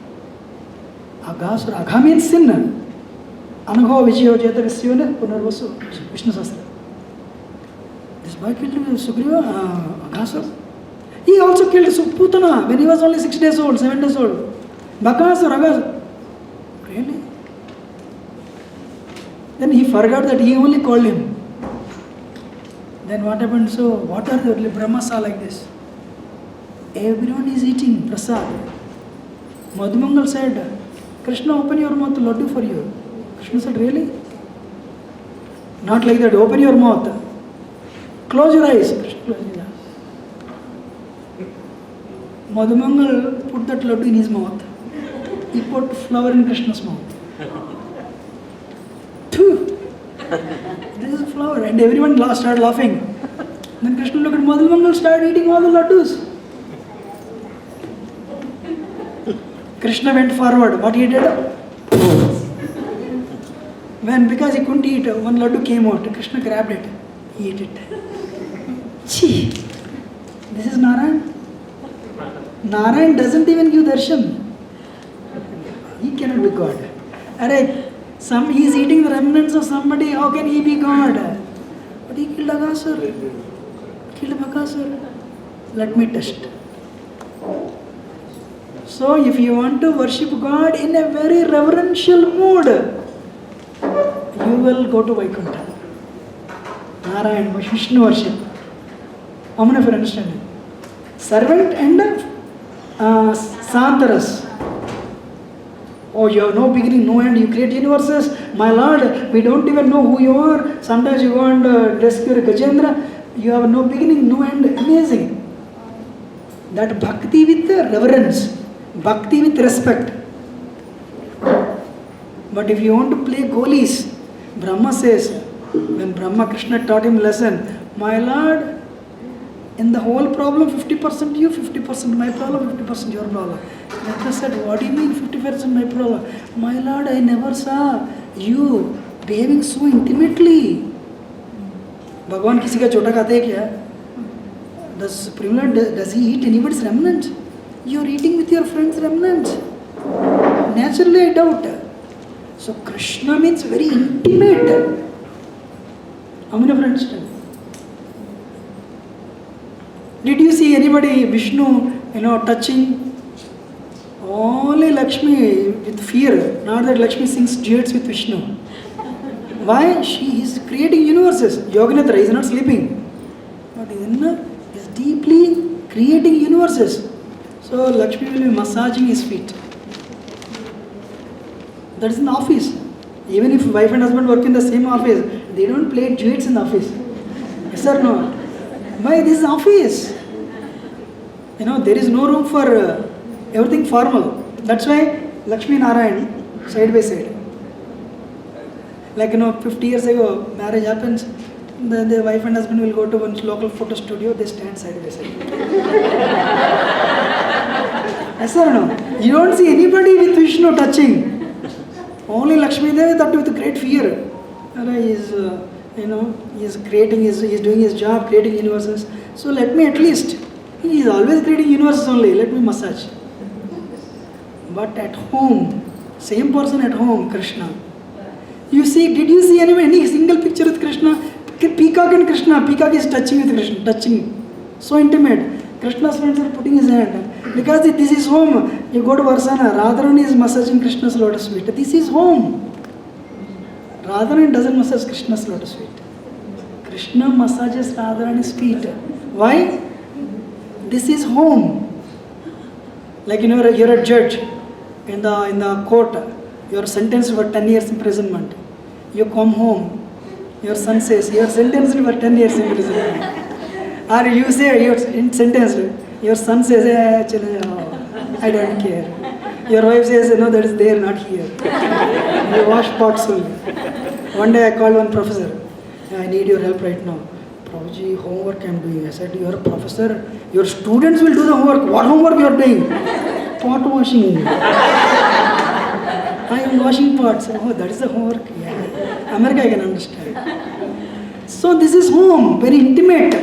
Aghasur. Agha means sin. Anugha Vijayo Jeta Visyona Punarvasu. Vishnu Sastra. This boy killed Sugriva, Aghasur. He also killed Putana when he was only 6 days old, 7 days old. Bakasur, Aghasur. Really? Then he forgot that he only called him. Then what happened? So, what are the Brahma saw like this? Everyone is eating prasad. Madhumangal said, Krishna, open your mouth, laddu for you. Krishna said, really? Not like that, open your mouth. Close your eyes. Krishna closed his eyes. Madhumangal put that laddu in his mouth. He put flower in Krishna's mouth. This is a flower, and everyone started laughing. Then Krishna looked at Madhumangal, started eating all the laddus. Krishna went forward. What he did? Because he couldn't eat, one laddu came out. Krishna grabbed it. He ate it. Chee! This is Narayan. Narayan doesn't even give darshan. He cannot be God. He is eating the remnants of somebody. How can he be God? But he killed Aghasur. Killed Bakasur. Let me test. So, if you want to worship God in a very reverential mood, you will go to Vaikuntha. Narayan, Vishnu worship. How many of you understand? Servant and Santaras. Oh, you have no beginning, no end, you create universes. My Lord, we don't even know who you are. Sometimes you go and rescue Gajendra. You have no beginning, no end. Amazing. That bhakti with reverence, bhakti with respect. But if you want to play goalies, Brahma says, when Brahma Krishna taught him lesson, my Lord, in the whole problem, 50% you, 50% my problem, 50% your problem. Krishna said, what do you mean 50% my problem? My Lord, I never saw you behaving so intimately. Bhagavan किसी का छोटा खाते हैं क्या? The Supreme Lord, does he eat anybody's remnant? You are eating with your friend's remnant. Naturally, I doubt. So Krishna means very intimate. How many of you understand? Did you see anybody, Vishnu, touching? Only Lakshmi with fear. Not that Lakshmi sings duets with Vishnu. Why? She is creating universes. Yoganatra is not sleeping. But Inna is deeply creating universes. So Lakshmi will be massaging his feet. That is in the office. Even if wife and husband work in the same office, they don't play duets in the office. Yes or no? Why? This is office. There is no room for everything formal. That's why Lakshmi and Narayan side by side. Like 50 years ago, marriage happens. The wife and husband will go to one local photo studio, they stand side by side. Yes or no? You don't see anybody with Vishnu touching. Only Lakshmi Devi that with great fear. He is, he is creating, he is doing his job, creating universes. So let me at least, he is always creating universes only, let me massage. But at home, same person at home, Krishna. You see, did you see any single picture with Krishna? Peacock and Krishna, Peacock is touching with Krishna, touching. So intimate. Krishna's friends are putting his hand. Because this is home. You go to Varsana, Radharani is massaging Krishna's lotus feet. This is home. Radharani doesn't massage Krishna's lotus feet. Krishna massages Radharani's feet. Why? This is home. Like you're a judge in the court. You're sentenced for 10 years imprisonment. You come home. Your son says, you are sentenced for 10 years imprisonment. Or you say, you're sentenced. Your son says, I don't care. Your wife says, no, that is there, not here. You wash pots only. One day I called one professor. I need your help right now. Prabhuji, homework I am doing. I said, you are a professor. Your students will do the homework. What homework you are doing? Pot washing. I am washing pots. Oh, that is the homework. Yeah. America I can understand. So this is home, very intimate.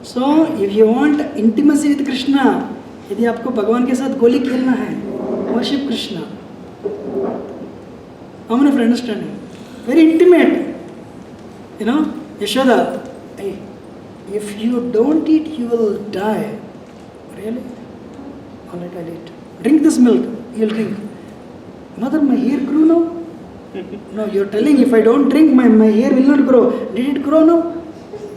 So if you want intimacy with Krishna, यदि आपको भगवान के साथ गोली खेलना है, worship Krishna. How many of you understanding? Very intimate. Yashoda, if you don't eat, you will die. Really? All right, I'll eat. Drink this milk, you'll drink. Mother, my hair grew now? No, you're telling if I don't drink, my hair will not grow. Did it grow now?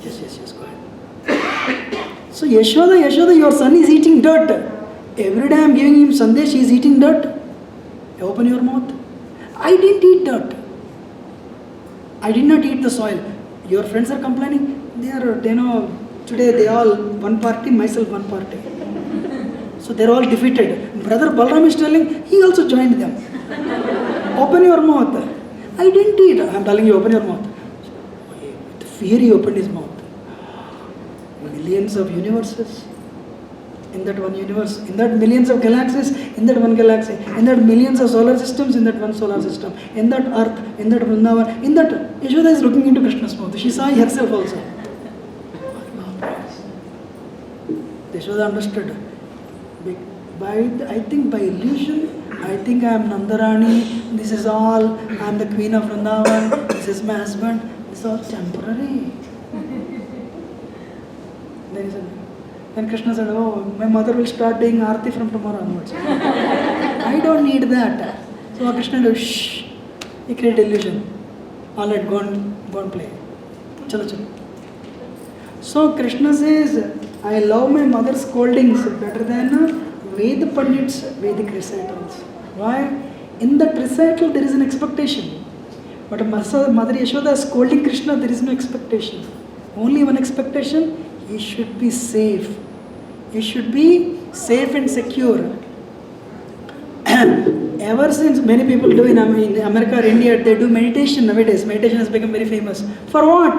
Yes, go ahead. So Yashoda, your son is eating dirt. Every day I'm giving him sandesh, he is eating dirt. Open your mouth. I didn't eat dirt. I did not eat the soil. Your friends are complaining. Today they all one party, myself one party. So they're all defeated. Brother Balram is telling, he also joined them. Open your mouth. I didn't eat. I'm telling you, open your mouth. With fear he opened his mouth. Millions of universes. In that one universe. In that millions of galaxies. In that one galaxy. In that millions of solar systems. In that one solar system. In that earth. In that Vrindavan. In that Yashoda is looking into Krishna's mouth. She saw herself also. Yashoda understood. I think by illusion, I think I am Nandarani, this is all, I am the queen of Vrindavan, this is my husband, this is all temporary. Then Krishna said, oh, my mother will start doing Aarti from tomorrow onwards. I don't need that. So Krishna said, shh, he created illusion. All right, go and play. Chalo. So Krishna says, I love my mother's scoldings better than Veda Pandits, Vedic recitals. Why? In that recital there is an expectation. But Mother Yashoda is scolding Krishna, there is no expectation. Only one expectation, he should be safe. He should be safe and secure. Ever since many people do in America or India, they do meditation nowadays. Meditation has become very famous. For what?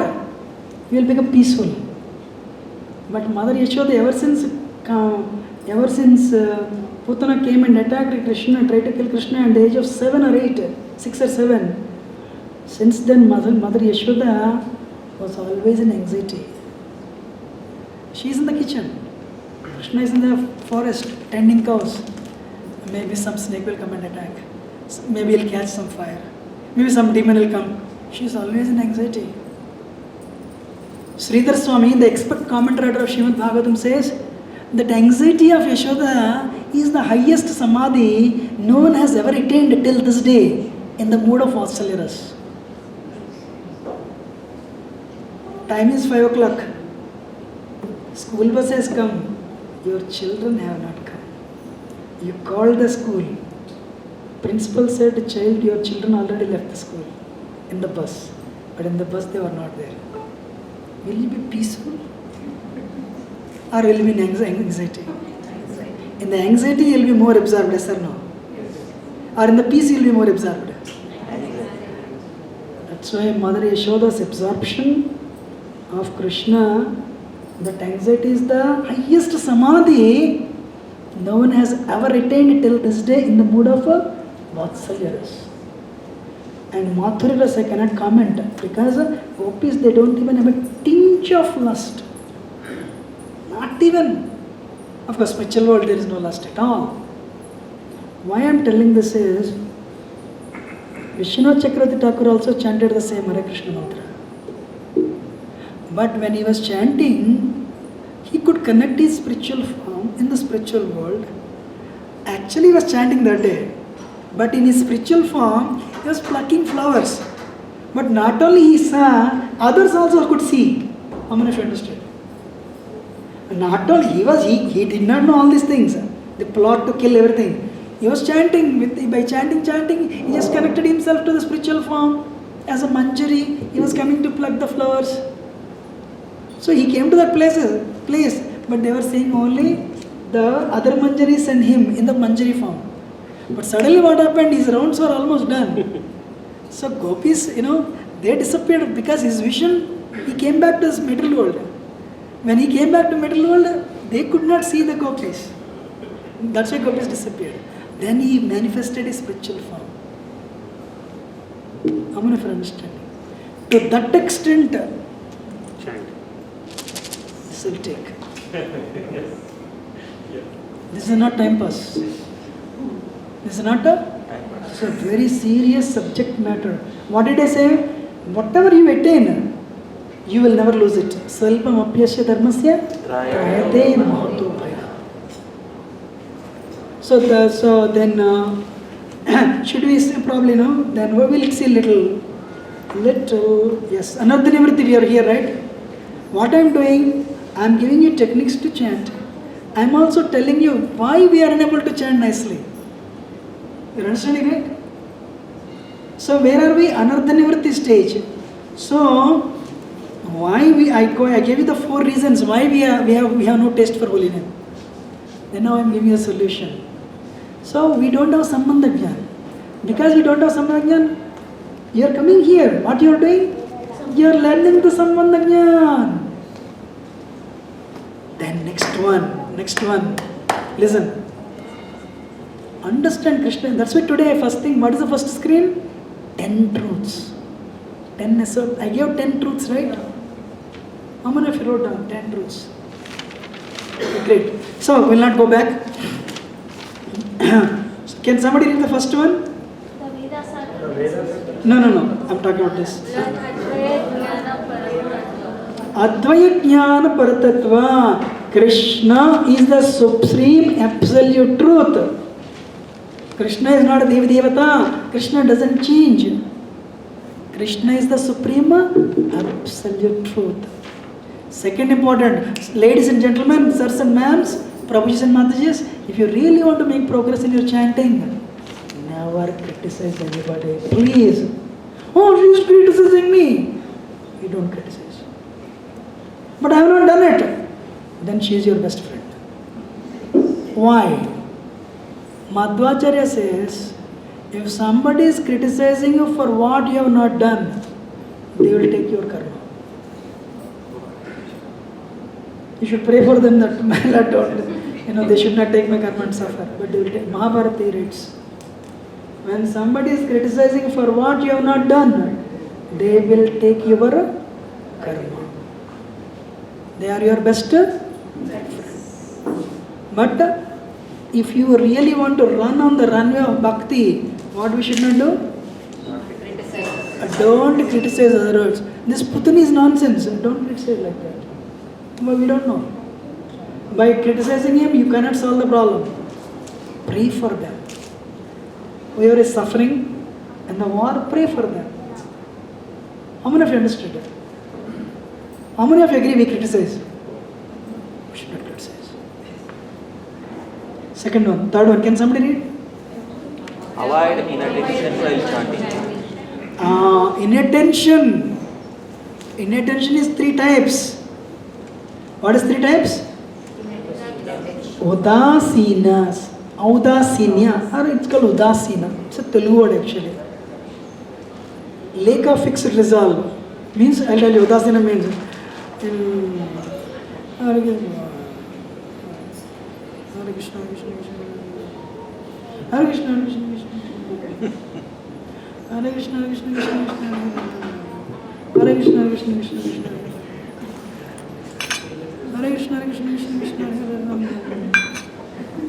You will become peaceful. But Mother Yashoda, ever since Putana came and attacked Krishna, tried to kill Krishna at the age of 7 or 8, 6 or 7, since then Mother Yashoda was always in anxiety. She is in the kitchen. Krishna is in the forest tending cows. Maybe some snake will come and attack. Maybe he'll catch some fire. Maybe some demon will come. She is always in anxiety. Sridhar Swami, the expert commentator of Srimad Bhagavatam, says that anxiety of Yashoda is the highest samadhi no one has ever attained till this day in the mood of Vatsalya Ras. Time is 5 o'clock. School bus has come. Your children have not come. You called the school. Principal said, child, your children already left the school in the bus. But in the bus they were not there. Will you be peaceful? Or will you be in anxiety? In the anxiety you will be more absorbed, yes or no? Or in the peace you will be more absorbed? That's why Mother Yashoda's absorption of Krishna, that anxiety is the highest samadhi no one has ever attained till this day in the mood of Vatsalya ras. And Madhurya ras I cannot comment because gopis, they don't even have a tinge of lust. Not even. Of course, spiritual world there is no lust at all. Why I am telling this is, Vishwanath Chakravarti Thakur also chanted the same Hare Krishna mantra. But when he was chanting, he could connect his spiritual form in the spiritual world. Actually, he was chanting that day. But in his spiritual form, he was plucking flowers. But not only he saw, others also could see. How many of you understand? Not only he did not know all these things. The plot to kill everything. He was chanting, by chanting, he just connected himself to the spiritual form. As a manjari, he was coming to pluck the flowers. So he came to that place, but they were seeing only the other manjaris and him in the manjari form. But suddenly what happened, his rounds were almost done. So gopis, they disappeared because his vision, he came back to his material world. When he came back to material world, they could not see the gopis. That's why gopis disappeared. Then he manifested his spiritual form. How many of you understand? To that extent, this will take. This is not time pass. This is not it's a very serious subject matter. What did I say? Whatever you attain, you will never lose it. Salpam apyasya dharmasya trayate mahato bhaya. So then, should we say probably no? Then we will see little, yes. Another nivritti, we are here, right? What I am doing, I am giving you techniques to chant. I am also telling you why we are unable to chant nicely. You are understanding, right? So where are we? Anartha nivritti stage. So why I gave you the 4 reasons why we have no taste for holy name. Then now I am giving you a solution. So we don't have sambandha jnana. Because we don't have sambandha jnana, you are coming here. What you are doing? You are learning the sambandha jnana. Then next one. Listen. Understand Krishna. That's why today first thing, what is the first screen? 10 truths. 10. So I gave 10 truths, right? How many of you wrote down 10 truths? Okay, great. So we'll not go back. So can somebody read the first one? The Vedas are No. I'm talking about this. Advaya Jnana Paratatva. Krishna is the supreme absolute truth. Krishna is not a Devi Devata. Krishna doesn't change. Krishna is the supreme absolute truth. Second important, ladies and gentlemen, sirs and ma'ams, Prabhujis and Matajis, if you really want to make progress in your chanting, never criticize anybody. Please. Oh, she is criticizing me. You don't criticize. But I have not done it. Then she is your best friend. Why? Madhvacharya says, if somebody is criticizing you for what you have not done, they will take your karma. You should pray for them that they should not take my karma and suffer. But they will take. Mahabharata writes, when somebody is criticizing for what you have not done, they will take your karma. They are your best friend. But if you really want to run on the runway of bhakti, what we should not do? Don't criticize others. This Putani is nonsense. Don't criticize like that. But we don't know. By criticizing him, you cannot solve the problem. Pray for them. Whoever is suffering in the war, pray for them. How many of you understood it? How many of you agree we criticize? We should not criticize. Second one. Third one. Can somebody read? Avoid inattention while chanting. Inattention. Inattention is 3 types. What is 3 types? Udasinas. Audasinya. Or it's called Udasina. It's a Telugu word actually. lake of fixed resolve. Means, I'll tell you, Udasina means, Hare Krishna, Krishna Krishna, Hare Krishna, Krishna Krishna, Hare Krishna, Krishna Krishna, Hare Krishna, Krishna Krishna, Hare Krishna, Krishna Krishna,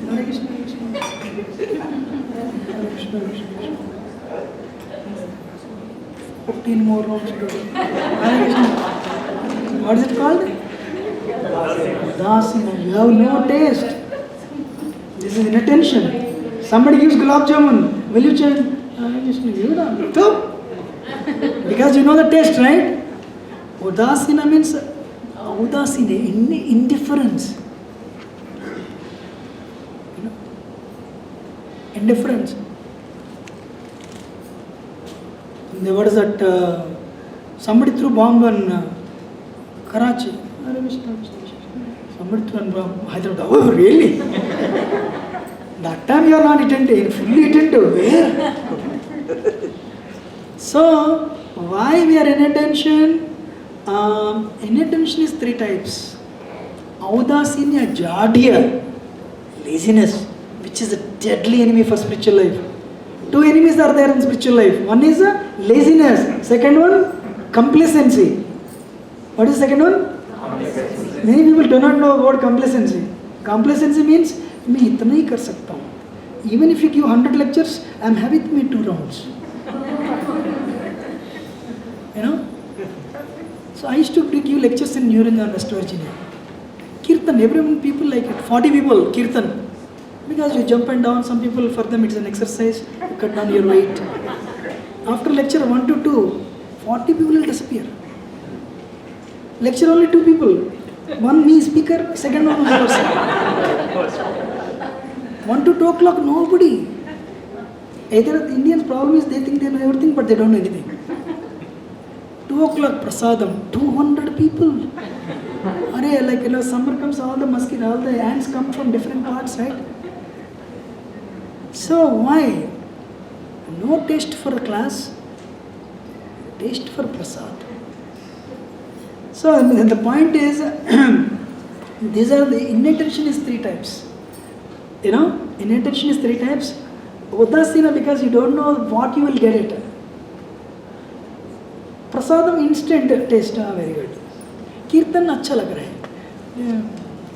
Hare Krishna, Krishna, Hare Krishna, Krishna. 15 more rounds to go. Hare Krishna. What is it called? Udasina. You have no taste. This is inattention. Somebody gives gulab jamun. Will you chant? Hare Krishna. You don't. Stop. Because you know the taste, right? Udasina means indifference. You know? Indifference. What is that? Somebody threw bomb on Karachi. Somebody threw a bomb. Hyderabad. Oh, really? That time you are not attentive, fully attentive. Where? So, why we are inattention? Inattention is 3 types. Audasina, jadya, laziness, which is a deadly enemy for spiritual life. 2 enemies are there in spiritual life. One is laziness. Second one, complacency. What is the second one? Many people do not know about complacency. Complacency means, मैं इतना ही कर सकता हूँ. Even if you give 100 lectures, I am happy with me 2 rounds. You know? So I used to give lectures in New England, West Virginia. Kirtan, everyone, people like it. 40 people, Kirtan. Because you jump and down, some people, for them it's an exercise, you cut down your weight. After lecture 1 to 2, 40 people will disappear. Lecture only 2 people. One me speaker, second one was person. 1 to 2 o'clock, nobody. Either the Indians' problem is they think they know everything, but they don't know anything. 2 o'clock, prasadam, 200 people. Arey, like, you know, summer comes, all the mosquitoes, all the ants come from different parts, right? So why? No taste for a class, taste for prasad. So the point is, these are the inattention is 3 types. You know, inattention is 3 types. Udasina, because you don't know what you will get it. Prasadam, instant taste, very good. Kirtan, acha lag raha hai. Yeah.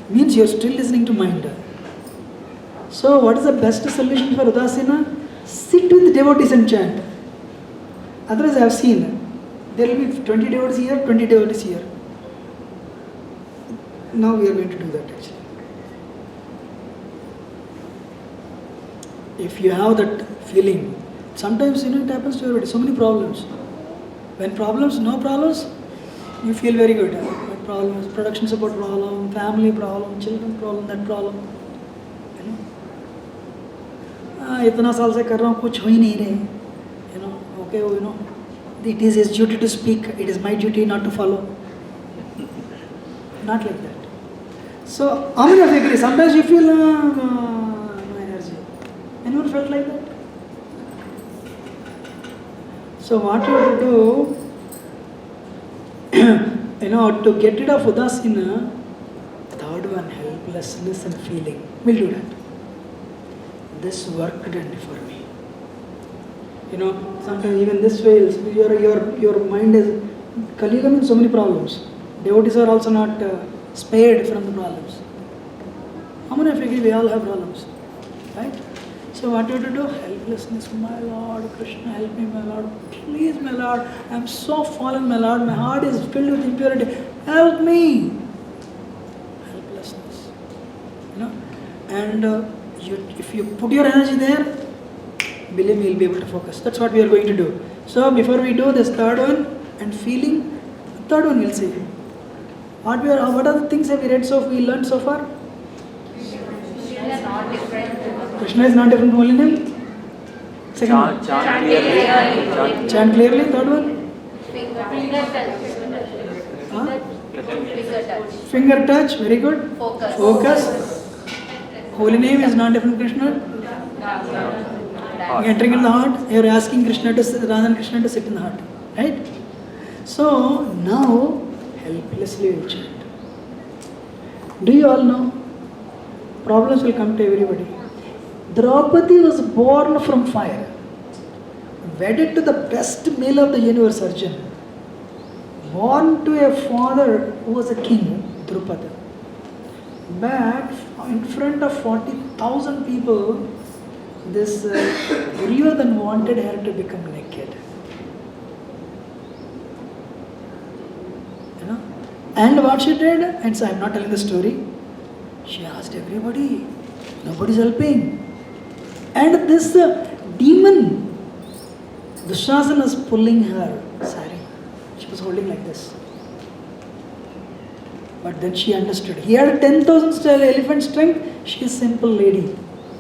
Means you are still listening to mind. So what is the best solution for Udasina? Sit with devotees and chant. Otherwise I have seen, there will be 20 devotees here, 20 devotees here. Now we are going to do that actually. If you have that feeling, sometimes, you know, it happens to everybody, so many problems. When problems, no problems, you feel very good. What problems? Production support problem, family problem, children problem, that problem. You know? इतना साल से कर रहा हूँ, कुछ हो ही नहीं रहे. You know, okay, you know, it is his duty to speak, it is my duty not to follow. Not like that. So, how many of you agree? Sometimes you feel no energy. Anyone felt like that? So what you have to do, you know, to get rid of Udasina, 3rd one, helplessness and feeling. We'll do that. This worked for me. You know, sometimes even this fails. Your mind is, Kali Yuga means so many problems. Devotees are also not spared from the problems. How many of you agree we all have problems? Right? So what do you have to do? Helplessness, my Lord, Krishna, help me, my Lord. Please, my Lord, I am so fallen, my Lord. My heart is filled with impurity. Help me. Helplessness. You know? And if you put your energy there, believe me, you'll be able to focus. That's what we are going to do. So before we do this 3rd one and feeling, 3rd one we'll see. What are the things have we learned so far? Krishna is not different. Krishna is not different from holy name. Second one. Chant clearly. Chant clearly. 3rd one. Finger touch. Very good. Focus. Holy name is not different from Krishna. Entering in the heart. You are asking Krishna to, Radha and Krishna to sit in the heart. Right? So now, helplessly we chant. Do you all know? Problems will come to everybody. Draupadi was born from fire, wedded to the best male of the universe, Arjuna, born to a father who was a king, Drupada. But in front of 40,000 people, this Duryodhan wanted her to become naked. You know? And what she did, and so I am not telling the story, she asked everybody, nobody's helping. And this demon, Dushasana was pulling her sari. She was holding like this. But then she understood. He had 10,000 elephant strength. She is a simple lady.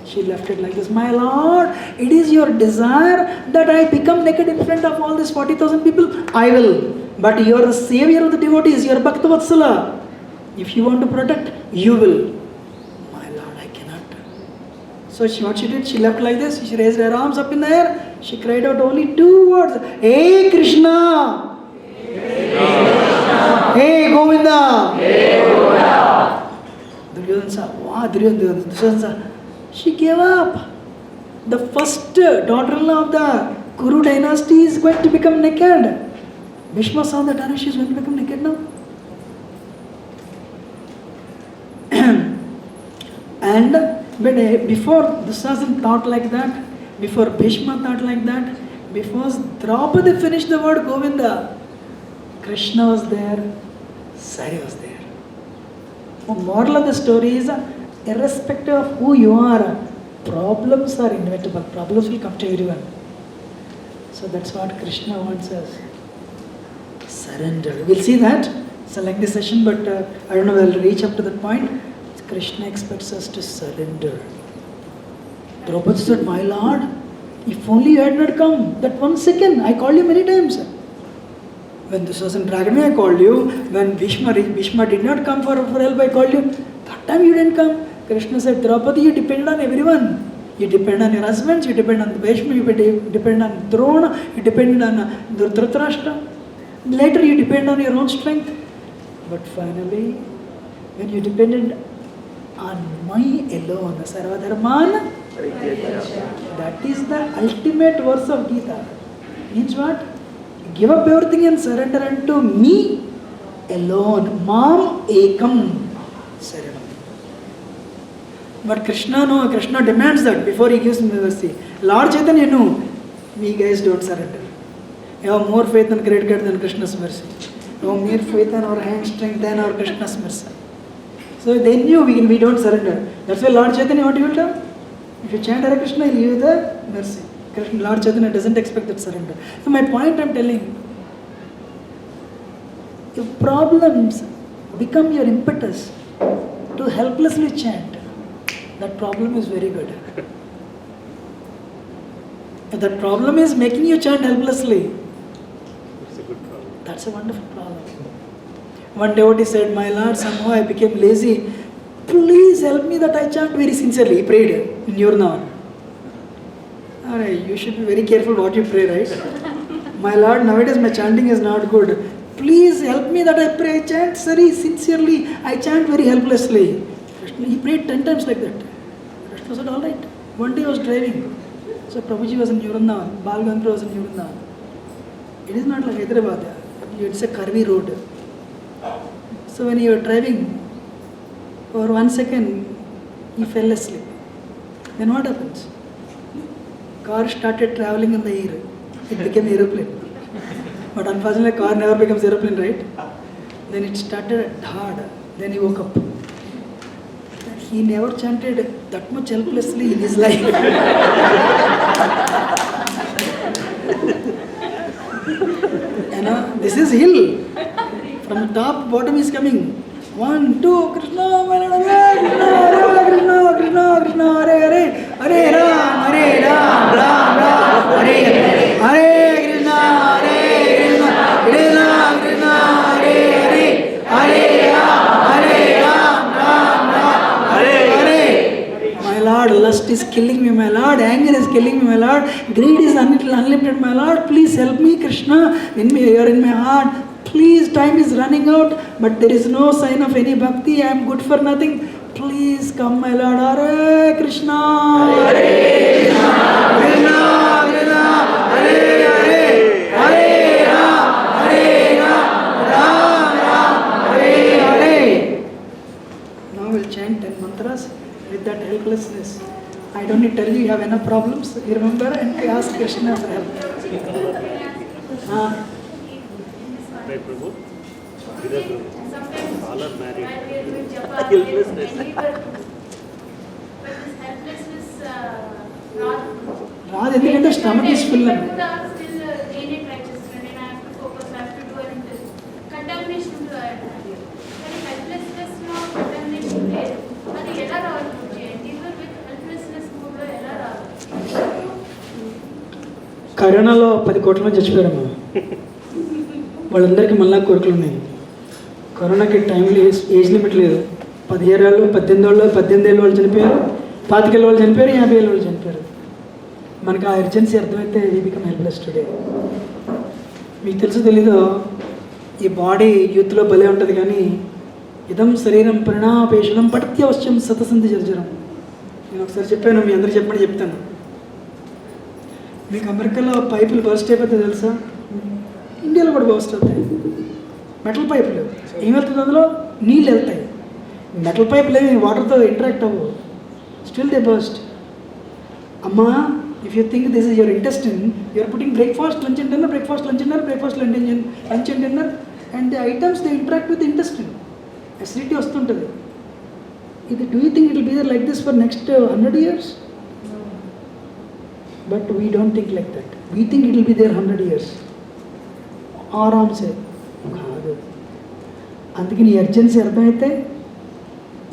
She left it like this. My Lord, it is your desire that I become naked in front of all these 40,000 people. I will. But you are the savior of the devotees. You are Bhakta Vatsala. If you want to protect, you will. My Lord, I cannot. So what she did, she left like this. She raised her arms up in the air. She cried out only two words. Hey Krishna! Hey Govinda! Hey Govinda! Duryodhana said, wow, Duryodhana said, she gave up. The first daughter-in-law of the Kuru dynasty is going to become naked. Bhishma saw that she is going to become naked now. And but before Dushasana thought like that, before Bhishma thought like that, before Draupadi finished the word Govinda, Krishna was there, Sari was there. The moral of the story is, irrespective of who you are, problems are inevitable. Problems will come to everyone. So that's what Krishna wants us. Surrender. We'll see that. It's a lengthy session, but I don't know if we'll reach up to that point. Krishna expects us to surrender. Draupadi said, my Lord, if only you had not come, that 1 second, I called you many times. When this was in dragged me, I called you. When Bhishma did not come for help, I called you. That time you didn't come. Krishna said, Draupadi, you depend on everyone. You depend on your husbands, you depend on Bhishma, you depend on Drona, you depend on Dhritarashtra. Later you depend on your own strength. But finally, when you depended on my alone, Sarvadharman, that is the ultimate verse of Gita. Means what? Give up everything and surrender unto me alone. Mam ekam. Surrender. But Krishna demands that before he gives mercy. Lord Chaitanya knew, we guys don't surrender. You have more faith and great God than Krishna's mercy. You have more faith in our hand strength than our Krishna's mercy. So they knew we don't surrender. That's why Lord Chaitanya, what he will do? If you chant Hare Krishna, he will give you the mercy. Krishna, Lord Chaitanya doesn't expect that surrender. So my point I'm telling, if problems become your impetus to helplessly chant, that problem is very good. If that problem is making you chant helplessly, that's a wonderful problem. One devotee said, my Lord, somehow I became lazy. Please help me that I chant very sincerely. He prayed in your name. Alright, you should be very careful what you pray, right? My Lord, nowadays my chanting is not good. Please help me that I pray, chant very sincerely. I chant very helplessly. He prayed 10 times like that. Krishna said, alright. One day I was driving. So Prabhuji was in Yurandavan, Bal Gandhra was in Yurandavan. It is not like Hyderabad. It's a curvy road. So when you are driving, for 1 second, he fell asleep. Then what happens? Car started traveling in the air. It became aeroplane. But unfortunately, car never becomes aeroplane, right? Then it started hard. Then he woke up. He never chanted that much helplessly in his life. You know, this is hill. From the top, bottom is coming. 1, 2, Krishna, Krishna, Krishna, Krishna, Krishna, Hare Hare, Hare Ram, Ram Ram, Hare Hare, Hare Krishna, Hare Ram, Krishna, Hare Hare, Hare Ram, Ram Ram, Hare Hare. My Lord. Lust is killing me, my Lord. Anger is killing me, my Lord. Greed is unlimited, my Lord. Please help me, Krishna. You are in my heart. Please, time is running out, but there is no sign of any bhakti. I am good for nothing. Please come, my Lord. Hare Krishna. Hare Krishna. Krishna Krishna. Hare Hare. Hare Ram. Hare Ram. Ram Ram. Hare Hare. Now we'll chant 10 mantras with that helplessness. I don't need to tell you have enough problems. You remember and ask Krishna for help. Right, Prabhu? Vidya Prabhu. All are married. Helplessness. But this helplessness, రాదు ఎందుకంటే stomach is full అని still gain it righteousness, and I have to focus, I have to do it until contamination to add. But helplessness no contamination లేదు. అది ఎలా రావాలి? Endeavor with helplessness mode లో ఎలా రావాలి? కరోనాలో 10 కోట్ల మంది చచ్చిపోయారమ్మా. వాళ్ళందరికీ మళ్ళా కోరికలు ఉన్నాయి. కరోనాకి టైం ఏజ్ లిమిట్ లేదు. 17 ఏళ్ళు 18 ఏళ్ళు వాళ్ళు చనిపోయారు, 25 ఏళ్ళ వాళ్ళు చనిపోయారు, 50 ఏళ్ళ వాళ్ళు చనిపోయారు. మనకు ఆ ఎర్జెన్సీ అర్థమైతే వీ బికమ్ హెల్ప్లెస్ టుడే. మీకు తెలుసు తెలీదు, ఈ బాడీ యూత్లో భలే ఉంటుంది కానీ ఇదం శరీరం పరిణామపేషణం పట్యవశ్యం సతసంధి జర్జరం. నేను ఒకసారి చెప్పాను, మీ అందరూ చెప్పమని చెప్తాను. మీకు అమెరికాలో పైపులు బర్స్ట్ అయిపోతే తెలుసా? ఇండియాలో కూడా బర్స్ట్ అవుతాయి. మెటల్ పైపులు ఏమవుతుంది, అందులో నీళ్ళు వెళ్తాయి. మెటల్ పైపులు ఏమి వాటర్తో ఇంటరాక్ట్ అవ్వవు, స్టిల్ దే బర్స్ట్. అమ్మా, if you think this is your intestine, you're putting breakfast lunch and dinner, breakfast lunch and dinner, breakfast lunch and dinner, and the items they interact with intestine. Acidity వస్తుంటుంది. ఇది do you think it will be there like this for next 100 years? But we don't think like that. We think it will be there 100 years. ఆరామ్సే కాదు. అందుకని ఎర్జెన్సీ అర్థమైతే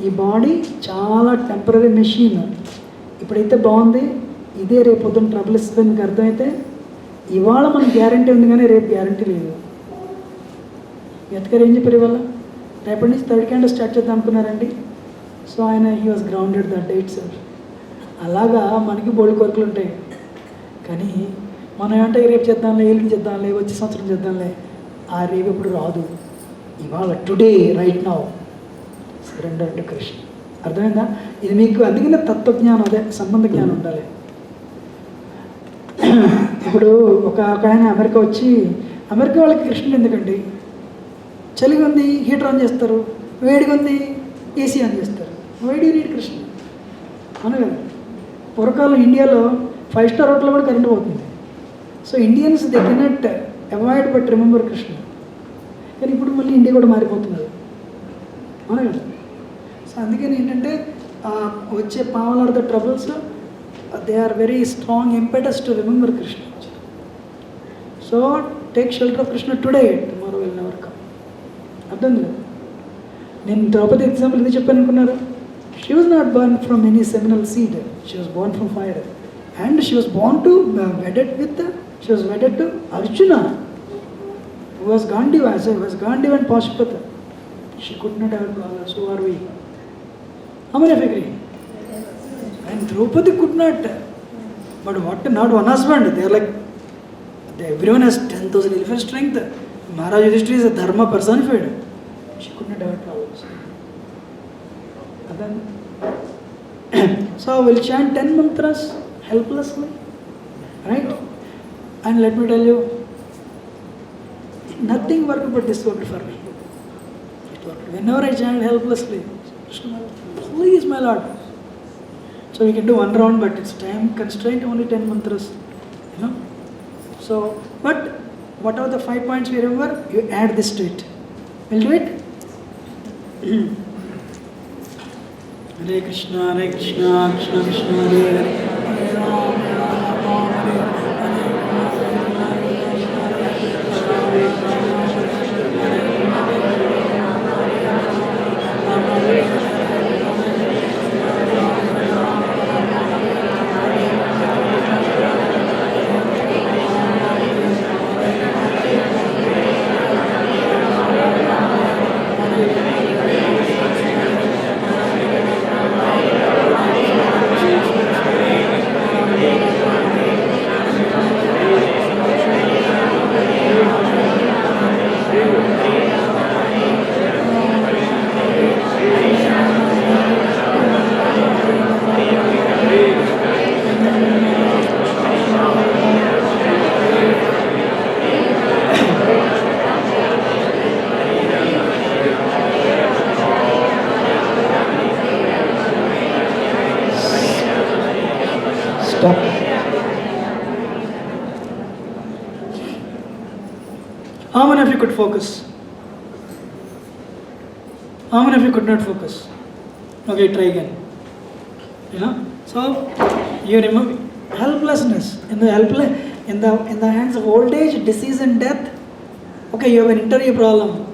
ఈ body చాలా temporary machine. ఇప్పుడైతే బాగుంది, ఇదే రేపు పొద్దున్న ట్రబుల్ ఇస్తుంది మీకు అర్థమైతే. ఇవాళ మనకు గ్యారంటీ ఉంది కానీ రేపు గ్యారంటీ లేదు. ఎత్తుగారు ఏం చెప్పారు ఇవాళ? రేపటి నుంచి 3rd క్యాండిల్ స్టార్ట్ చేద్దాం అనుకున్నారండి. సో ఆయన he was grounded that date sir. అలాగా మనకి బోల్డ్ కోరికలు ఉంటాయి కానీ మనం ఏమంటే రేపు చేద్దాంలే, ఎల్లుండి చేద్దాంలే, వచ్చే సంవత్సరం చేద్దాంలే. ఆ రేపు ఎప్పుడు రాదు. ఇవాళ today right now surrender to Krishna. అర్థమైందా? ఇది మీకు అందుకనే తత్వజ్ఞానం, అదే సంబంధ జ్ఞానం ఉండాలి. ఇప్పుడు ఒక ఆయన అమెరికా వచ్చి, అమెరికా వాళ్ళకి కృష్ణుడు ఎందుకండి? చలిగా ఉంది హీటర్ ఆన్ చేస్తారు, వేడిగా ఉంది ఏసీ ఆన్ చేస్తారు. Why do need Krishna? అవును కదా. పూర్వకాలం ఇండియాలో 5 స్టార్ హోటల్లో కూడా కరెంట్ పోతుంది. So Indians they cannot avoid but remember Krishna. కానీ ఇప్పుడు మళ్ళీ ఇండియా కూడా మారిపోతున్నది. అవునా కదా. సో అందుకని ఏంటంటే వచ్చే పావలార్ద troubles they are very strong impetus to remember Krishna. So take shelter of Krishna today, tomorrow will never come. అర్థం లేదు. నేను ద్రౌపది ఎగ్జాంపుల్ ఎందుకు చెప్పాను అనుకున్నారు? She was not born from any seminal seed, she was born from fire. And she was born to she was wedded to Arjuna, who was Gandiva, was Gandiva and Pashupata. She could not have, so are we. How many of you agree? And Draupadi could not. But what, not one husband, they are like, everyone has 10,000 elephant strength. Maharaj Yudhishthira is a dharma personified. She could not have problems. And then, so we'll chant 10 mantras helplessly, right? And let me tell you, nothing worked but this worked for me. It worked. Whenever I chant helplessly, please my Lord. So we can do one round, but it's time constraint, only 10 mantras, you know. So, but whatever the 5 points we remember, you add this to it. We'll do it. Hare Krishna, Krishna Krishna, Hare Hare. Stop. How many of you could focus? How many of you could not focus? Okay, try again. So you remove helplessness in the hands of old age, disease and death. Okay, you have an interview problem.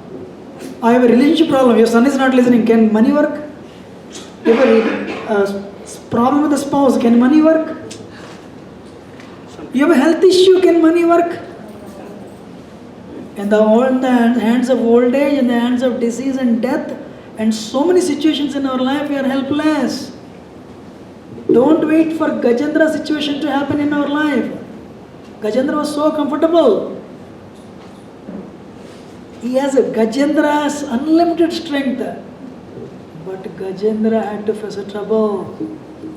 I have a relationship problem. Your son is not listening. Can money work? You have a problem with the spouse. Can money work? You have a health issue. Can money work? In the hands of old age, in the hands of disease and death, and so many situations in our life, we are helpless. Don't wait for Gajendra's situation to happen in our life. Gajendra was so comfortable. He has Gajendra's unlimited strength. But Gajendra had to face a trouble.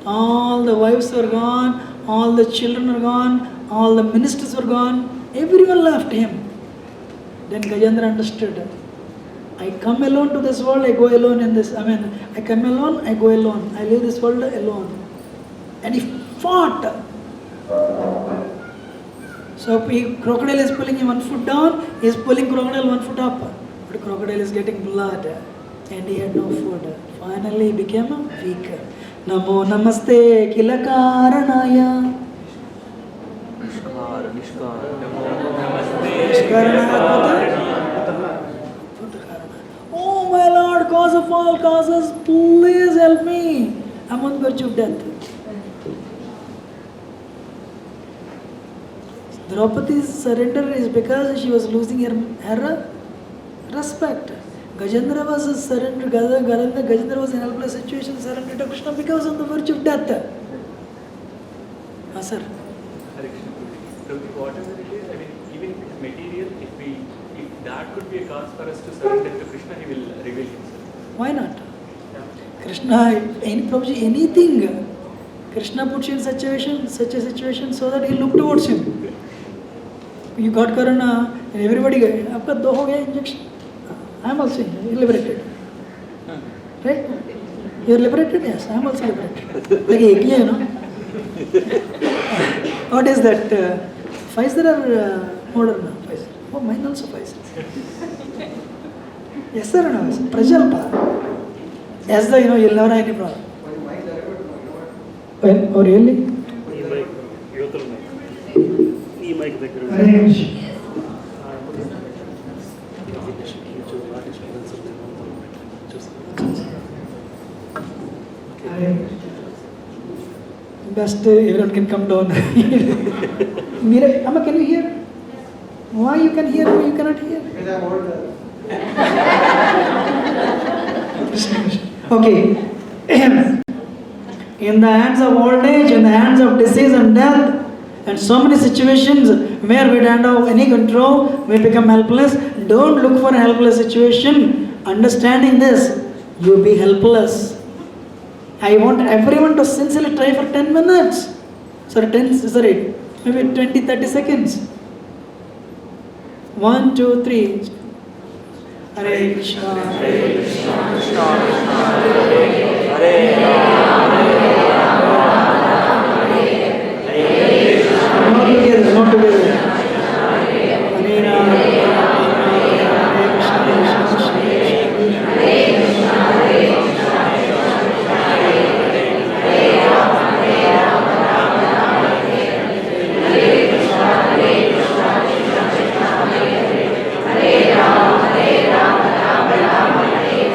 All the wives were gone, all the children were gone, all the ministers were gone, everyone left him. Then Gajendra understood. I come alone to this world, I go alone in this. I come alone, I go alone. I leave this world alone. And he fought. So crocodile is pulling him 1 foot down, he is pulling crocodile 1 foot up. But crocodile is getting blood and he had no food. Finally he became weak. Namo namaste kilakaranaya. Oh my Lord, cause of all causes, please help me. I'm on the verge of death. Draupadi's surrender is because she was losing her respect. Gajendra was a surrender. Gajendra was in a helpless situation, surrendered to Krishna because on the verge of death. Sir. Whatever it is, even if it's material, if that could be a cause for us to surrender to Krishna, he will reveal himself. Why not? Krishna, Prabhuji, anything. Krishna puts you in such a situation so that he look towards him. You got corona and everybody got it. Aapka 2 ho gaya injection. I am also liberated. Right? You are liberated? Yes, I am also liberated. Like ek hi hai, no? What is that? Pfizer or Moderna? Pfizer. Oh, mine also Pfizer. Yes sir or no? Prajalpa. Yes sir, you'll never have any problem. When? Oh really? Best everyone can come down. Meera, Amma, can you hear? Why you can hear, why you cannot hear? Because I'm older. Okay. In the hands of old age, in the hands of disease and death, and so many situations where we don't have any control, we become helpless. Don't look for a helpless situation. Understanding this, you be helpless. I want everyone to sincerely try for 10 minutes. Maybe 20-30 seconds. 1, 2, 3. Hare Krishna, Hare Krishna, Krishna Krishna, Hare Not together, not together. Hare Rama, Hare Krishna, Krishna Krishna, Hare Krishna, Hare Krishna, Hare Rama, Hare Rama, Hare Krishna, Hare Krishna, Krishna Krishna, Hare Rama, Hare Rama, Rama Rama, Hare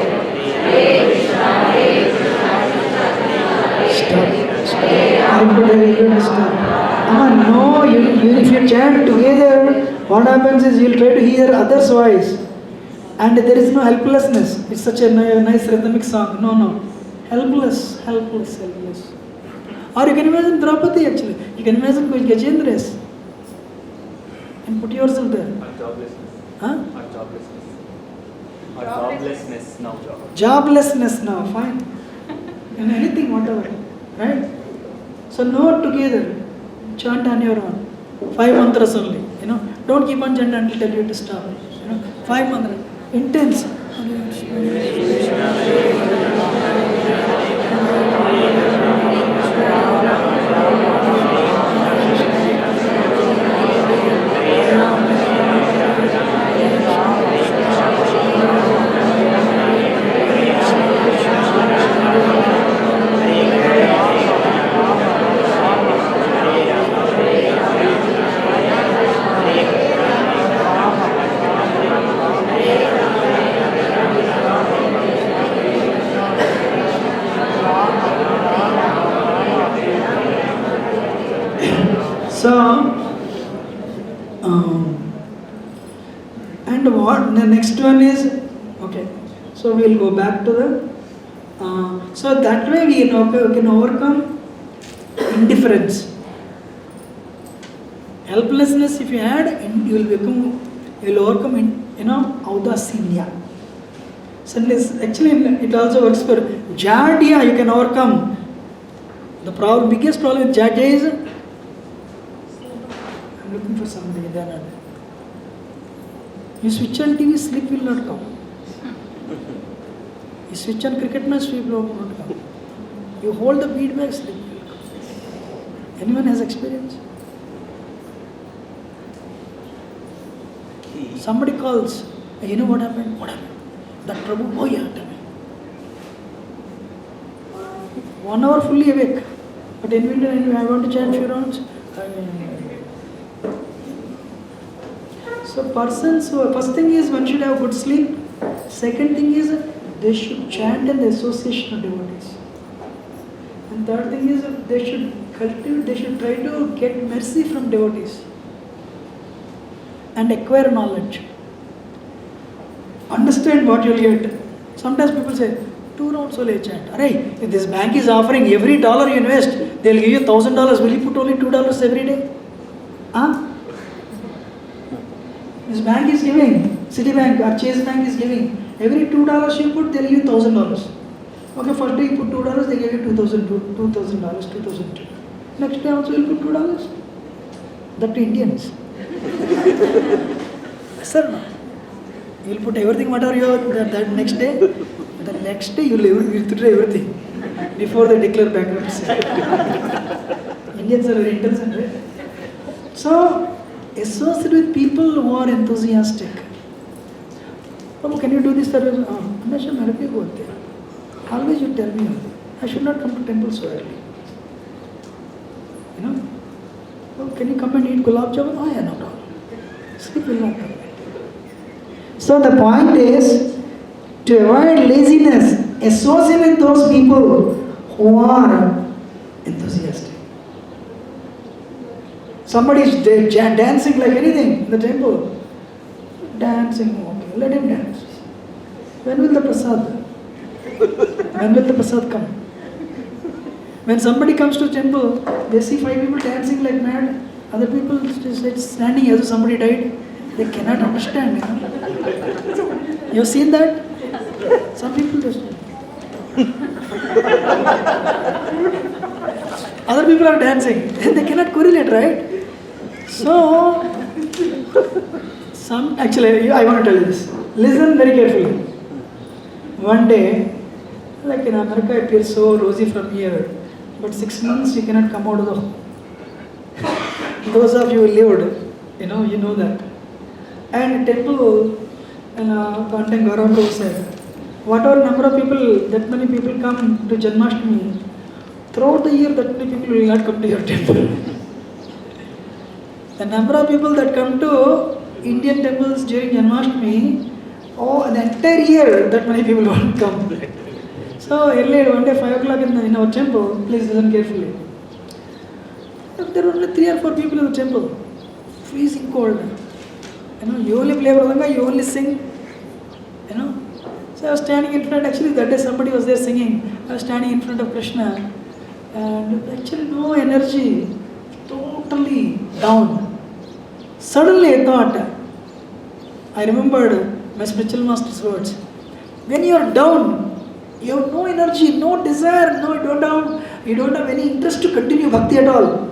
Krishna, Hare Krishna, Krishna Krishna, Stop. No, if you chant together, what happens is you'll try to hear others' voice. And there is no helplessness. It's such a nice rhythmic song. No. Helpless. Or you can imagine Draupadi actually. You can imagine Gajendra is. And put yourself there. Our joblessness. Huh? Our joblessness. Our joblessness now. Joblessness now, fine. And anything, whatever. Right? So note together. Chant on your own. 5 mantras only. Don't keep on chanting until tell you to stop. 5 mantras. Intense. So, and what the next one is, okay, so we'll go back to the, so that way we can overcome indifference. Helplessness, if you had, you will overcome, audasinya. So actually it also works for Jadya, you can overcome. The biggest problem with Jadya is, I'm looking for somebody there. You switch on TV, sleep will not come. You switch on cricket match, sleep will not come. You hold the bead back, sleep will come. Anyone has experience? Somebody calls, you know what happened? What happened? That Prabhu, oh yeah, tell me. 1 hour fully awake. But in winter, I want to chant few rounds. So persons, first thing is one should have good sleep. Second thing is they should chant in the association of devotees. And third thing is they should cultivate, they should try to get mercy from devotees. And acquire knowledge. Understand what you'll get. Sometimes people say, 2 rounds only chant. Alright, if this bank is offering every dollar you invest, they'll give you $1,000. Will you put only $2 every day? Huh? This bank is giving, Citibank or Chase Bank is giving, every $2 you put, they'll give you $1,000. Okay, first day you put $2, they give you $2,000, $2,002. Next day also you'll put $2. That to Indians. Sir, no. You'll put everything, whatever you have that next day. The next day you'll withdraw everything before they declare bankruptcy. Indians are very intelligent, right? So, associate with people who are enthusiastic. Prabhu, can you do this service? Always you tell me, I should not come to temple so early. You know? Oh, can you come and eat gulab jamun? Oh, yeah, no problem. Sleep will not come. So the point is, to avoid laziness, associate with those people who are enthusiastic. Somebody is dancing like anything in the temple. Dancing, okay, let him dance. When will the prasad? When will the prasad come? When somebody comes to temple, they see 5 people dancing like mad, other people just standing as if somebody died. They cannot understand, you know. You've seen that? Some people just... Other people are dancing. They cannot correlate, right? So, actually, I want to tell you this. Listen very carefully. One day, like in America, it appears so rosy from here, but 6 months you cannot come out of the home. Those of you who lived, you know that. And temple, one time Gaurav Prabhu said, whatever number of people, that many people come to Janmashtami, throughout the year that many people will not come to your temple. The number of people that come to Indian temples during Janmashtami, the entire year that many people won't come. So earlier, one day 5 o'clock in our temple, please listen carefully. There were only 3 or 4 people in the temple, freezing cold. You only play Pradanga, you only sing, So I was standing in front, actually that day somebody was there singing. I was standing in front of Krishna and actually no energy, totally down. Suddenly I thought, I remembered my spiritual master's words. When you are down, you have no energy, no desire, you don't have any interest to continue bhakti at all.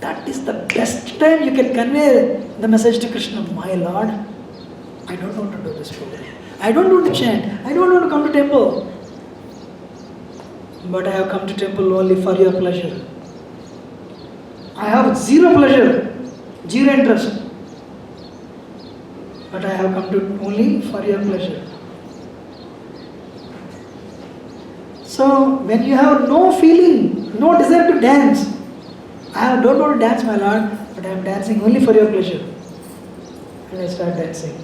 That is the best time you can convey the message to Krishna. My Lord, I don't want to do this program. I don't want to chant. I don't want to come to temple. But I have come to temple only for your pleasure. I have zero pleasure, zero interest. But I have come to only for your pleasure. So when you have no feeling, no desire to dance, I don't want to dance, my Lord, but I am dancing only for your pleasure. And I start dancing.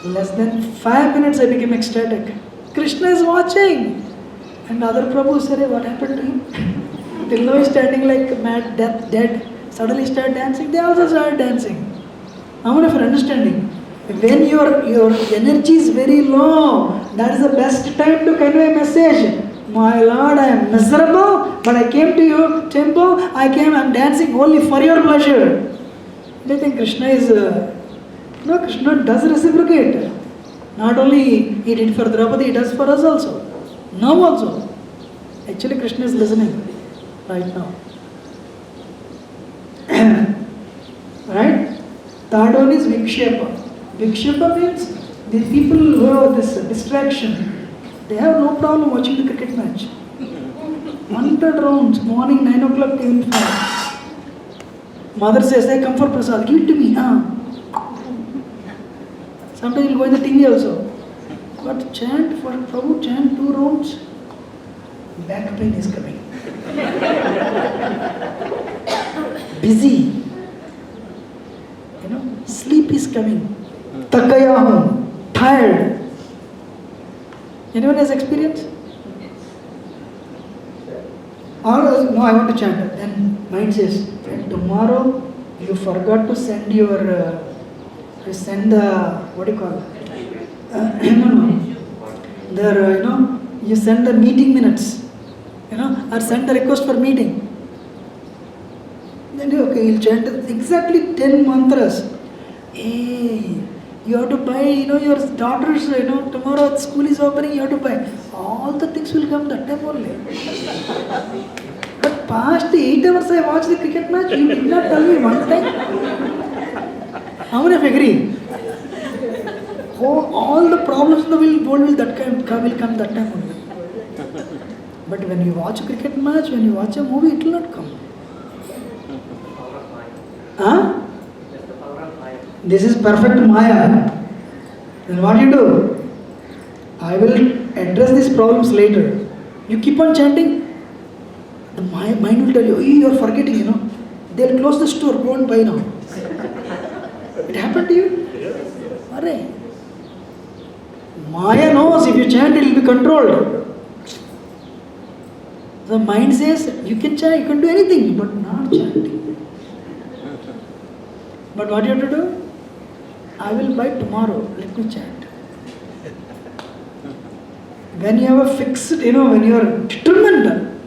Less than 5 minutes I became ecstatic. Krishna is watching. And other Prabhu said, hey, what happened to him? Till now he's standing like mad, dead. Suddenly start dancing, they also start dancing. How many of you are understanding? When your energy is very low, that is the best time to convey a message. My Lord, I am miserable, but I came to your temple, I'm dancing only for your pleasure. They think Krishna is, no, Krishna does reciprocate. Not only he did for Draupadi, he does for us also. Now also. Actually Krishna is listening right now. Right? Third one is Vikshepa. Vikshepa means the people who have this distraction, they have no problem watching the cricket match. 100 rounds, morning 9 o'clock, evening 5. Mother says, hey, come for prasad, give it to me. Sometimes you'll go in the TV also. But chant for Prabhu, chant 2 rounds, back pain is coming. Busy. Sleep is coming. Takaya, tired. Anyone has experience? Or no, I want to chant. Then mind says, and tomorrow you forgot to send your, what do you call it? You send the meeting minutes, or send the request for meeting. Then you'll chant exactly 10 mantras. Hey, you have to buy, your daughters, tomorrow school is opening, you have to buy. All the things will come that time only. But past 8 hours I watched the cricket match, you did not tell me one time. How many of you agree? All the problems in the world will come that time only. But when you watch a cricket match, when you watch a movie, it will not come. This is perfect Maya. Then what you do? I will address these problems later. You keep on chanting, the mind will tell you, you are forgetting, They'll close the store, go and buy now. It happened to you? Yes. Maya knows if you chant, it will be controlled. The mind says, you can chant, you can do anything, but not chanting. But what you have to do? I will buy tomorrow, let me chant. When you have a fixed, when you are determined,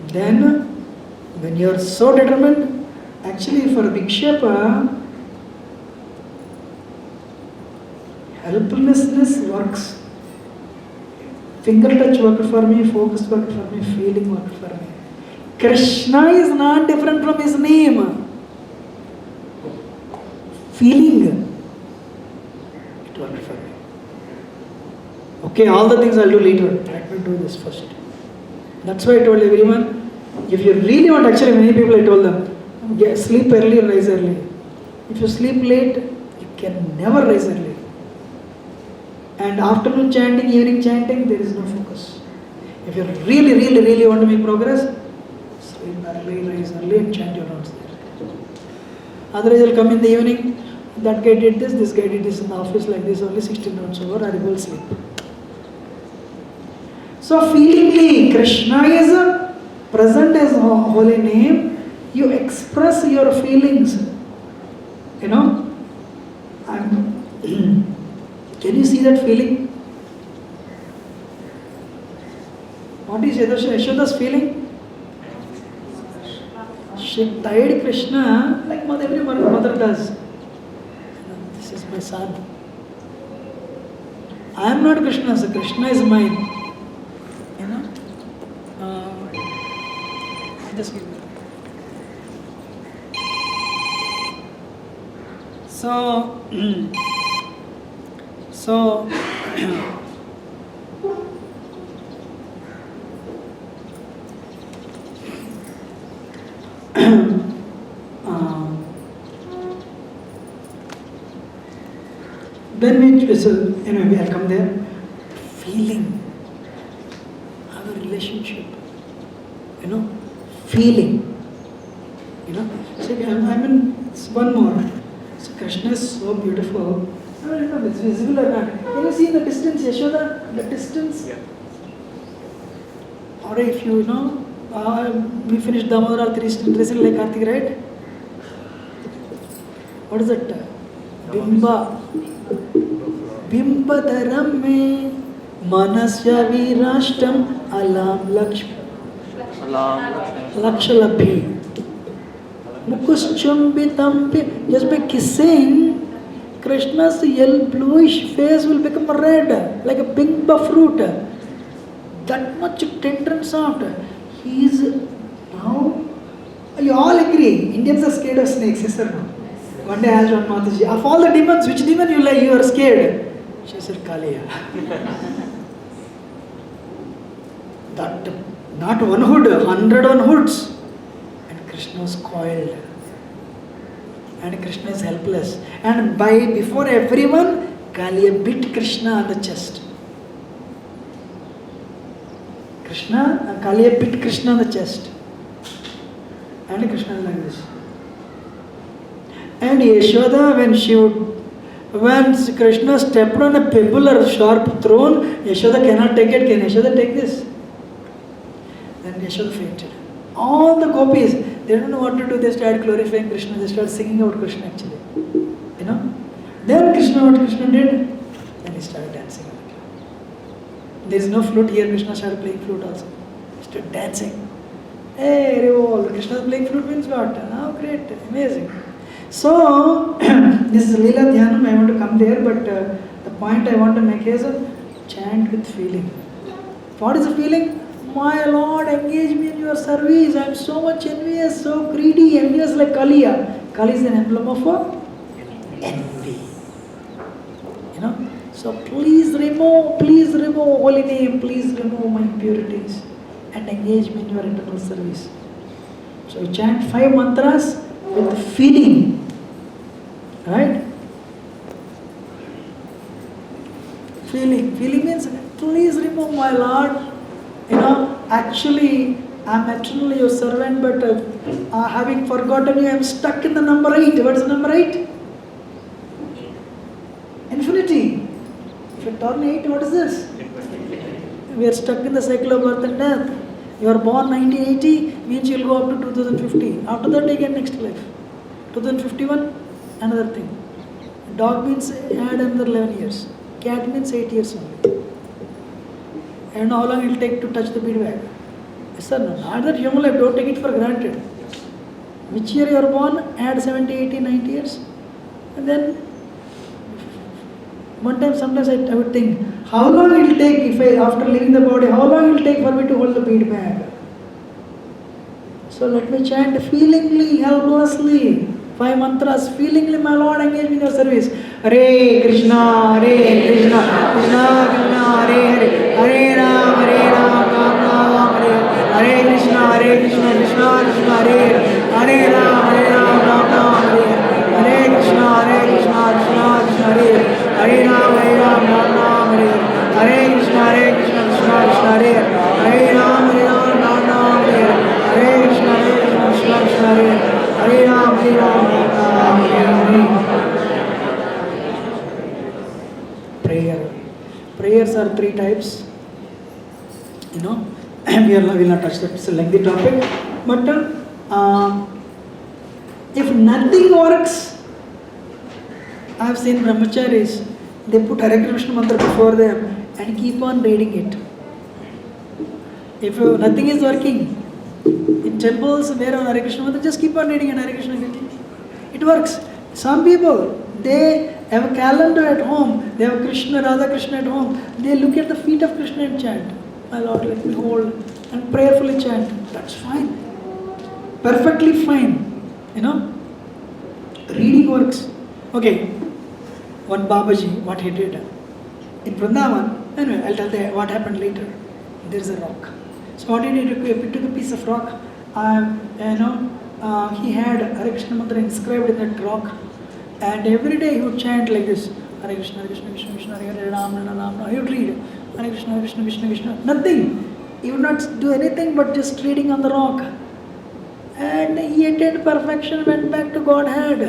then when you are so determined, actually for Vikshepa, helplessness works. Finger touch worked for me, focus worked for me, feeling worked for me. Krishna is not different from his name. Feeling, it worked for me. Okay, all the things I'll do later. Let me do this first. That's why I told everyone, if you really want, actually many people I told them, sleep early and rise early. If you sleep late, you can never rise early. And afternoon chanting, evening chanting, there is no focus. If you really want to make progress, sleep early, rise early and chant your rounds there. Otherwise you'll come in the evening, that guy did this guy did this in the office like this, only 16 rounds over, I will sleep. So feelingly, Krishna is present as holy name, you express your feelings. Can you see that feeling? What is Yashoda's feeling? She tied Krishna like every mother does. This is my son. I am not Krishna, so Krishna is mine. Just give me. Anyway, I'll come there. Feeling our relationship, feeling, So I mean, it's one more. So Krishna is so beautiful. I don't know if it's visible or not. Can you see in the distance, Yashoda? The distance? Yeah. Or if you we finished Damodar recently, like Kartik, right? What is it? Bimba. Bimbadaram me manasya virashtam alam lakshalabhi. Mukuschumbitampi. Just by kissing, Krishna's bluish face will become red, like a bimba fruit. That much tender and soft. He is now. You all agree, Indians are scared of snakes, yes or no? One day I asked one Mataji, of all the demons, which demon you like? You are scared. She said, Kaliya. That, not one hood, 101 hoods. And Krishna is coiled. And Krishna is helpless. And before everyone, Kaliya beat Krishna on the chest. Kaliya beat Krishna on the chest. And Krishna is like this. And Yashoda, when Krishna stepped on a pebble or sharp throne, Yashoda cannot take it. Can Yashoda take this? Then Yashoda fainted. All the gopis, they don't know what to do. They started glorifying Krishna. They started singing about Krishna actually. You know? Then what Krishna did? Then he started dancing. There is no flute here. Krishna started playing flute also. He started dancing. Hey, revolve. Krishna is playing flute means what? Oh, great. Amazing. So, this is Leela Dhyanam, I want to come there, but the point I want to make is chant with feeling. What is the feeling? My Lord, engage me in your service. I am so much envious, so greedy, envious like Kaliya. Kali is an emblem of envy. You know? So please remove holy name, please remove my impurities and engage me in your eternal service. So you chant 5 mantras with feeling. Right? Feeling means please remove my Lord. You know, actually I am eternally your servant, but having forgotten you, I am stuck in the number 8. What is the number 8? Infinity. If you turn 8, what is this? We are stuck in the cycle of birth and death. You are born 1980, means you will go up to 2050. After that, again next life. 2051, another thing. Dog means add another 11 years. Cat means 8 years only. And how long it will take to touch the bead bag? Yes or no? Not that human life, don't take it for granted. Which year you are born, add 70, 80, 90 years. And then, one time, sometimes I would think, how long it will take after leaving the body, how long it will take for me to hold the bead bag? So let me chant feelingly, helplessly. 5 mantras, feelingly, my Lord, engage me in your service. Hare Krishna, Krishna Krishna, Hare Hare, Hare Ram, Ram, Hare Krishna, Krishna Krishna, Hare Hare, Hare Ram, Ram, Hare Krishna, Krishna Krishna, Hare Ram, Ram, Hare Krishna, Krishna Krishna, Hare Ram, Ram, Hare Krishna, Krishna Krishna, Hare Ram, Hare. Prayers are 3 types. You know, we will not touch that. It's a lengthy topic. But if nothing works, I have seen brahmacharis, they put Hare Krishna mantra before them and keep on reading it. If nothing is working, in temples where on Hare Krishna mantra, just keep on reading and Hare Krishna. It works. Some people, they have a calendar at home, they have Krishna, Radha Krishna at home, they look at the feet of Krishna and chant, my Lord, let me hold, and prayerfully chant. That's fine. Perfectly fine. You know? Reading works. Okay. One Babaji, what he did. In Vrindavan, anyway, I'll tell you what happened later. There's a rock. So what he did, he took a piece of rock, he had Hare Krishna mantra inscribed in that rock. And every day he would chant like this, Hare Krishna, Krishna Krishna, Hare Hare, Ram, Ram. He would read Hare Krishna, Krishna Krishna, Krishna. Nothing. He would not do anything but just reading on the rock. And he attained perfection, went back to Godhead.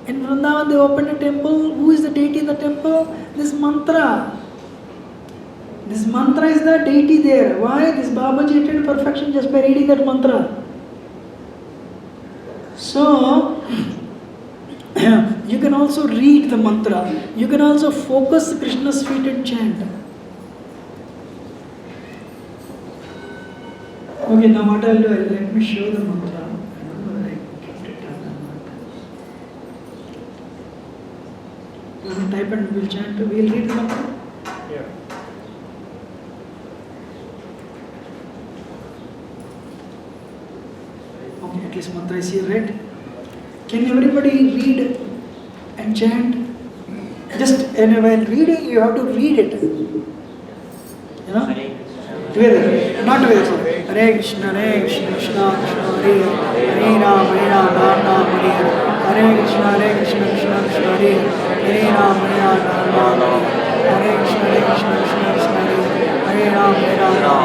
In Vrindavan they opened a temple. Who is the deity in the temple? This mantra. This mantra is the deity there. Why? This Babaji attained perfection just by reading that mantra. So, you can also read the mantra. You can also focus Krishna's feet and chant. Okay, now what I'll do, let me show the mantra. You want to type and we'll chant, we'll read the mantra? Yeah. Okay, at least mantra is here, right? Can everybody read and chant? Just while reading, you have to read it. You know? Together, not together. Sir. Hare Krishna, Krishna Krishna, Hare Hare, Hare Ram, Ram Ram, Hare Hare. Hare Krishna, Krishna Krishna, Hare Hare, Hare Ram, Ram Ram, Hare Krishna, Krishna Krishna, Hare Ram, Ram Ram,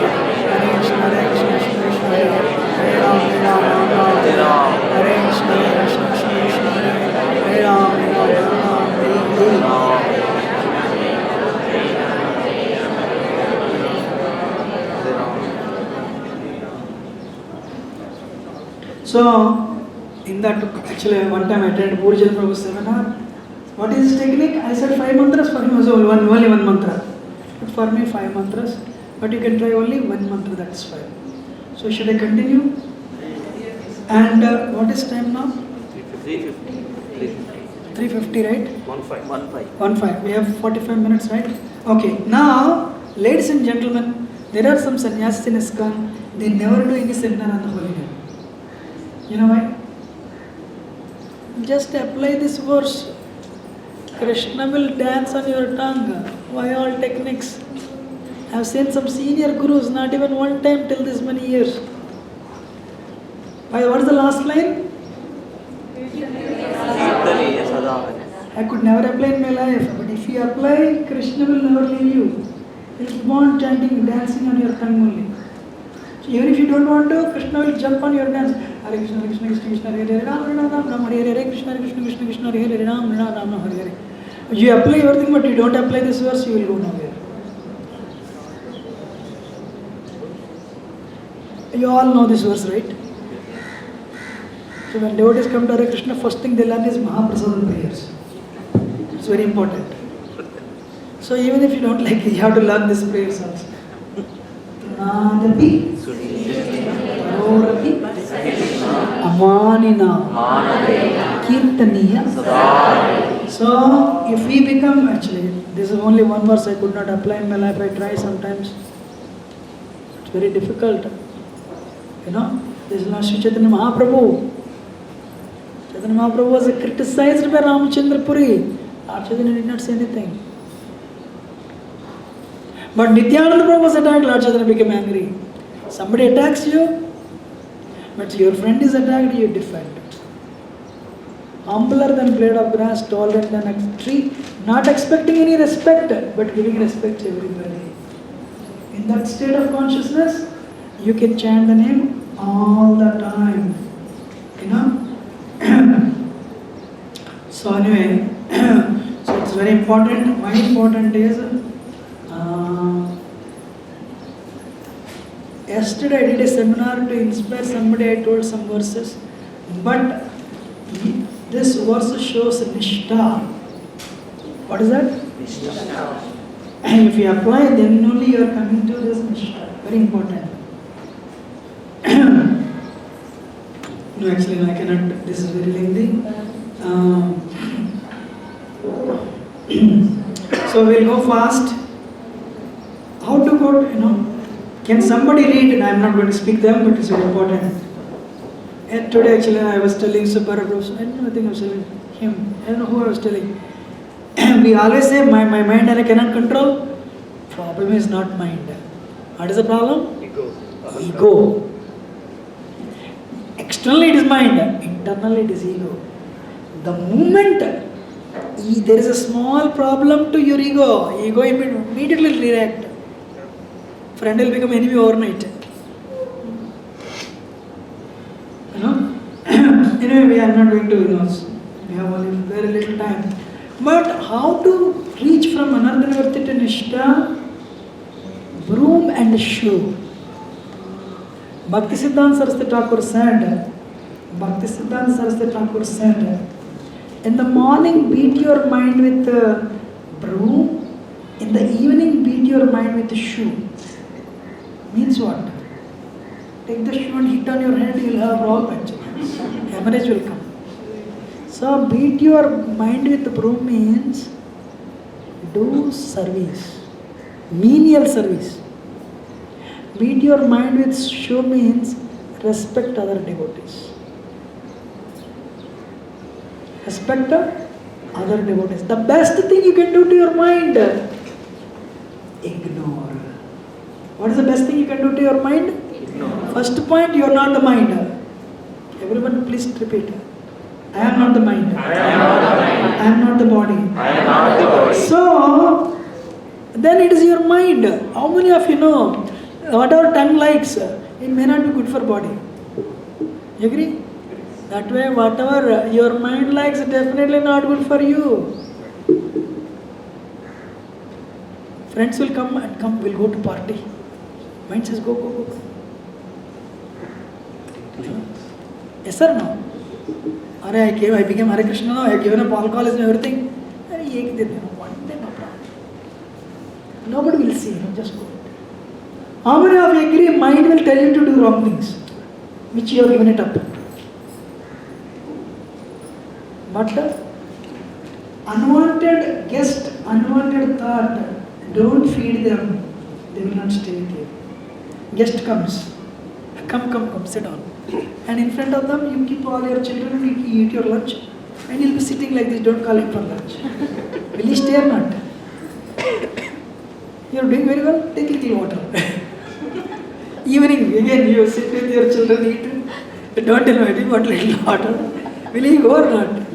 Hare Krishna, Krishna Krishna, Hare Ram, Ram Ram, Hare Krishna, Krishna Krishna, Hare Ram, Ram, Hare Ram. So, in that, actually, one time I attended Purjan Prabhu's seminar. What is his technique? I said 5 mantras, for him was only one mantra. But for me, 5 mantras. But you can try only one mantra, that's fine. So, should I continue? And what is time now? 3:50, right? 1:05. We have 45 minutes, right? Okay. Now, ladies and gentlemen, there are some sannyasis in ISKCON. They never do any seminar on the holy name. You know why? Just apply this verse. Krishna will dance on your tongue. Why all techniques? I have seen some senior gurus, not even one time till this many years. Why? What is the last line? I could never apply in my life, but if you apply, Krishna will never leave you. He will keep on chanting, dancing on your tongue only. So even if you don't want to, Krishna will jump on your dance. Hare Krishna, Krishna Krishna, Krishna Hare Hare, Ram Ram Ram Ram Hare Hare, Krishna Krishna, Krishna Krishna Hare Hare, Ram Ram Ram Ram Hare Hare. You apply everything, but you don't apply this verse, you will go nowhere. You all know this verse, right? So when devotees come to Hare Krishna, first thing they learn is Mahaprasadam prayers. It's very important. So even if you don't like it, you have to learn these prayers also. Nadapi, Tarorapi, Amanina, Kirtaniya. So if we become, actually, this is only one verse I could not apply in my life. I try sometimes. It's very difficult. You know, this is not Sri Chaitanya Mahaprabhu. Chaitanya Mahaprabhu was criticized by Ramchandra Puri. Lord Chaitanya did not say anything. But Nityananda Prabhu was attacked, Lord Chaitanya became angry. Somebody attacks you, but your friend is attacked, you defend. Humbler than blade of grass, taller than a tree, not expecting any respect, but giving respect to everybody. In that state of consciousness, you can chant the name all the time. You know? So anyway, so it's very important. Why important is, yesterday I did a seminar to inspire somebody, I told some verses, but this verse shows Nishtha. What is that? Nishtha. And if you apply, then only you are coming to this Nishtha. Very important. No, actually, no, I cannot. This is very lengthy. So we'll go fast. How to go, you know, can somebody read? And I'm not going to speak them, but it's very important. And today actually I was telling Subhara, I don't know, I think I was telling him, I don't know who I was telling. We always say my mind and I cannot control. Problem is not mind. What is the problem? Ego. Externally it is mind, internally it is ego. The moment there is a small problem to your ego, ego immediately react. Friend will become enemy overnight. You know? Anyway, we are not going to, you know, we have only very little time. But how to reach from Anardhanavarti to Nishtha? broom and shoe. Bhaktisiddhanta Saraswati Thakur said, in the morning beat your mind with the broom, in the evening beat your mind with the shoe. Means what? Take the shoe and hit on your head, you will have problem. Hemorrhage will come. So beat your mind with the broom means do service, menial service. Beat your mind with shoe means respect other devotees. Respect other devotees. The best thing you can do to your mind, ignore. What is the best thing you can do to your mind? Ignore. First point, you are not the mind. Everyone please repeat. I am not the mind. I am not the body. So, then it is your mind. How many of you know, whatever tongue likes, it may not be good for body. You agree? That way, whatever your mind likes, definitely not good for you. Friends will come and we'll go to party. Mind says, go. Yes or no? I became Hare Krishna, I have given up alcoholism, everything. One day, no problem. Nobody will see, just go. How many of you agree mind will tell you to do wrong things, which you have given it up? But unwanted guest, unwanted thought, don't feed them. They will not stay with you. Guest comes. Come, sit down. And in front of them, you keep all your children, you eat your lunch, and you'll be sitting like this, don't call him for lunch. Will he stay or not? You're doing very well, take a little water. Evening, again, you sit with your children, eat. Don't invite him, want little water. Will he go or not?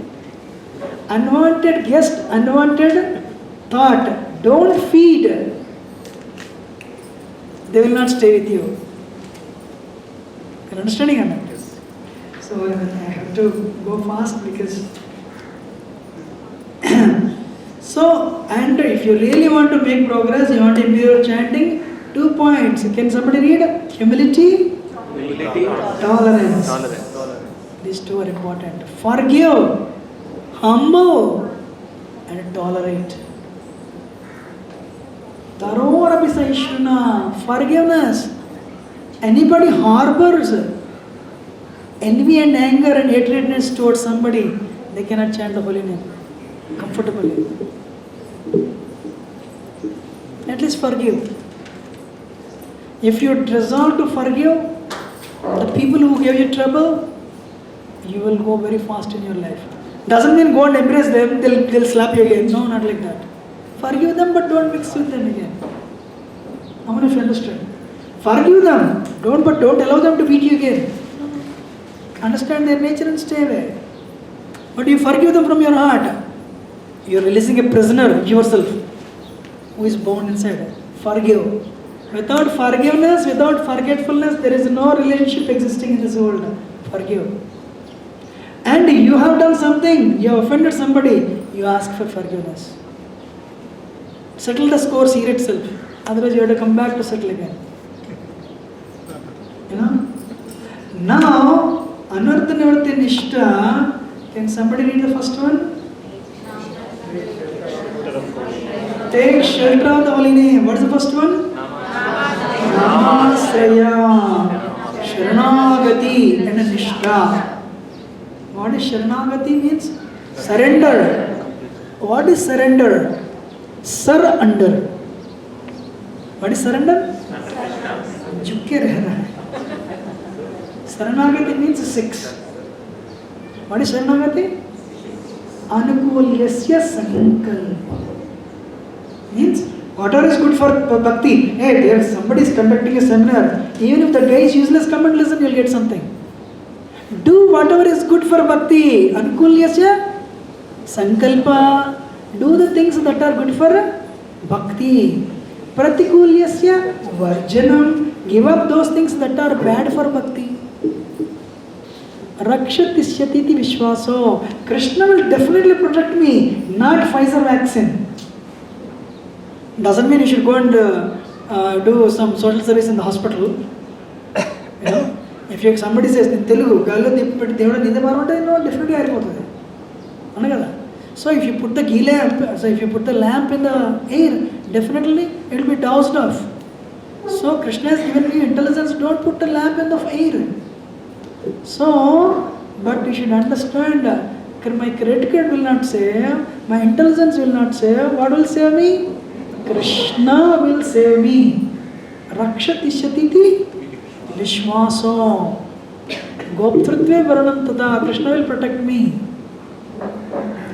Unwanted guest, unwanted thought, don't feed. They will not stay with you. You're understanding or not? Yes. So I have to go fast because so, and if you really want to make progress, you want to improve your chanting, 2 points. Can somebody read? Humility, tolerance. These two are important. Forgive, humble, and tolerate. Tarorapi Saishuna, forgiveness. Anybody harbors envy and anger and hatredness towards somebody, they cannot chant the holy name comfortably. At least forgive. If you resolve to forgive the people who gave you trouble, you will go very fast in your life. Doesn't mean go and embrace them, they'll slap you again. No, not like that. Forgive them, but don't mix with them again. How many of you understand? Forgive them, but don't allow them to beat you again. Understand their nature and stay away. But you forgive them from your heart. You are releasing a prisoner, yourself, who is bound inside. Forgive. Without forgiveness, without forgetfulness, there is no relationship existing in this world. Forgive. And you have done something, you have offended somebody, you ask for forgiveness. Settle the scores here itself. Otherwise, you have to come back to settle again. You know? Now, Anartha Nivarti Nishta, can somebody read the first one? Take shelter of the holy name. What is the first one? Namasraya, Sharanagati, and Nishta. What is Sharanagati means? Surrender. What is surrender? Surrender. What is surrender? Jhuke rehna hai. Sharanagati means 6. What is Sharanagati? Anukulyasya sankalpa. Means whatever is good for bhakti. Hey, there somebody is conducting a seminar. Even if the guy is useless, come and listen, you'll get something. Do whatever is good for bhakti. Anukulyasya sankalpa. Do the things that are good for bhakti. Pratikulyasya varjanam. Give up those things that are bad for bhakti. Rakshatisyatiti vishwaso. Krishna will definitely protect me, not Pfizer vaccine. Doesn't mean you should go and do some social service in the hospital, you know, if somebody says, Telugu, no, definitely so if you put the ghee lamp, so if you put the lamp in the air, definitely it will be doused off. So Krishna has given you intelligence, don't put the lamp in the air. So, but you should understand, my credit card will not save, my intelligence will not save, what will save me? Krishna will save me. Rakshati shatiti vishwaso. Goptrutve varanantada. Krishna will protect me.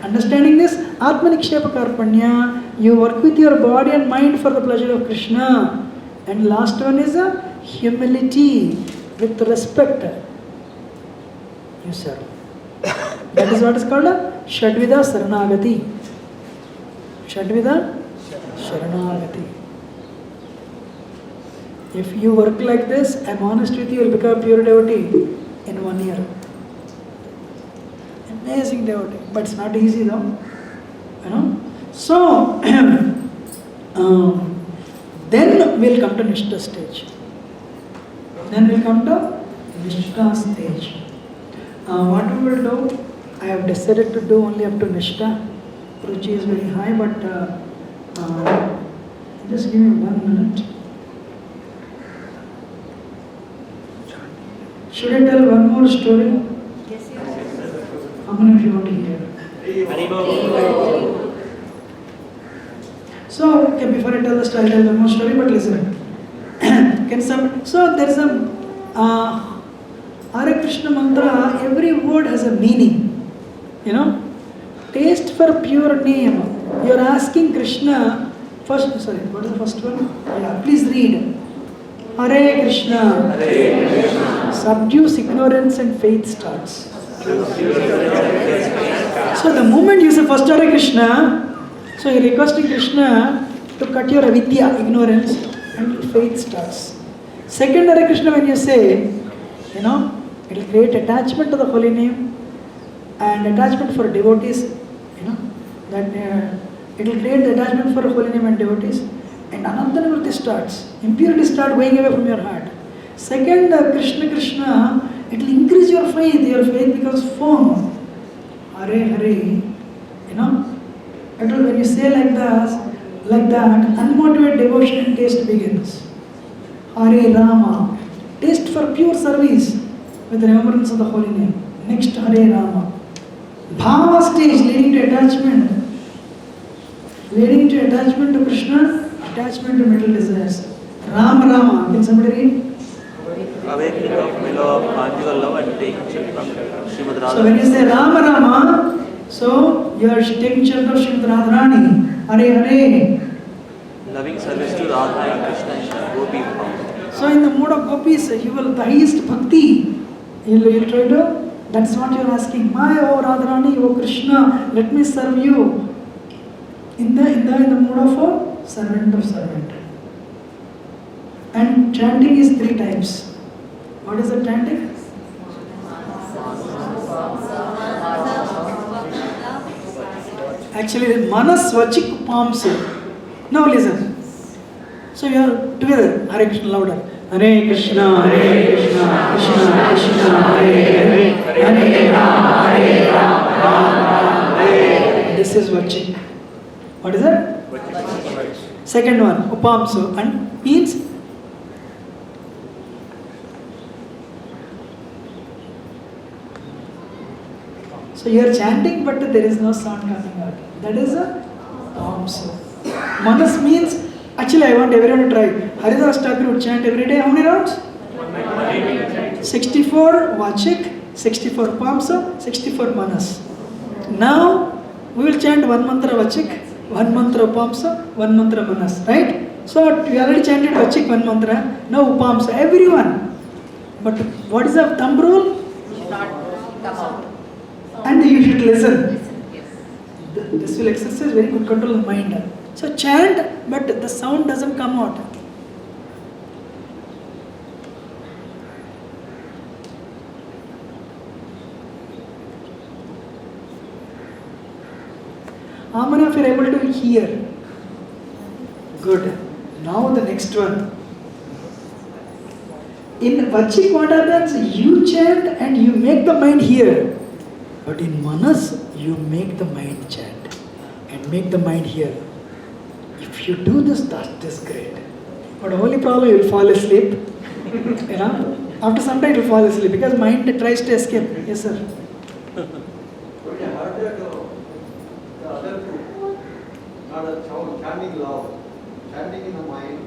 Understanding this, Atmanikshepa Karpanya, you work with your body and mind for the pleasure of Krishna. And last one is humility with respect. You serve. That is what is called Shadvida Saranagati. Shadvida Saranagati. If you work like this, I am honest with you, you will become a pure devotee in 1 year. Amazing devotee, but it's not easy though. You know. So then we'll come to Nishta stage. Then we'll come to Nishta stage. What we will do, I have decided to do only up to Nishta. Ruchi is very high, but just give me 1 minute. Should I tell one more story? Yes, How many of you want to hear? So, okay, before I tell the story, I'll tell one more story, but listen. So there is a Hare Krishna mantra, every word has a meaning. You know? Taste for pure name. You are asking Krishna, what is the first one? Yeah, please read. Hare Krishna. Hare Krishna. Subdues ignorance and faith starts. So the moment you say first Hare Krishna, so you are requesting Krishna to cut your avidya, ignorance, and faith starts. Second Hare Krishna, when you say, you know, it will create attachment to the holy name and attachment for devotees, you know, that it will create the attachment for holy name and devotees, and Ananta Nivritti starts. Impurity start going away from your heart. Second, Krishna Krishna, it will increase your faith becomes firm. Hare Hare, you know, when you say like that, unmotivated devotion and taste begins. Hare Rama, taste for pure service with remembrance of the holy name. Next, Hare Rama. Bhava stage leading to attachment. Leading to attachment to Krishna, attachment to material desires. Rama Rama, can somebody read? Awakening of below of conjugal love and taking shelter from Srimad Radha. So when you say Rama Rama, so you are taking shelter of Srimad Radharani. Hare Hare. Loving service to Radha and Krishna and Gopi. So in the mode of gopis, you will the highest bhakti. You'll try to, that's what you're asking. My O Radharani, O Krishna, let me serve you. In the mode of a servant of servant. And chanting is 3 times. What is the chanting? Actually, Manas Vachik Palms. Now listen. So you are together. Hare Krishna, louder. Hare Krishna, Hare Krishna, Krishna Krishna, Hare Hare, Hare Rama, Hare Rama, Rama Rama, Hare. This is Vachik. What is that? Second one, Upamso, and means so you are chanting, but there is no sound coming out. That is a Upamso. Manas means, actually I want everyone to try. Haridas Thakur would chant every day. How many rounds? 64 Vachik, 64 Upamso, 64 Manas. Now we will chant one mantra Vachik, one mantra Upamsa, one mantra Manas, right? So we already chanted Vachik, one mantra, now Upamsa, everyone. But what is the thumb rule? Should not come out. And you should listen. This will exercise very good control of mind. So chant, but the sound doesn't come out. How many of you are able to hear? Good. Now Now the next one. In Vachik what happens? You chant and you make the mind hear. But in Manas, you make the mind chant and make the mind hear. If you do this, that is great. But the only problem, you will fall asleep. After some time you will fall asleep because mind tries to escape. Yes, sir. But I heard that the other two, not a chanting loud, chanting in the mind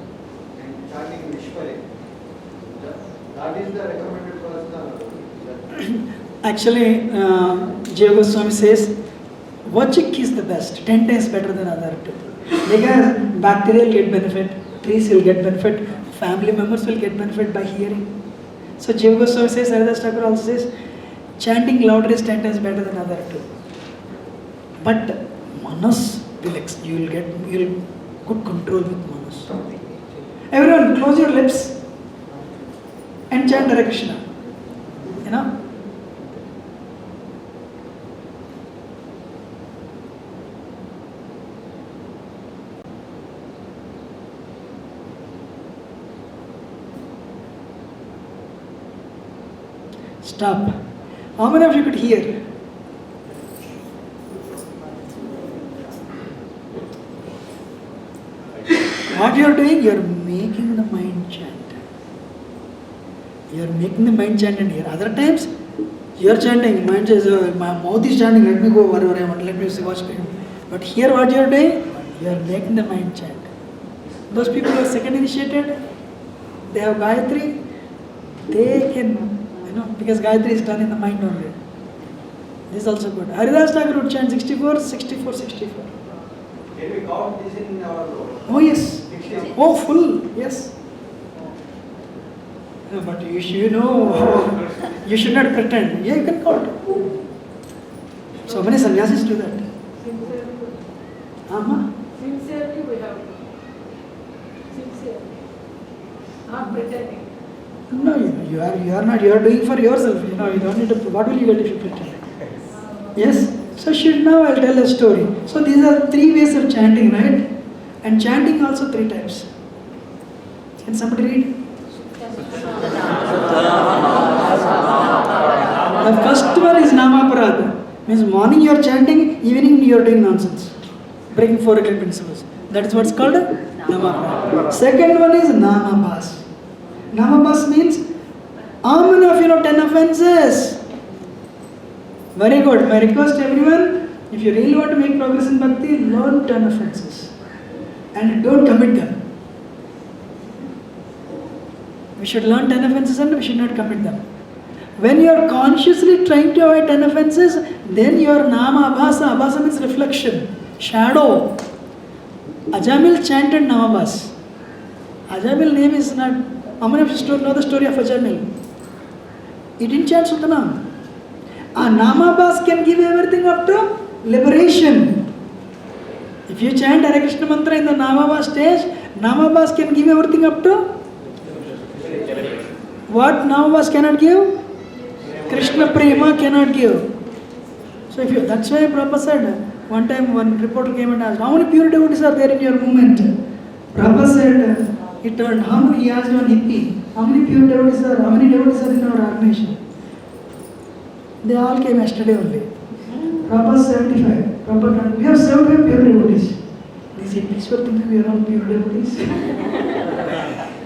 and chanting Vishwari. That is the recommended for Actually, Jiva Goswami says, Vachik is the best, 10 times better than other two. Because bacteria will get benefit, trees will get benefit, family members will get benefit by hearing. So Jiva Goswami says, Haridas Thakur also says, chanting louder is 10 times better than other two. But Manas, you will get good control with Manas. Everyone, close your lips and chant Hare Krishna. Stop. How many of you could hear? What you are doing? You are making the mind chant. You are making the mind chant and hear. Other times, you are chanting. Mind says, my mouth is chanting. Let me go wherever I want. Let me watch people. But here, what you are doing? You are making the mind chant. Those people who are second initiated, they have Gayatri. They can. Because Gayatri is done in the mind only. This is also good. Haridas Thakur would chant 64, 64, 64. Can we count this in our Oh yes. Oh, full. Yes. No, but you should not pretend. Yeah, you can count. So many sannyasis do that. Sincerely we have to. Sincerely. Not pretending. No, you are not. You are doing for yourself. You don't need to. What will you get if you pretend? Yes. So now I'll tell a story. So these are 3 ways of chanting, right? And chanting also 3 types. Can somebody read? The first one is Namaparada. Means morning you are chanting, evening you are doing nonsense. Breaking 4 recurrent principles. That is what's called Namaparada. Second one is Namabhas. Namabhas means, how many of you know 10 offenses? Very good. My request to everyone, if you really want to make progress in Bhakti, learn 10 offenses. And don't commit them. We should learn 10 offenses and we should not commit them. When you are consciously trying to avoid 10 offenses, then your Nama Abhasa. Abhasa means reflection, shadow. Ajamil chanted Namabhas. Ajamil name is not. How many of you know the story of Ajamil? He didn't chant Sutanam. A Namabhas can give everything up to liberation. If you chant Hare Krishna mantra in the Namabhas stage, Namabhas can give everything up to what Namabhas cannot give? Krishna Prema cannot give. So that's why Prabhupada said, one time one reporter came and asked, how many pure devotees are there in your movement? Prabhupada said, he turned, he asked one hippie, how many devotees are in our organization? They all came yesterday only. Prabhupada 75. Prabhupada, we have 75 pure devotees. These hippies were thinking we are all pure devotees.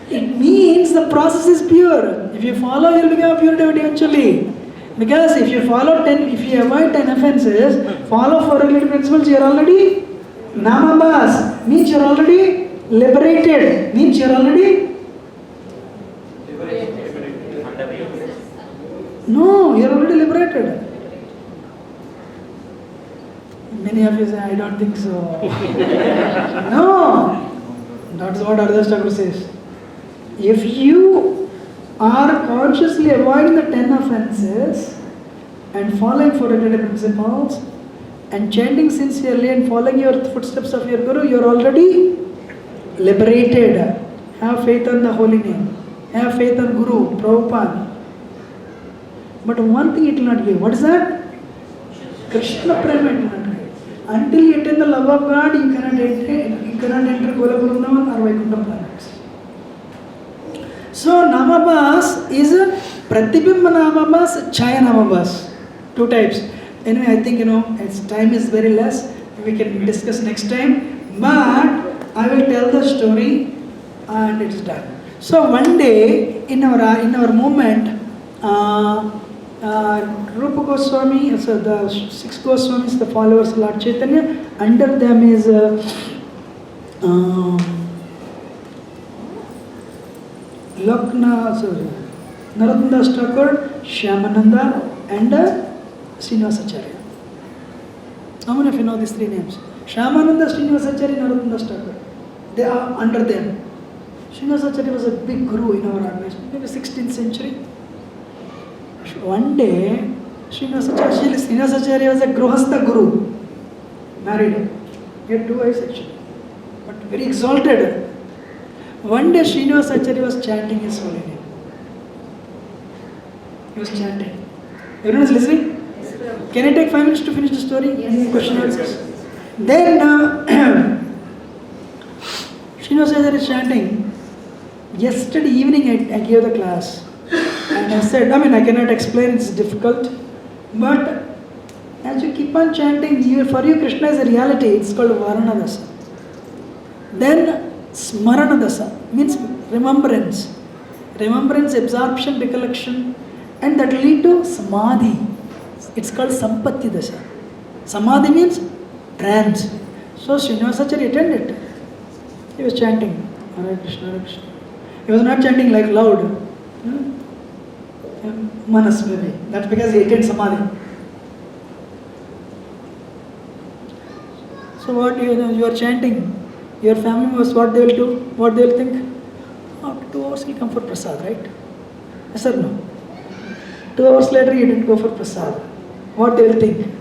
It means the process is pure. If you follow, you will become a pure devotee eventually. Because if you avoid 10 offenses, follow 4 regulative principles, you are already Namabhas. Means you are already liberated. Means you are already No, you are already liberated. Many of you say, I don't think so. No, that's what Haridas Thakur says. If you are consciously avoiding the 10 offenses and following 4 regulative principles and chanting sincerely and following your footsteps of your Guru, you are already liberated. Have faith on the holy name. Have faith on Guru, Prabhupada. But one thing it will not give. What is that? Krishna Prema it will not give. Until you attain the love of God, you cannot attain you cannot enter Gola Vrindavan or Vaikuntha planets. So Namabhas is a Pratibimba Namabhas, Chaya Namabhas. Two types. Anyway, I think its time is very less. We can discuss next time. But I will tell the story and it is done. So one day in our movement, Rupa Goswami, so the 6 Goswamis, the followers of Lord Chaitanya, under them is Narottam Das Thakur, Shyamananda and Srinivasacharya. How many of you know these 3 names? Shyamananda, Srinivasacharya, Narottam Das Thakur. They are under them. Srinivasacharya was a big guru in our organization, maybe 16th century. One day, Srinivasacharya was a Gruhastha guru, married. He had 2 wives actually, but very exalted. One day, Srinivasacharya was chanting his holy name. He was chanting. Everyone is listening? Can I take 5 minutes to finish the story? Yes. Any question answers? Then, Srinivasacharya is chanting. Yesterday evening, I gave the class. And I said, I cannot explain, it's difficult. But as you keep on chanting, for you Krishna is a reality. It's called Varana Dasa. Then Smarana Dasa means remembrance. Remembrance, absorption, recollection. And that will lead to Samadhi. It's called Sampatti Dasa. Samadhi means trance. So Srinivasacharya attended. He was chanting Hare Krishna, Hare Krishna. He was not chanting like loud. Manas maybe. That's because he attained Samadhi. So what you are chanting, your family members, what they will do, what they will think? After 2 hours he'll come for prasad, right? Yes or no? 2 hours later he didn't go for prasad. What they will think?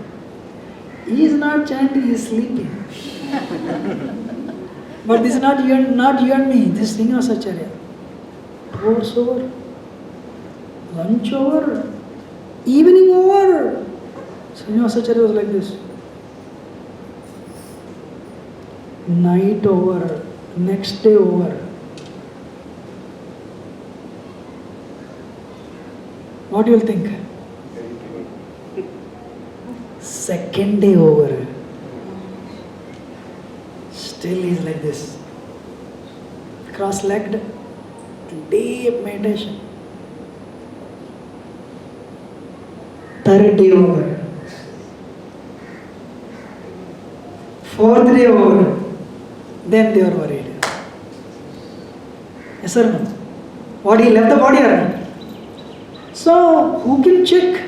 He is not chanting, he is sleeping. But this is not you and me, this is Srinivasacharya. 2 hours over, lunch over, evening over. Srinivasacharya was like this. Night over, next day over. What do you think? Second day over. Still he is like this. Cross-legged, deep meditation. Third day over. Fourth day over. Then they are worried. Yes or no? What, he left the body or not? So, who can check?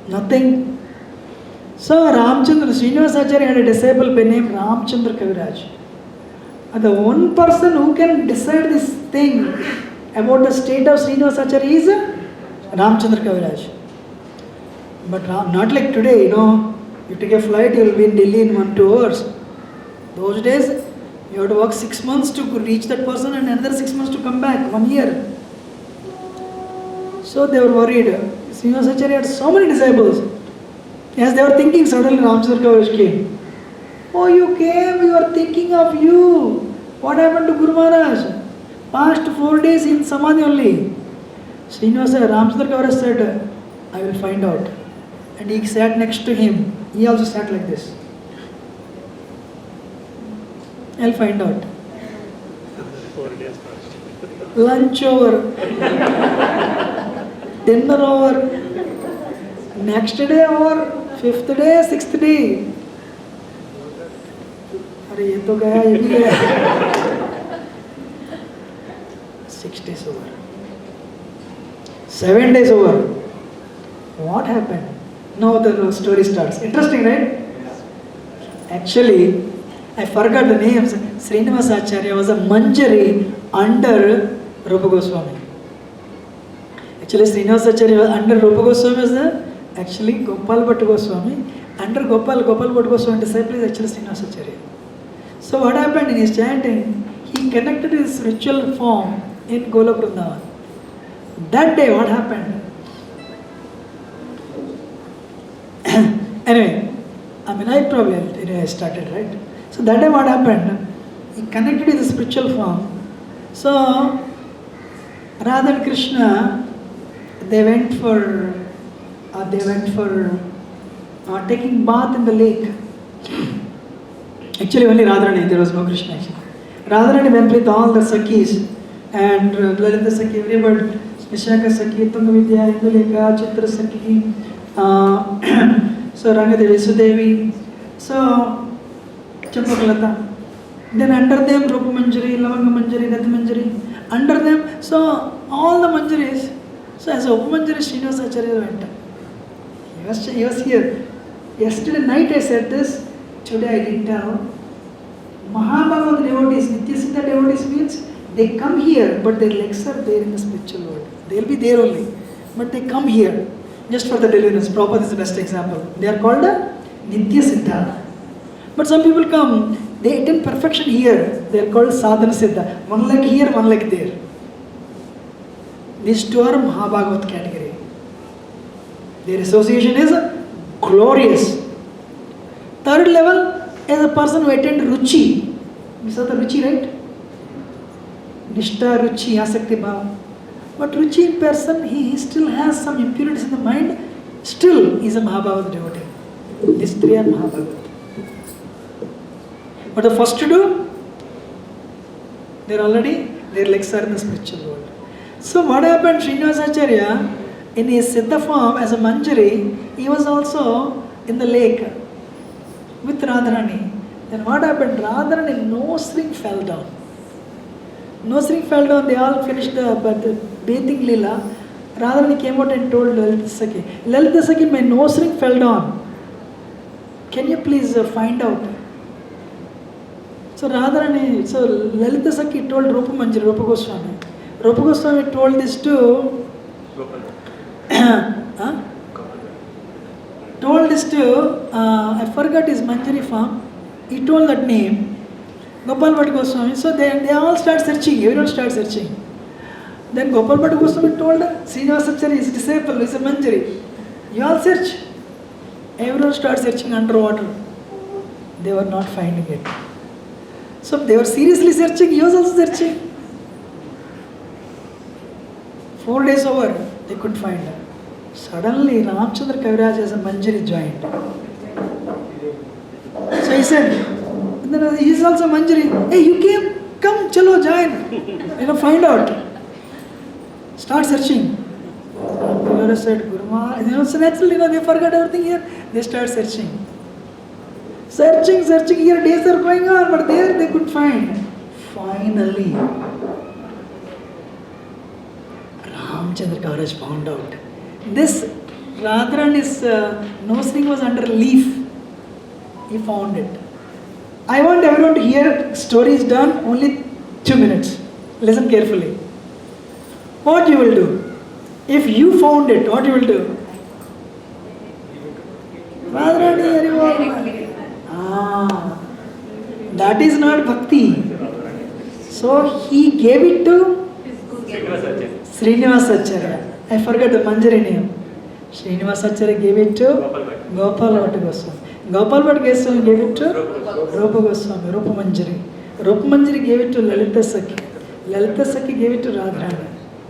Nothing. So, Ramchandra, Srinivasacharya had a disciple by name Ramchandra Kaviraj. And the one person who can decide this thing about the state of Srinivasacharya is Ramchandra Kaviraj. But not like today, you take a flight, you will be in Delhi in 1-2 hours. Those days, you have to work 6 months to reach that person and another 6 months to come back, 1 year. So they were worried. Srinivasacharya had so many disciples. As they were thinking, suddenly Ramchandra Kaviraj came. Oh, you came, we were thinking of you. What happened to Guru Maharaj? Past 4 days in Samadhi only. Srinivasacharya, Ramchandra Kaviraj said, I will find out. And he sat next to him. He also sat like this. I'll find out. 4 days. Lunch over. Dinner over. Next day over. 5th day, 6th day. अरे ये तो गया, ये भी गया. 6 days over. 7 days over. What happened? Now the story starts. Interesting, right? Actually, I forgot the names. Srinivasacharya was a Manjari under Rupa Goswami. Actually, Srinivasacharya was under Rupa Goswami was actually Gopal Bhatt Goswami. Under Gopal Bhatt Goswami disciple is actually Srinivasacharya. So what happened in his chanting? He connected his ritual form in Gola Vrindavan. That day, what happened? Anyway, I mean, I probably, I started, right? So that time what happened, he connected with the spiritual form. So, Radha and Krishna, they went for taking bath in the lake. Actually, only Radharani, there was no Krishna actually. Radharani went with all the Sakhis and Lilananda Sakhi, everybody, Vishaka Sakhi, Tungavidya, Induleka, Chitra Sakhi, so Rangadevi, Sudevi, so Champakalata. Then under them, Rupa Manjari, Lavanga Manjari, Rati Manjari, under them, so all the Manjaris. So as a Upa Manjari, Srinivasa Acharya went. He was here. Yesterday night I said this, today I didn't tell. Mahabhagavad devotees, Nityasiddha devotees means they come here, but their legs are there in the spiritual world. They'll be there only, but they come here just for the deliverance. Prabhupada is the best example. They are called a Nityasiddha. But some people come, they attain perfection here. They are called Sadhana Siddha. One leg here, one leg there. These two are Mahabhagavad category. Their association is glorious. Third level is a person who attained Ruchi. You saw the Ruchi, right? Nishtha, Ruchi, Asakti, Bhava. But Ruchi in person, he still has some impurities in the mind. Still, he is a Mahabhagavad devotee. These three are Mahabhagavad. But the first two, their legs are in the spiritual world. So what happened, Srinivasa Acharya, in his Siddha form as a Manjari, he was also in the lake with Radharani. Then what happened? Radharani nose ring fell down. Nose ring fell down, they all finished the bathing lila. Radharani came out and told Lalita Sakhi, Lalita Sakhi, my nose ring fell down. Can you please find out? So Radharani, so Lalita Sakhi told Rupa Manjari, Rupa Goswami. Rupa Goswami told this to I forgot his Manjari form. He told that name, Gopal Bhatta Goswami. So they all start searching, everyone starts searching. Then Gopal Bhatta Goswami told Srinivasa Acharya, his disciple, is a Manjari. You all search. Everyone starts searching underwater. They were not finding it. So they were seriously searching, he was also searching. 4 days over, they couldn't find her. Suddenly, Ramchandra Kaviraj as a Manjari joined. So he said, he is also Manjari. Hey, you came, come, chalo, join. Find out. Start searching. Kaviraj said, Guruma. So naturally, they forgot everything here. They start searching. Searching here, days are going on, but there they couldn't find. Finally, Ramchandra Kaviraj found out. This Radharani's nose ring was under a leaf. He found it. I want everyone to hear story is done, only 2 minutes. Listen carefully. What you will do? If you found it, what you will do? Radharani, that is not bhakti. So he gave it to Srinivasa Acharya. I forgot the Manjari name. Srinivasa Acharya gave it to Gopal Bhatta Goswami. Gopal Bhatta Goswami gave it to Rupa Goswami, Rupa Manjari. Rupa Manjari gave it to Lalita Sakhi. Lalita Sakhi gave it to Radharani.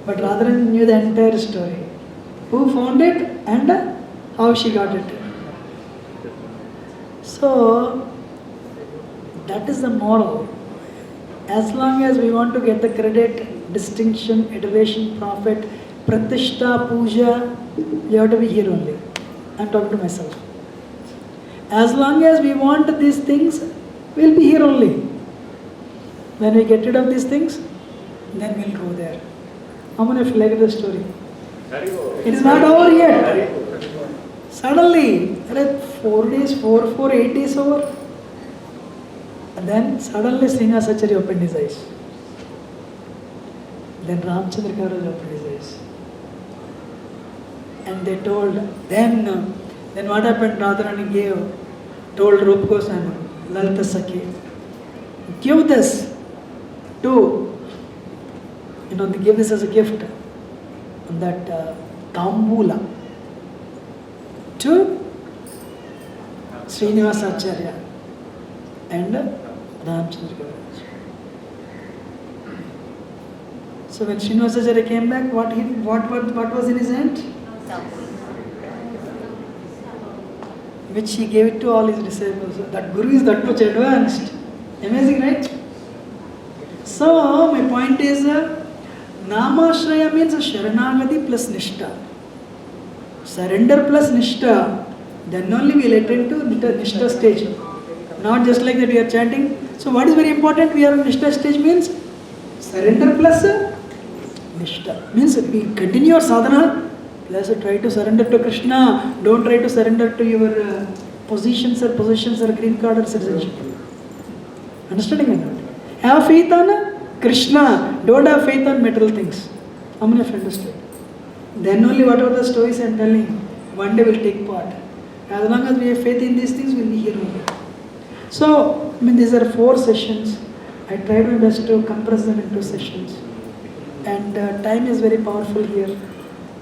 But Radharani knew the entire story. Who found it and how she got it. So, that is the moral. As long as we want to get the credit, distinction, adoration, profit, Pratishta, Puja, you have to be here only. I am talking to myself. As long as we want these things, we will be here only. When we get rid of these things, then we will go there. How many of you like the story? It is not over yet. Suddenly, 4 days, 8 days over. And then suddenly Srinivasa Acharya opened his eyes. Then Ramchandra Kaviraj opened his eyes. And they told, then what happened? Radharani told Rupa Goswami, Lalita Sakhi, give this to, they give this as a gift, that Tambula to Srinivasa Acharya and Ramchandra Gavaraj. So when Srinivasa Acharya came back, what was in his hand? Which he gave it to all his disciples. That Guru is that much advanced. Amazing, right? So my point is, Namashraya means Sharanagati plus Nishtha. Surrender plus Nishtha. Then only we will attain to Nishtha stage. Not just like that we are chanting. So what is very important? We are on Nishtha stage means surrender plus Nishtha. Means we continue our sadhana plus try to surrender to Krishna. Don't try to surrender to your positions or green card or citizenship. Understanding or not? Have faith on Krishna. Don't have faith on material things. How many of you understood? Then only whatever the stories I am telling, one day will take part. As long as we have faith in these things, we will be here only. So, these are 4 sessions. I tried my best to compress them into sessions. And time is very powerful here.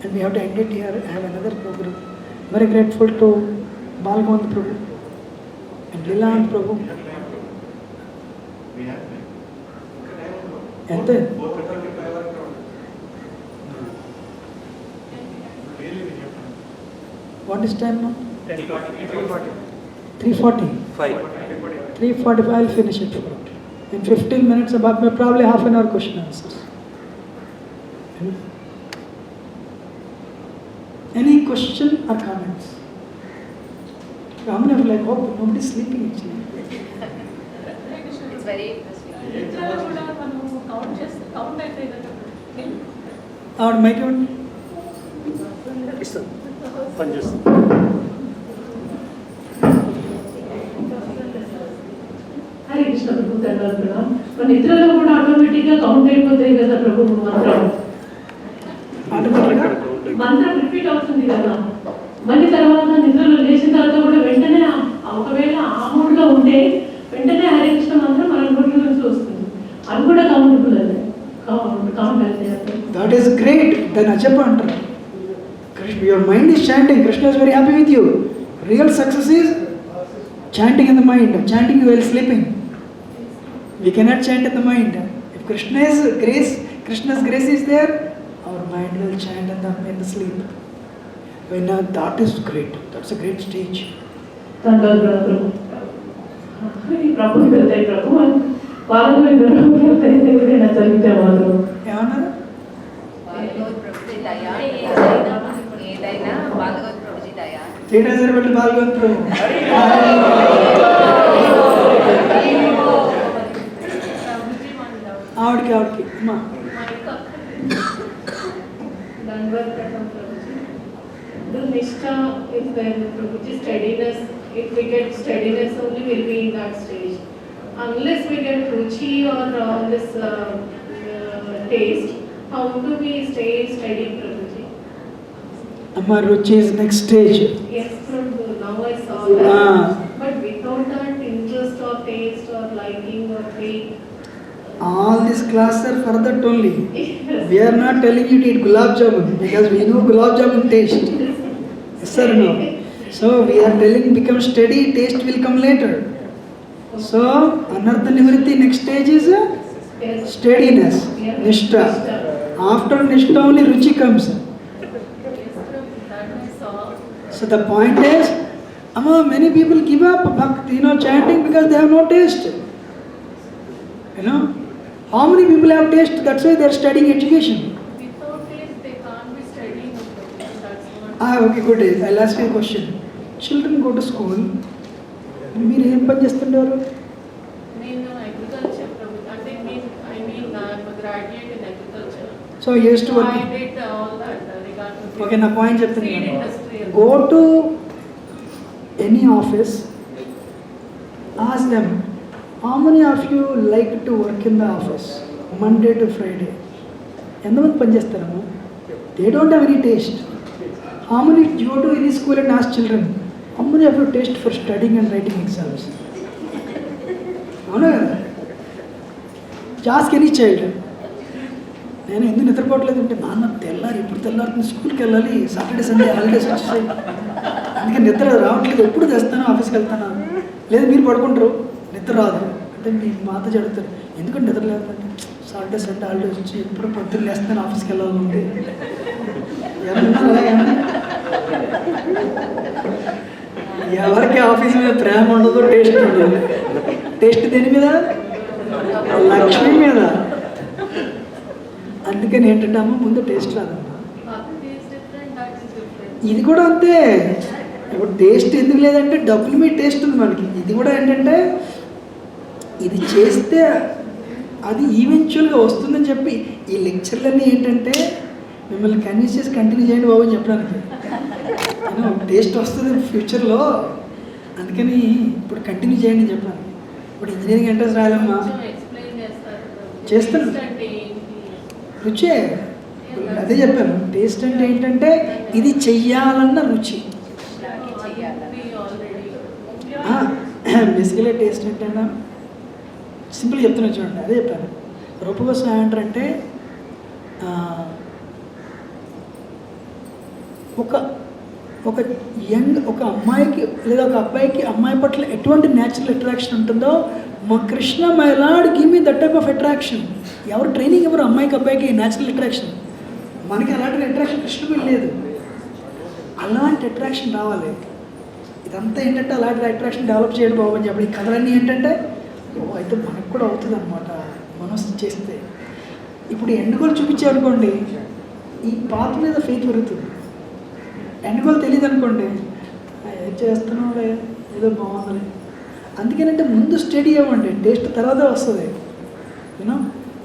And we have to end it here. I have another program. Very grateful to Balgavant Prabhu and Lilananda Prabhu. We have And then, what is time now? 3:40. 3:45. I'll finish it. In 15 minutes, about probably half an hour question answers. Any question or comments? How many of you like, oh, nobody's sleeping actually? It's very interesting. Our mic on? Hare Krishna Prabhu దండాలు మన నిద్రలో కూడా ఆటోమేటిక్గా count అయిపోతాయి కదా ప్రభు మంత్రం repeat అవుతుంది కదా మళ్ళీ తర్వాత నిద్రలో లేచిన తర్వాత కూడా వెంటనే ఒకవేళ ఆ మూడ్లో ఉంటే వెంటనే హరే కృష్ణ మంత్రం మన నోటి నుంచి వస్తుంది అది కూడా కౌంటబుల్ అదే కౌంట్ అయితే That is great. Then Japa antaru. Your mind is chanting. Krishna is very happy with you. Real success is chanting in the mind. Chanting while sleeping. We cannot chant in the mind. If Krishna's grace is there, our mind will chant in the sleep. When that is great. That's a great stage. ప్రభుకి వెళ్తాయి ప్రభు వాళ్ళకు ఏదైనా జరిగితే వాళ్ళు ఏమన్నారు? ఏదైనా భాగవత్ ప్రభుజీ దయ. శ్రీనివాస భాగవత్ ప్రభు. ఆవిడకి అమ్మా Nishtha is when Prabhuji steadiness, if we get steadiness only we'll be in that stage. Unless we get ruchi or this taste, how do we stay steady, Prabhuji? Amma, ruchi is next stage. Yes, Prabhu, now I saw that. But without that interest or taste or liking or faith, all these classes are for that only. We are not telling you to eat gulab jamun because we know gulab jamun taste. Yes or no? So we are telling become steady, taste will come later. So anartha nivritti next stage is steadiness, nishtha. After nishtha only ruchi comes. So the point is, many people give up chanting because they have no taste. How many people have taste? That's why they are studying education. without taste they can't be studying. That's Okay, good. I'll ask you a question. Children go to school. మీరు ఏం పని చేస్తుంటారు? నేను agriculture అంటే I mean I'm a graduate in agriculture. So you used to work. I did all that regarding. Okay, నా point చెప్తాను. Seed industry. Go to any office. Ask them, how many of you like to work in the office Monday to Friday? ఎంతమంది పని చేస్తారమ్మా? They don't have any taste. How many you go to any school and ask children, how many of you taste for studying and writing exams? అవునా కదా? Ask any child. నేను ఎందుకు నిద్రపోవట్లేదు అంటే నాన్న తెల్లారి ఇప్పుడు తెల్లారి స్కూల్కి వెళ్ళాలి, సాటర్డే సండే హాలిడేస్ వచ్చేసాయి. అందుకే నిద్ర రావట్లేదు, ఎప్పుడు తెస్తాను ఆఫీస్కి వెళ్తాను, లేదు మీరు పడుకుంటారు నిద్ర రాదు అంటే మీ మాత చెడుతారు, ఎందుకంటే నిద్ర లేదంటే సాటర్డే సండే హాలిడేస్ వచ్చి ఎప్పుడు పొద్దున్న లేస్తాను ఆఫీస్కి వెళ్ళాలంటే ఎవరికి ఆఫీస్ మీద ప్రేమ ఉండదు, టేస్ట్ ఉండదు. టేస్ట్ దేని మీద? లక్ష్మి మీద. అందుకని ఏంటంటే అమ్మ ముందు టేస్ట్ రాదమ్మా. ఇది కూడా అంతే. ఇప్పుడు టేస్ట్ ఎందుకు లేదంటే డబ్బుల మీద టేస్ట్ ఉంది మనకి. ఇది కూడా ఏంటంటే ఇది చేస్తే అది ఈవెన్చువల్గా వస్తుందని చెప్పి ఈ లెక్చర్లన్నీ ఏంటంటే మిమ్మల్ని కన్విన్స్ చేసి కంటిన్యూ చేయండి బాబు అని చెప్పడానికి. టేస్ట్ వస్తుంది ఫ్యూచర్లో, అందుకని ఇప్పుడు కంటిన్యూ చేయండి అని చెప్పాను. ఇప్పుడు ఇంజనీరింగ్ ఎంట్రన్స్ రాయాలమ్మా, చేస్తాను. రుచే అదే చెప్పాను. టేస్ట్ అంటే ఏంటంటే ఇది చెయ్యాలన్న రుచి. బేసికలీ టేస్ట్ ఏంటంటే సింపుల్గా చెప్తున్నా చూడండి, అదే చెప్పాను. రూపకోసం ఏమంటారంటే ఒక యంగ్ ఒక అమ్మాయికి లేదా ఒక అబ్బాయికి అమ్మాయి పట్ల ఎటువంటి న్యాచురల్ అట్రాక్షన్ ఉంటుందో, మా Krishna my lord give me that type of attraction. ఎవరు ట్రైనింగ్ ఎవరు అమ్మాయికి అబ్బాయికి న్యాచురల్ అట్రాక్షన్? మనకి అలాంటి అట్రాక్షన్ కృష్ణుడికి లేదు. అలాంటి అట్రాక్షన్ రావాలి. ఇదంతా ఏంటంటే అలాంటి అట్రాక్షన్ డెవలప్ చేయడం బాబు అని చెప్పి ఈ కథలన్నీ ఏంటంటే అయితే మనకు కూడా అవుతుంది అనమాట మనసు చేస్తే. ఇప్పుడు ఎండుగోలు చూపించామనుకోండి, ఈ పాత మీద ఫెయిత్ పెరుగుతుంది. ఎండుగోలు తెలియదు అనుకోండి, ఏం చేస్తున్నాడే ఏదో బాగుంది. అందుకేనంటే ముందు స్టడీ అవ్వండి, టేస్ట్ తర్వాత వస్తుంది. యూనో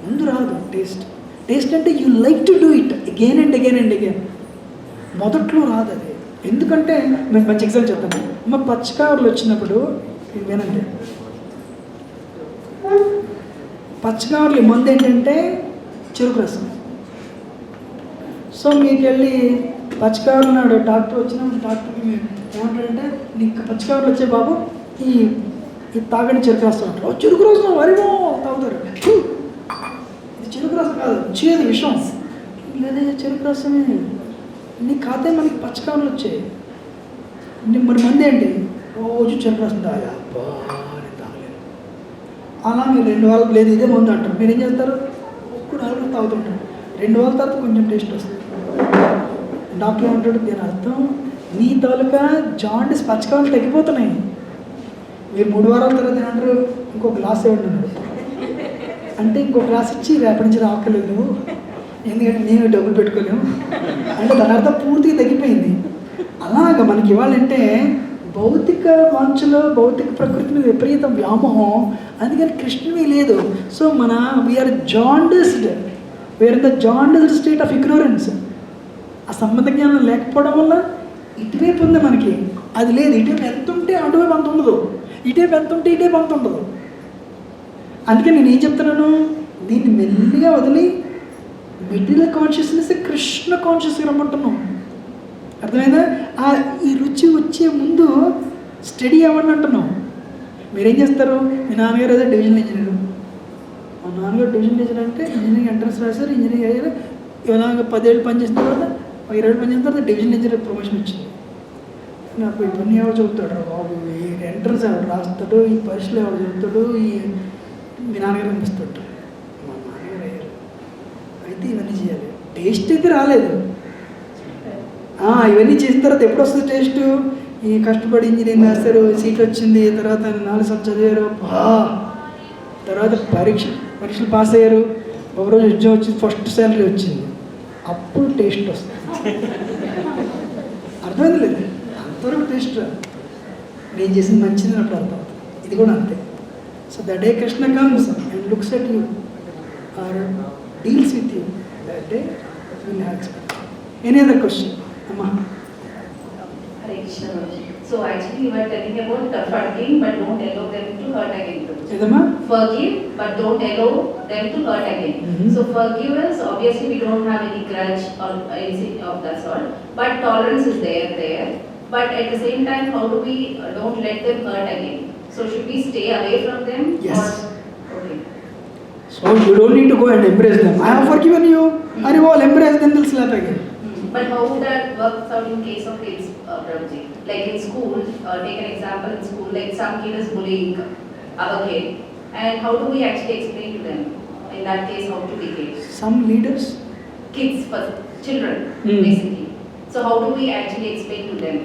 ముందు రాదు టేస్ట్. టేస్ట్ అంటే you like to do it again and again and again. మొదట్లో రాదు అది. ఎందుకంటే మేము మంచి ఎగ్జాంపుల్ చెప్తాను. మా పచ్చకారులు వచ్చినప్పుడు వినండి, పచ్చకారులు మందు ఏంటంటే చెరుకు రసం. సో మీకు వెళ్ళి పచ్చకారులు నాడు డాక్టర్ వచ్చినప్పుడు డాక్టర్కి మేము ఏమంటాడంటే నీకు పచ్చకారులు వచ్చే బాబు ఈ తాగని చెరుకు రసం అంటారు. చెరుకు రసం వరిగో తాగుతారు. ఇది చెరుకు రసం కాదు, చేదు విషం. లేదా చెరుకు రసమే నీ ఖాతే మనకి పచ్చకారులు వచ్చాయి. మరి మంది ఏంటి రోజు చెరుకు రసం తాగా నేను తాగలేదు. అలా మీరు 2 వారాలు లేదు ఇదే మందు అంటారు. మీరు ఏం చేస్తారు? ఒక్కడు ఆరు తాగుతుంటారు. 2 వారాల తర్వాత కొంచెం టేస్ట్ వస్తుంది. డాక్టర్ ఏమంటాడు, దీని అర్థం నీ తాలూకా జాండీస్ పచ్చకాయలు తగ్గిపోతున్నాయి. మీరు 3 వారాల తర్వాత ఏమంటారు, ఇంకో గ్లాస్ ఇవ్వండి అంటే ఇంకో గ్లాస్ ఇచ్చి రేపటి నుంచి రావక్కర్లేదు నువ్వు, ఎందుకంటే నేను డబ్బులు పెట్టుకోలేము అంటే దాని అర్థం పూర్తిగా తగ్గిపోయింది. అలాగా మనకి ఇవ్వాలంటే భౌతిక వాంఛలో భౌతిక ప్రకృతి మీద విపరీత వ్యామోహం. అందుకని కృష్ణుని లేదు. So we are jaundiced, we are in the jaundiced state of ignorance. ఆ సంబంధ జ్ఞానం లేకపోవడం వల్ల ఇటువైపు ఉంది మనకి, అది లేదు. ఇటువైపు ఎంత ఉంటే అటువైపు అంత ఉండదు, ఇటువైపు ఎంత ఉంటే ఇటువైపు అంత ఉండదు. అందుకే నేను ఏం చెప్తున్నాను, దీన్ని మెల్లిగా వదిలి మిడిల్ కాన్షియస్నెస్ కృష్ణ కాన్షియస్గా రమ్మంటున్నాం. అర్థమైందా? ఈ రుచి వచ్చే ముందు స్టడీ అవ్వండి అంటున్నాం. మీరేం చేస్తారు? మీ నాన్నగారు అదే డివిజనల్ ఇంజనీర్. మా నాన్నగారు డివిజనల్ ఇంజనీర్ అంటే ఇంజనీరింగ్ ఎంట్రన్స్ రాశారు, ఇంజనీరింగ్ అయ్యారు. ఇలాగ 10 ఏళ్ళు పనిచేసిన తర్వాత 20 ఏళ్ళు పనిచేసిన తర్వాత డివిజనల్ ఇంజనీర్ ప్రమోషన్ వచ్చింది. నాకు ఇవన్నీ ఎవరు చెబుతాడు బాబు, ఈ ఎంట్రన్స్ ఎవరు రాస్తాడు, ఈ పరీక్షలు ఎవరు చెబుతాడు, మీ నాన్నగారు అనిపిస్తాడు. మా నాన్నగారు అయ్యారు. అయితే ఇవన్నీ చేయాలి. టేస్ట్ అయితే రాలేదు. ఇవన్నీ చేసిన తర్వాత ఎప్పుడు వస్తుంది టేస్ట్? ఈ కష్టపడి ఇంజనీరింగ్ రాస్తారు, సీట్ వచ్చింది, తర్వాత 4 సంవత్సరాలు చదివారు, తర్వాత పరీక్షలు పాస్ అయ్యారు, ఒకరోజు ఉద్యోగం వచ్చింది, ఫస్ట్ శాలరీ వచ్చింది, అప్పుడు టేస్ట్ వస్తుంది. అర్థమైంది లేదు? అంతవరకు టేస్ట్ రాదు. నేను చేసింది మంచిది అప్పుడు అర్థం. ఇది కూడా అంతే. So the day Krishna comes and looks at you or deals with you, that day will have expect. Any other question? Amma. Hare Krishna. So actually you were telling about forgiving but don't allow them to hurt again. Edama? Forgive but don't allow them to hurt again. So forgiveness, obviously we don't have any grudge or anything of that sort, but tolerance is there. But at the same time, how do we don't let them hurt again? So should we stay away from them? Yes. Okay. So you don't need to go and embrace them. I have forgiven you. Are you all embrace them? They'll slap again. But how would that work out in case of kids, Prabhuji? Like in school, take an example in school, like some kid is bullying other kid, and how do we actually explain to them in that case how to behave? Some leaders? Kids, children, basically. So how do we actually explain to them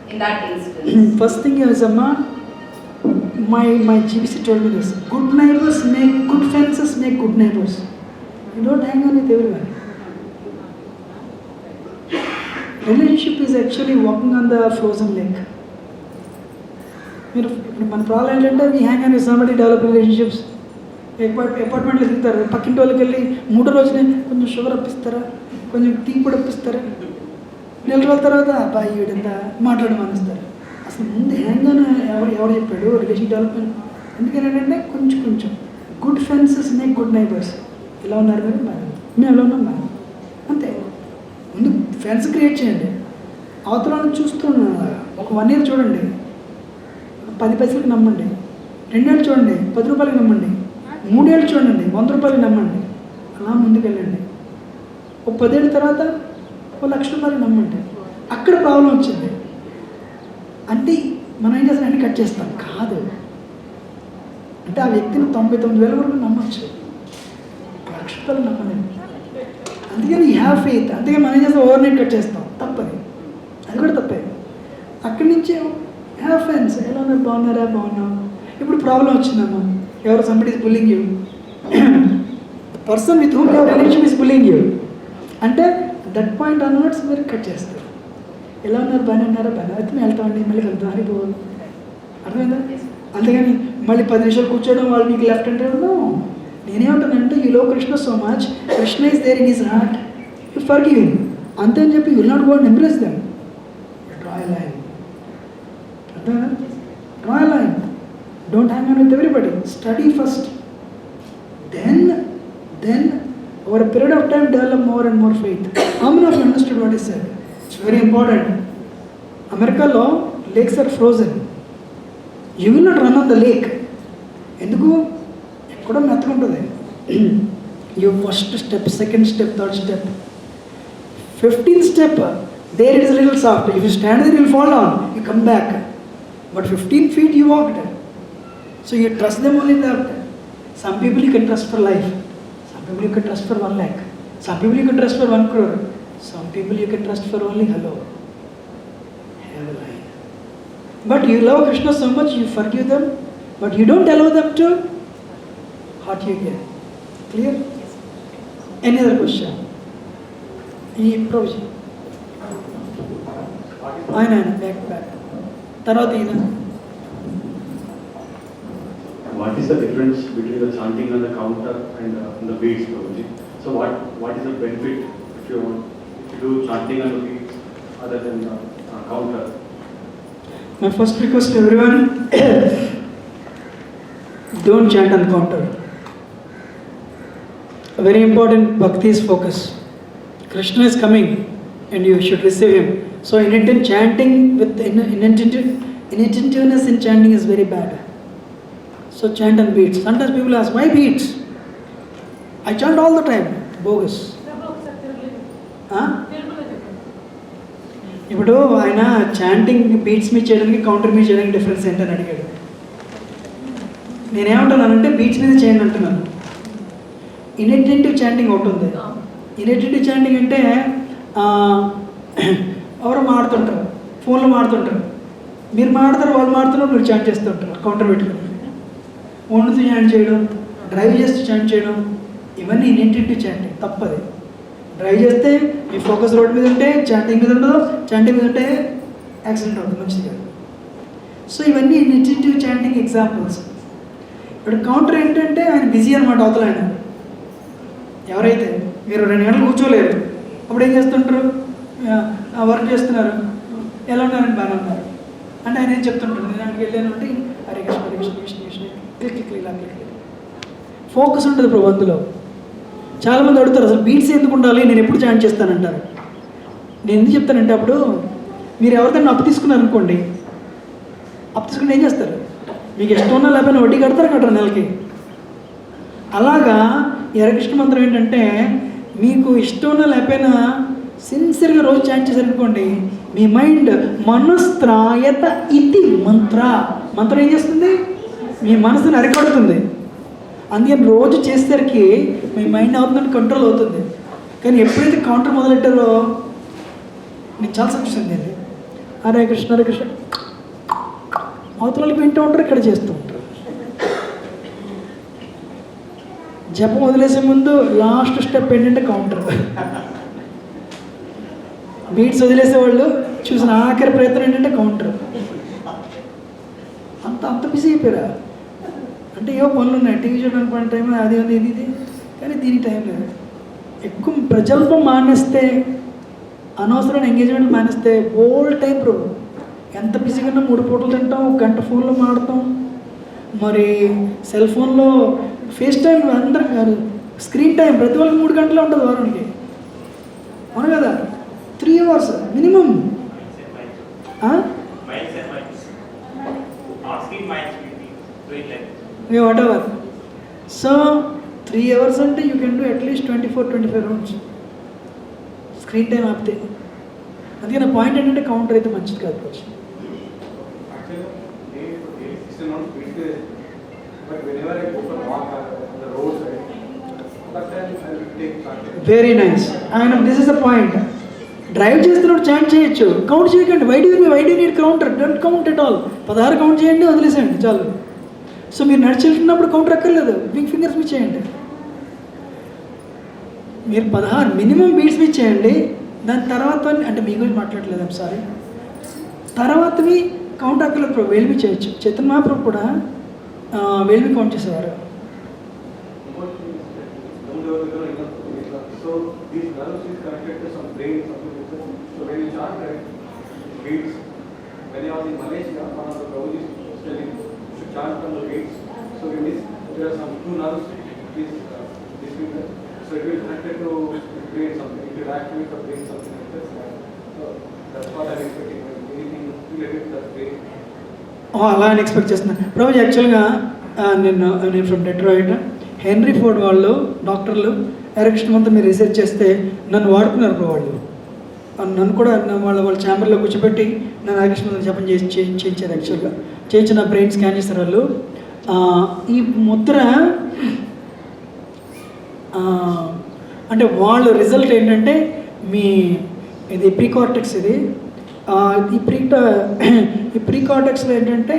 in that instance? First thing is, Amma, my GBC told me this. Good neighbors make good fences, make good neighbors. You don't hang on with everyone. Relationship is actually walking on the frozen lake. మన problem ఏంటంటే we hang on with somebody, develop relationships. అపార్ట్మెంట్లో తిరుగుతారు, పక్కింటి వాళ్ళకి వెళ్ళి 3 రోజునే కొంచెం sugar అప్పిస్తారా, కొంచెం టీ కూడా అప్పిస్తారా, 4 రోజుల తర్వాత అబ్బాయి వీడంత మాట్లాడడం మానేస్తారు. అసలు ముందు హ్యాంగ్ ఆన్ ఎవరు చెప్పాడు రిలేషన్ డెవలప్మెంట్? ఎందుకని ఏంటంటే కొంచెం good friends make good neighbours. ఇలా ఉన్నారు మీరు బాగా, మేము ఎలా ఉన్నాం బాగా, అంతే. ముందు ఫ్రెండ్స్ క్రియేట్ చేయండి. అవతల చూస్తున్నాను, ఒక 1 year చూడండి, 10 పైసలకి నమ్మండి. 2 ఏళ్ళు చూడండి, 10 రూపాయలకి నమ్మండి. 3 ఏళ్ళు చూడండి, 100 రూపాయలకి నమ్మండి. అలా ముందుకెళ్ళండి. ఒక 10 ఏళ్ళ తర్వాత 1,00,000 రూపాయలకి నమ్మండి. అక్కడ ప్రాబ్లం వచ్చింది అంటే మనం ఏం చేస్తాం, అన్ని కట్ చేస్తాం. కాదు అంటే ఆ వ్యక్తిని 99,000 వరకు నమ్మచ్చు, 1,00,000 రూపాయలు నమ్మలేదు. అందుకని హ్యావ్ ఫెయిత్. అందుకని మనం ఏం చేస్తాం, ఓవర్ నైట్ కట్ చేస్తాం. తప్పది, అది కూడా తప్పే. అక్కడి నుంచి హ్యావ్ ఫ్రెండ్స్, ఎలా ఉన్నారు, బాగున్నారా, బాగున్నాం. ఇప్పుడు ప్రాబ్లం వచ్చిందమ్మా, ఎవరు somebody is bullying you, person with whom your relation is bullying you అంటే దట్ పాయింట్ అన్వర్డ్స్ మీరు కట్ చేస్తారు. ఎలా ఉన్నారు, బాగానే ఉన్నారా, బాగా అయితే మేము వెళ్తామండి, మళ్ళీ వెళ్తాం అని పోవాలి. అర్థమైందా? అంతేగాని మళ్ళీ 10 నిమిషాలు కూర్చోవడం, వాళ్ళు మీకు లెఫ్ట్ అంటే నేనేమంటానంటే you love Krishna so much, Krishna is there in his heart, you forgive him అంతే అని చెప్పి you will not go and embrace them. Draw a line. అర్థమైందా? Draw a line. Don't hang on with everybody. Study first, then over a period of time develop more and more faith. How many of you understood what he said? It's very important. America lakes are frozen. You will not run on the lake. ఎందుకు? ఎక్కడో మెత్తకుంటుంది. Your first step, second step, third step, 15th step, there it is a little soft. If you stand there, you will fall down. You come back. But 15 feet you walked. So you trust them only that. Some people you can trust for life. Some people you can trust for 1 lakh. Some people you can trust for 1 crore. Some people you can trust for only hello. Have a line. But you love Krishna so much, you forgive them, but you don't allow them to hurt you again. Clear? Yes. Any other question? Prabhuji. Back. Tarvata ina. What is the difference between the chanting on the counter and the beats, Prabhuji? So what is the benefit if you do chanting on the beats other than the counter? My first request to everyone, don't chant on the counter. A very important bhakti is focus. Krishna is coming and you should receive him. So inattentive chanting with inattentiveness in chanting is very bad. So chant on beats. Sometimes people ask, why beats? I chant all the time. Bogus. ఇప్పుడు ఆయన chanting beats మీద చేయడానికి counter మీద చేయడానికి difference ఏంటని అడిగాడు. నేనేమంటున్నానంటే beats మీద చేయండి అంటున్నాను. ఇన్అటెంటివ్ చాంటింగ్ ఒకటి ఉంది. ఇన్అటెంటివ్ చాంటింగ్ అంటే ఎవరు మాడుతుంటారు, ఫోన్లో మాడుతుంటారు, మీరు మాడతారు, వాళ్ళు మాడుతున్నారు, మీరు చాంట్ చేస్తుంటారు కౌంటర్ పెట్టుకుని. వండుతూ చాంట్ చేయడం, డ్రైవ్ చేస్తూ చాంట్ చేయడం, ఇవన్నీ ఇన్అటెంటివ్ చాంటింగ్. తప్పది. డ్రైవ్ చేస్తే మీ ఫోకస్ రోడ్ మీద ఉంటే చాంటింగ్ మీద ఉండదు, చాంటింగ్ మీద ఉంటే యాక్సిడెంట్ అవుతుంది, మంచిది కాదు. సో ఇవన్నీ ఇన్అటెంటివ్ చాంటింగ్ ఎగ్జాంపుల్స్. ఇప్పుడు కౌంటర్ ఏంటంటే ఆయన బిజీ అనమాట. అవతల ఆయన ఎవరైతే మీరు 2 గంటలు కూర్చోలేరు, అప్పుడు ఏం చేస్తుంటారు, వర్క్ చేస్తున్నారు, ఎలా ఉన్నారని బాగానే ఉన్నారు అంటే ఆయన ఏం చెప్తుంటారు, నేను అక్కడికి వెళ్ళాను అంటే హరే కృష్ణ హరే కృష్ణ కృష్ణ కృష్ణ క్లిక్ ఇలా క్లిక్. ఫోకస్ ఉంటుంది ప్రభుత్వంలో. చాలామంది అడుగుతారు అసలు బీట్స్ ఎందుకు ఉండాలి, నేను ఎప్పుడు జాయిన్ చేస్తానంటారు. నేను ఎందుకు చెప్తానంటే, అప్పుడు మీరు ఎవరిదైనా అప్పు తీసుకున్నారనుకోండి, అప్పు తీసుకుంటే ఏం చేస్తారు, మీకు ఇష్టం ఉన్నా లేకపోయినా వడ్డీ కట్టరు నెలకి. అలాగా హరే కృష్ణ మంత్రం ఏంటంటే, మీకు ఇష్టం ఉన్నా లేకపోయినా సిన్సియర్గా రోజు చాంట్ చేశారనుకోండి, మీ మైండ్ మనస్త్రాయత ఇది మంత్రం ఏం చేస్తుంది? మీ మనసుని అరికడుతుంది. అందుకని రోజు చేసేసరికి మీ మైండ్ అవుతుందని కంట్రోల్ అవుతుంది. కానీ ఎప్పుడైతే కౌంటర్ మొదలెట్టారో, నేను చాలా చూసింది అండి, హరే కృష్ణ అవతలకి వింటూ ఉంటారు, ఇక్కడ చేస్తూ ఉంటారు. జపం వదిలేసే ముందు లాస్ట్ స్టెప్ ఏంటంటే కౌంటర్. బీట్స్ వదిలేసేవాళ్ళు చూసిన ఆఖరి ప్రయత్నం ఏంటంటే కౌంటర్. అంత బిజీ అయిపోయారా అంటే ఏవో పనులు ఉన్నాయి, టీవీ చూడడానికి పని టైం, అది ఉంది ఇది, కానీ దీనికి టైం లేదు. ఎక్కువ ప్రజల్పం మానేస్తే, అనవసరమైన ఎంగేజ్మెంట్ మానేస్తే హోల్ టైం ప్రభు. ఎంత బిజీగా ఉన్నా 3 పూటలు తింటాం, 1 గంట ఫోన్లో మాడతాం, మరి సెల్ ఫోన్లో ఫేస్ టైం, అందరు కాదు స్క్రీన్ టైం ప్రతి వాళ్ళకి 3 గంటలే ఉంటుంది వారానికి, అవును కదా? 3 hours minimum. Whatever. So 3 hours అంటే you can do at least 24-25 rounds screen time ఆపితే. అందుకే నా పాయింట్ ఏంటంటే కౌంటర్ అయితే మంచిది కాదు. Very nice. ఆయన this is the point. Drive చేస్తున్నప్పుడు చాంట్ చేయొచ్చు, కౌంట్ చేయకండి. Why do need counter? Don't count at all. 16 count చేయండి, వదిలేసేయండి చాలు. సో మీరు నడిచి వెళ్తున్నప్పుడు కౌంటర్ అక్కర్లేదు, బిగ్ ఫింగర్స్ మీద చేయండి. మీరు 16 మినిమం బీట్స్ మీద చేయండి. దాని తర్వాత అంటే మీ గురించి మాట్లాడలేదు, ఐమ్ సారీ. తర్వాతవి కౌంట్ అక్కర్లేదు, వేలిమి చేయొచ్చు. చైతన్య మహాప్రభు కూడా వేలిమి కౌంట్ చేసేవారు. So these nerves is connected to some brain, something like that. So when you chant right, beats. When I was in Malaysia, one of the Prabhuji was telling to chant from the beats. So in this, there are some 2 nerves. This finger. So it will connected to the brain something. It will activate the brain something like that. So that's what I'm expecting. Anything related to the brain. అలా అని expect చేస్తున్నాను ప్రభుజీ. యాక్చువల్గా నేను from Detroit. Henry Ford వాళ్ళు డాక్టర్లు erection అంతా మీరు research చేస్తే నన్ను వాడుకున్నారు వాళ్ళు. నన్ను కూడా వాళ్ళ ఛాంబర్లో కూర్చోబెట్టి నన్ను ఎరక్షన్ జపం చేయించారు. యాక్చువల్గా చేయించి నా బ్రెయిన్ స్కాన్ చేస్తారు వాళ్ళు. ఈ ముద్ర అంటే వాళ్ళ రిజల్ట్ ఏంటంటే మీ ఇది ప్రీకార్టెక్స్, ఇది ఈ ప్రీకార్టెక్స్లో ఏంటంటే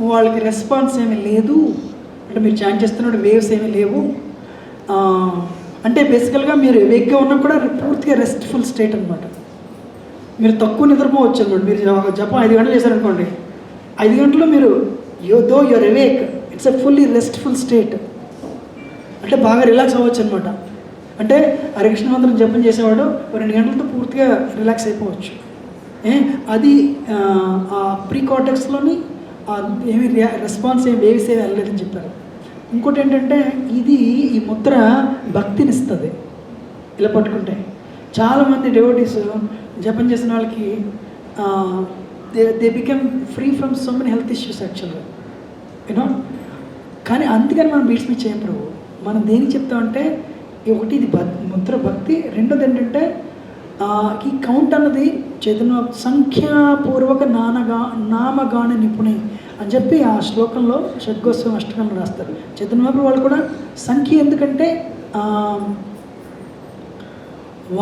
వాళ్ళకి రెస్పాన్స్ ఏమీ లేదు. అంటే మీరు చాంట్ చేస్తున్నప్పుడు వేవ్స్ ఏమీ లేవు. అంటే బేసికల్గా మీరు వేగ్గా ఉన్నా కూడా పూర్తిగా రెస్ట్ఫుల్ స్టేట్ అనమాట. మీరు తక్కువ నిద్రపోవచ్చు అనమాట. మీరు జపం 5 గంటలు చేశారనుకోండి, 5 గంటలు మీరు though your awake, it's a fully restful state. అంటే బాగా రిలాక్స్ అవ్వచ్చు అనమాట. అంటే హరికృష్ణ మంత్రం జపం చేసేవాడు 2 గంటలతో పూర్తిగా రిలాక్స్ అయిపోవచ్చు. అది ఆ ప్రీకార్టెక్స్లోని ఏమి రెస్పాన్స్ ఏమి వేవ్స్ ఏమి వెళ్ళలేదని చెప్పారు. ఇంకోటి ఏంటంటే ఈ ముద్ర భక్తిని ఇస్తుంది. ఇలా పట్టుకుంటే చాలామంది డివోటీస్ జపం చేసిన వాళ్ళకి they become free from so many health issues యాక్చువల్గా, యూనో. కానీ అందుకని మనం బీట్స్ మీద చేయం ప్రభు. మనం దేనికి చెప్తామంటే ఒకటి ఇది ముద్ర భక్తి, రెండోది ఏంటంటే ఈ కౌంట్ అన్నది చైతన్య సంఖ్యాపూర్వక నామగాన నిపుణి అని చెప్పి ఆ శ్లోకంలో షడ్గోత్సవం అష్టకంలో రాస్తారు. చైతన్య మహాప్రభు వాళ్ళు కూడా సంఖ్య ఎందుకంటే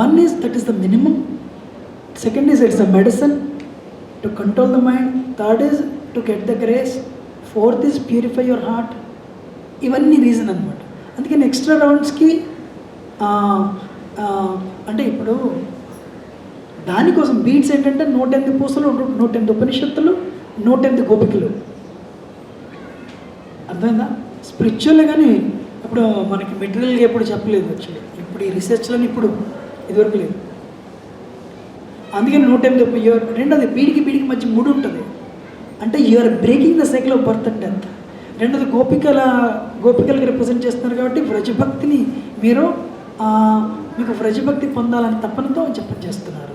1 is that is the minimum, 2nd is it's a medicine to control the mind, 3rd is to get the grace, 4th is purify your heart. ఇవన్నీ రీజన్ అనమాట. అందుకని ఎక్స్ట్రా రౌండ్స్కి అంటే ఇప్పుడు దానికోసం బీట్స్ ఏంటంటే 108 పూసలు, 108 ఉపనిషత్తులు, 108 గోపికలు. అర్థమైందా? స్పిరిచువల్ కానీ ఇప్పుడు మనకి మెటీరియల్గా ఎప్పుడు చెప్పలేదు యాక్చువల్లీ. ఇప్పుడు ఈ రీసెర్చ్లోని ఇప్పుడు ఇదివరకు లేదు. అందుకని 108. రెండోది బీడికి మధ్య 3 ఉంటుంది. అంటే you're breaking the cycle of birth and death. రెండోది గోపికలకి రిప్రజెంట్ చేస్తున్నారు కాబట్టి వ్రజభక్తిని మీరు మీకు వ్రజభక్తి పొందాలని తప్పనతో జపం చేస్తున్నారు.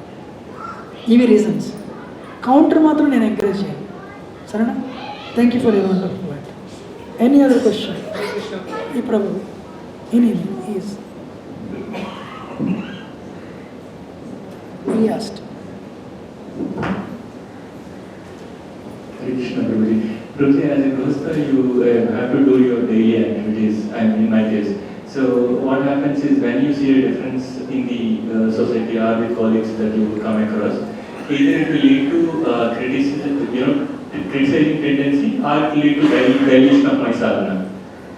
ఇవి రీజన్స్. కౌంటర్ మాత్రం నేను ఎంకరేజ్ చేయాలి. సరేనా? Thank you for your wonderful word. Any other question? ఈ ప్రభు is he asked. Krishna Prabhuji. Prabhuji, as a Grihastha, you have to do your daily activities, I mean in my case. So what happens is when you see a difference in the society or with colleagues that you come across, either it will lead to criticism, criticizing tendency, or it will lead to dilution of my sadhana.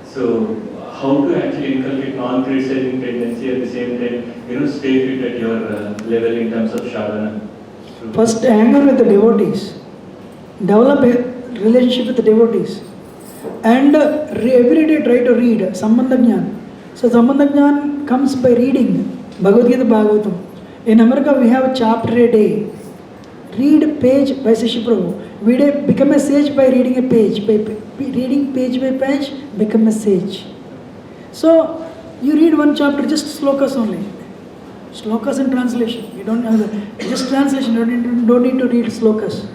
So how to actually inculcate non-criticizing tendency at the same time, stay fit at your level in terms of sadhana? First, hang on with the devotees. Develop a relationship with the devotees. And every day try to read Sambandha Jnana. So Sambandha Jnana comes by reading Bhagavad Gita Bhagavatam. In America we have a chapter a day. Read a page by Sri Prabhu. Become a sage by reading a page. By reading page by page, become a sage. So you read one chapter, just slokas only. Slokas in translation. You don't have just translation. You don't need to read slokas.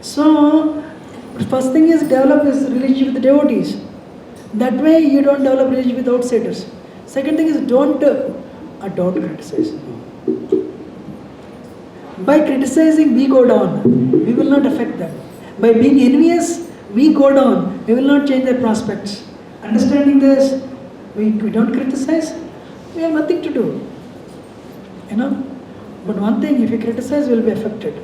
So first thing is develop this relationship with the devotees. That way you don't develop relationship with outsiders. Second thing is don't criticize. By criticizing we go down. We will not affect them. By being envious we go down. We will not change their prospects. Understanding this, we don't criticize. We have nothing to do. But one thing, if you criticize, you will be affected.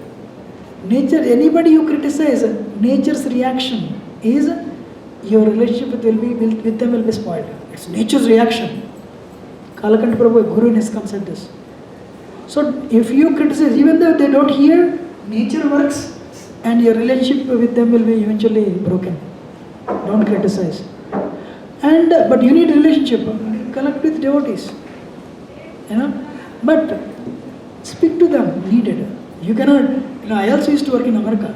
Nature, anybody you criticize, nature's reaction is your relationship with them will be spoiled. It's nature's reaction. Kalakanta Prabhu, Guru in his comes at this. So if you criticize, even though they don't hear, nature works and your relationship with them will be eventually broken. Don't criticize. But you need relationship. Connect with devotees. But speak to them, needed. You cannot, I also used to work in America.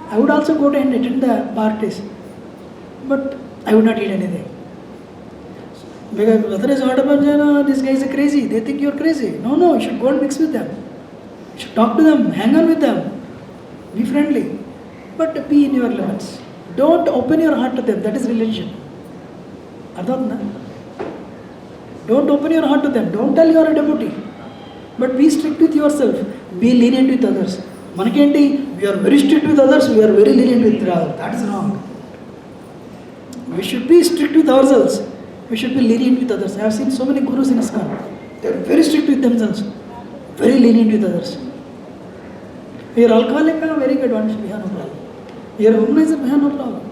I would also go to and attend the parties. But I would not eat anything. Because whether it's not this guy is crazy, they think you're crazy. No, you should go and mix with them. You should talk to them, hang on with them. Be friendly. But be in your limits. Don't open your heart to them, that is religion. Don't open your heart to them. Don't tell you are a devotee. But be strict with yourself. Be lenient with others. Manakenti, we are very strict with others, we are very lenient with others. That is wrong. We should be strict with ourselves. We should be lenient with others. I have seen so many gurus in ISKCON. They are very strict with themselves. Very lenient with others. We are alcoholic, very good one, we have no problem. We are womanizer, we have no problem.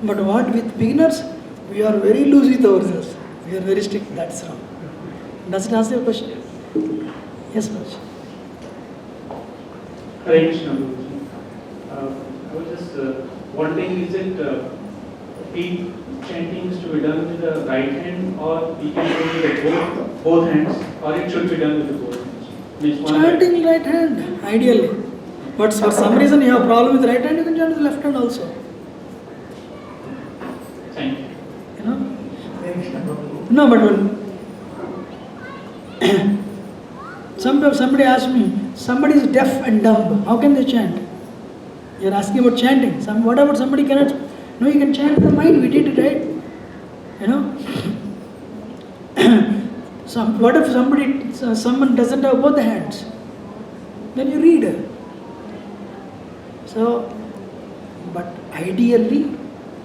But what with beginners, we are very loose with ourselves. We are very strict, that's wrong. Does it answer your question? Yes, Raj. Hare Krishna. I was just wondering, is it peak chanting is to be done with the right hand, or we can do it with both hands, or it should be done with the both hands? Chanting right hand, ideally. But for some reason you have a problem with right hand, you can chant with the left hand also. Thank you. No, but when somebody asked me, somebody is deaf and dumb, how can they chant? You are asking about chanting. What about somebody cannot? No, you can chant in the mind, we did it, right? What if someone doesn't have both the hands? Then you read. So, but ideally,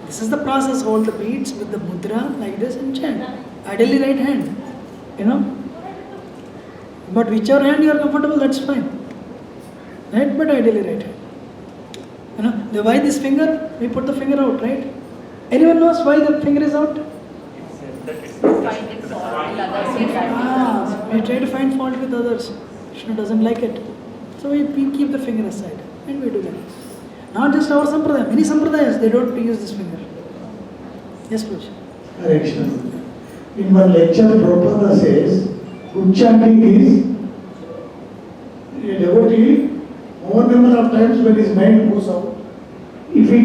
this is the process, hold the beads with the mudra like this and chant. Ideally right hand, But whichever hand you are comfortable, that's fine. Right? But ideally right hand. Why this finger? We put the finger out, right? Anyone knows why the finger is out? Finding fault with others. We try to find fault with others. Krishna doesn't like it. So we keep the finger aside and we do that. Not just our sampradaya, many sampradayas, they don't use this finger. Yes, please. Hare Krishna. In one lecture, Prabhupada says, good chanting is a devotee, more number of times when his mind goes out, if he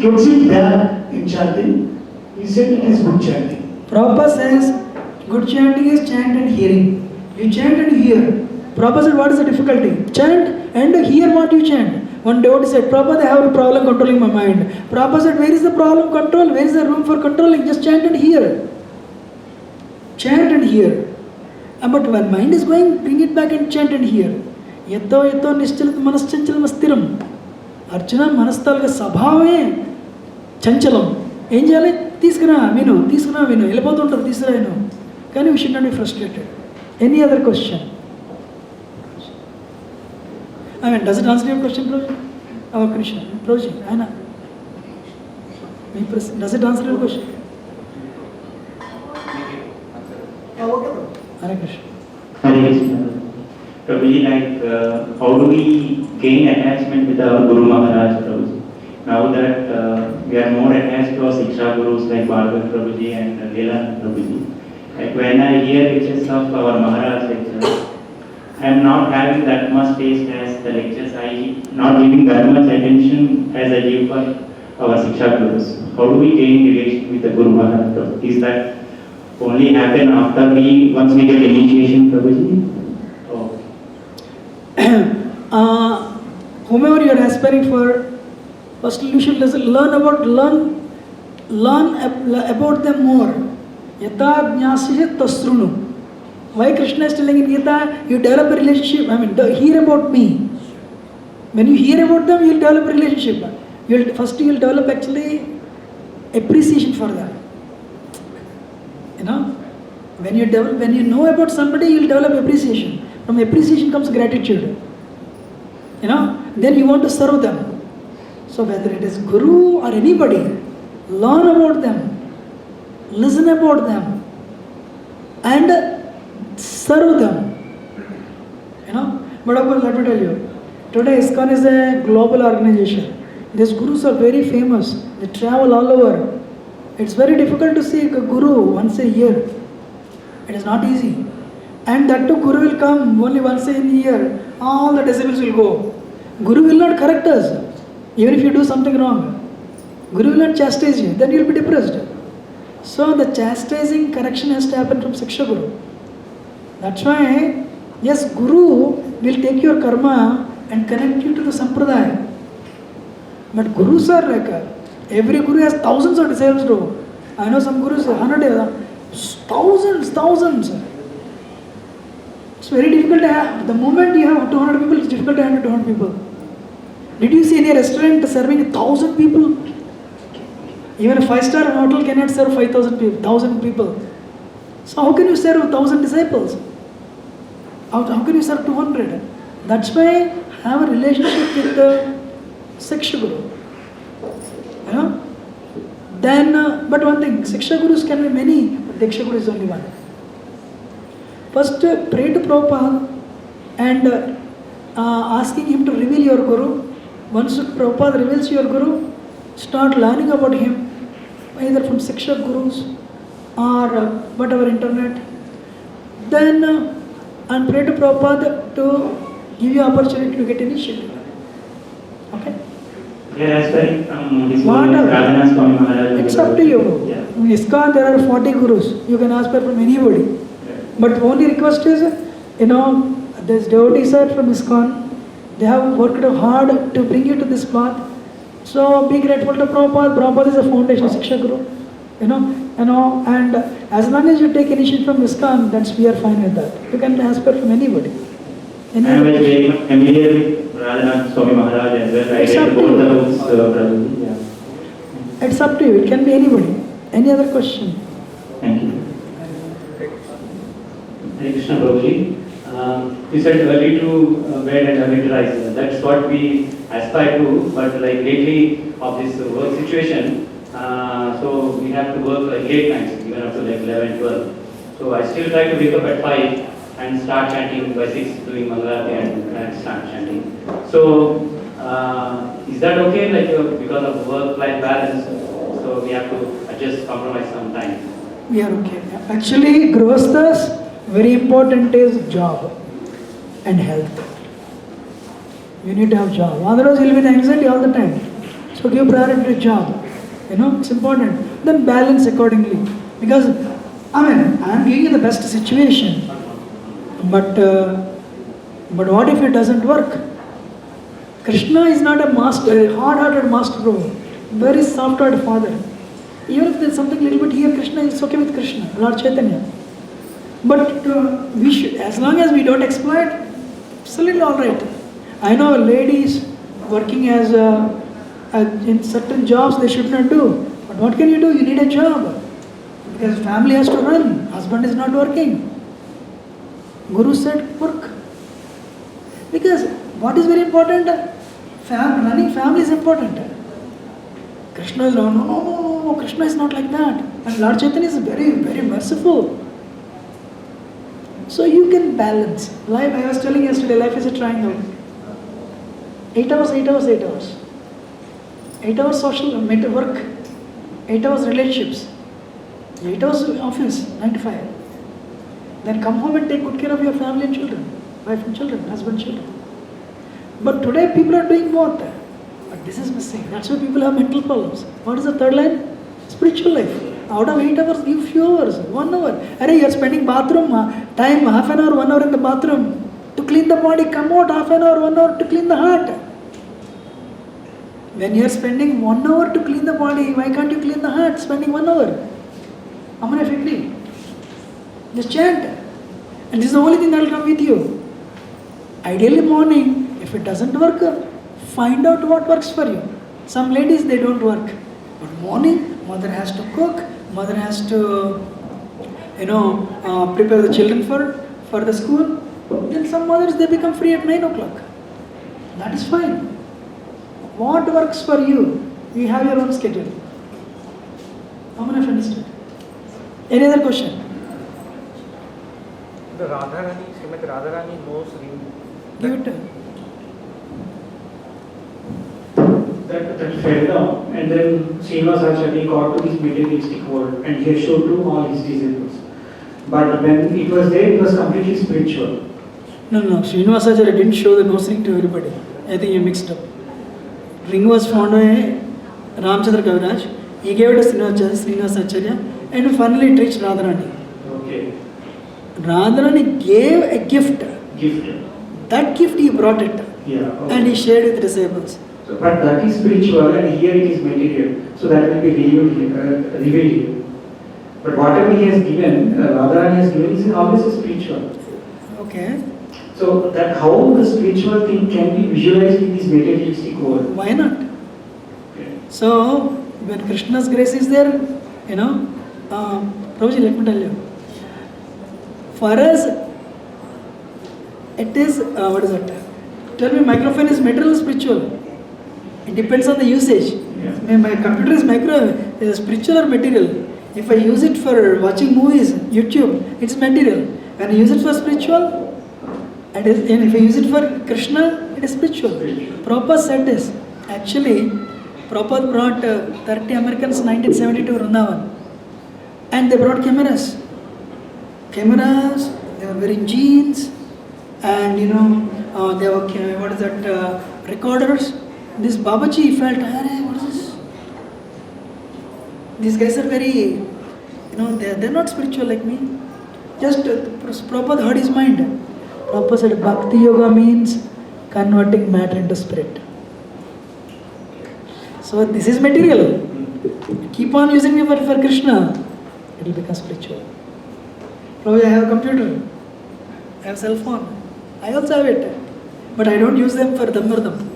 gets it back in chanting, he said it is good chanting. Prabhupada says, good chanting is chant and hearing. You chant and hear. Prabhupada said, what is the difficulty? Chant and hear what you chant. One devotee said, Prabhupada, I have a problem controlling my mind. Prabhupada said, where is the problem control? Where is the room for controlling? Just chant and hear. Chant and hear. But when mind is going, bring it back and chant and hear. Yato yato nishchalat manas chanchalam astiram. Arjuna manastalga sabhavame chanchalam. Em cheyali? తీసుకురా విను వెళ్ళిపోతుంటుంది తీసుకురా విను. కానీ we should not be frustrated. Any other question? I mean, does it answer your question, Prabhuji? Oh, Krishna. Prabhuji, Anna. Does it answer your question? Hare Krishna. Hare Krishna. Prabhuji, how do we gain attachment with our Guru Maharaj, Prabhuji? Now that we are more attached to our Siksha Gurus like Bhargava Prabhuji and Lilananda Prabhuji. Like when I hear lectures of our Maharaj lectures, I am not having that much taste as the lectures. I not giving that much attention as I give for our Siksha Gurus. How do we gain relation with the Guru Maharaj? Is that only happen after once we get initiation, Prabhuji? Oh. Whomever you are aspiring for, first you should learn about them more. Yata jnasya tasrunu. Why Krishna is telling in Gita, you develop a relationship. I mean, hear about me. When you hear about them, you will develop a relationship. First you will develop actually appreciation for them. You know, when you know about somebody, you will develop appreciation. From appreciation comes gratitude. You know, then you want to serve them. So whether it is Guru or anybody, learn about them, listen about them, and serve them. You know, but of course, let me tell you, today ISKCON is a global organization. These Gurus are very famous. They travel all over. It's very difficult to see a Guru once a year. It is not easy. And that too, Guru will come only once a year. All the decibels will go. Guru will not correct us. Even if you do something wrong, Guru will not chastise you, then you will be depressed. So the chastising correction has to happen from Siksha Guru. That's why, yes, Guru will take your karma and connect you to the Sampradaya. But Gurus are like, every Guru has thousands of disciples too. I know some Gurus, 100, thousands. It's very difficult to have. The moment you have 200 people, it's difficult to handle 200 people. Did you see any restaurant serving 1,000 people? Even a 5-star hotel cannot serve 5,000 people, 1,000 people. So how can you serve 1,000 disciples? How can you serve 200? That's why have a relationship with the Siksha Guru. You know? Then, but one thing, Siksha Gurus can be many, but Diksha Guru is only one. First, pray to Prabhupada and asking him to reveal your Guru. Once Prabhupada reveals your Guru, start learning about him, either from Siksha Gurus or whatever internet. Then, and pray to Prabhupada to give you opportunity to get initiated. Okay? Yeah, aspiring from his Radhanath Swami Maharaj. It's up to you. Yeah. In ISKCON there are 40 Gurus. You can aspire from anybody. Yeah. But only request is, these devotees are from ISKCON. They have worked hard to bring you to this path. So be grateful to Prabhupada. Prabhupada is a foundation, Siksha Guru. And as long as you take initiative from ISKCON, we are fine with that. You can aspire from anybody. I am very familiar with Radhanath Swami Maharaj as well. I read both the books. It's up to you. It can be anybody. Any other question? Thank you. Hare Krishna Prabhuji. You said early to bed and early to rise. That's what we aspire to. But like lately of this work situation, so we have to work like late nights, even up to like 11, 12. So I still try to wake up at 5 and start chanting by 6, doing Mangalarti and start chanting. So is that okay? Like because of work-life balance, so we have to adjust, compromise sometimes. We are okay. Actually, Grihasthas, very important is job and health. You need to have job. Otherwise, you will be in anxiety all the time. So give priority to job. It's important. Then balance accordingly. Because, I am giving you the best situation. But what if it doesn't work? Krishna is not a master, a hard-hearted master, very soft-hearted father. Even if there's something a little bit here, Krishna is okay with Krishna, Lord Chaitanya. But we should, as long as we don't exploit, absolutely all right. I know ladies working as in certain jobs they should not do. But what can you do? You need a job. Because family has to run. Husband is not working. Guru said work. Because what is very important? Running family is important. Krishna is no, Krishna is not like that. And Lord Chaitanya is very, very merciful. So you can balance. Life, I was telling yesterday, life is a triangle. 8 hours, 8 hours, 8 hours. 8 hours social work. 8 hours relationships. 8 hours office, 9 to 5. Then come home and take good care of your family and children. Wife and children, husband, children. But today people are doing both. But this is missing. That's why people have mental problems. What is the third line? Spiritual life. Out of 8 hours, give few hours. 1 hour. Arey, you are spending bathroom time, half an hour, 1 hour in the bathroom. To clean the body, come out half an hour, 1 hour to clean the heart. When you are spending 1 hour to clean the body, why can't you clean the heart? Spending 1 hour. Amana Fikri. Just chant. And this is the only thing that will come with you. Ideally morning, if it doesn't work, find out what works for you. Some ladies, they don't work. But morning, mother has to cook, mother has to, prepare the children for the school. Then some mothers, they become free at 9 o'clock. That is fine. What works for you? You have your own schedule. How many of you understand? Any other question? The Radharani, Srimati Radharani knows ring. Give it to her. That fell down, and then Srinivasa Acharya got to his materialistic world and he showed to all his disciples. But when it was there, it was completely spiritual. No. Srinivasa Acharya didn't show the nose ring to everybody. I think you mixed up. Ring was found by Ramchandra Kaviraj. He gave it to Srinivasa Acharya, and finally it reached Radharani. Okay. Radharani gave a gift. That gift he brought it. Yeah. Okay. And he shared with the disciples. So, but that is spiritual and here it is material. So that will be revealed here. But whatever he has given, Radharani has given, is always spiritual. Okay. So that how the spiritual thing can be visualized in this materialistic world. Why not? Okay. So when Krishna's grace is there, Prabhuji, let me tell you. For us, it is, what is it? Tell me, microphone is material or spiritual? It depends on the usage. Yeah. My computer is spiritual or material? If I use it for watching movies, YouTube, it's material. When I use it for spiritual, and if I use it for Krishna, it is spiritual. Prabhupada said this. Actually, Prabhupada brought 30 Americans in 1972 Vrindavan. And they brought cameras. They were wearing jeans. And they were, recorders. This Babaji felt, what is this? These guys are very, they're not spiritual like me. Just Prabhupada heard his mind. Prabhupada said, Bhakti Yoga means converting matter into spirit. So this is material. Keep on using it for Krishna. It will become spiritual. Prabhuji, I have a computer. I have a cell phone. I also have it. But I don't use them for Dhammardham.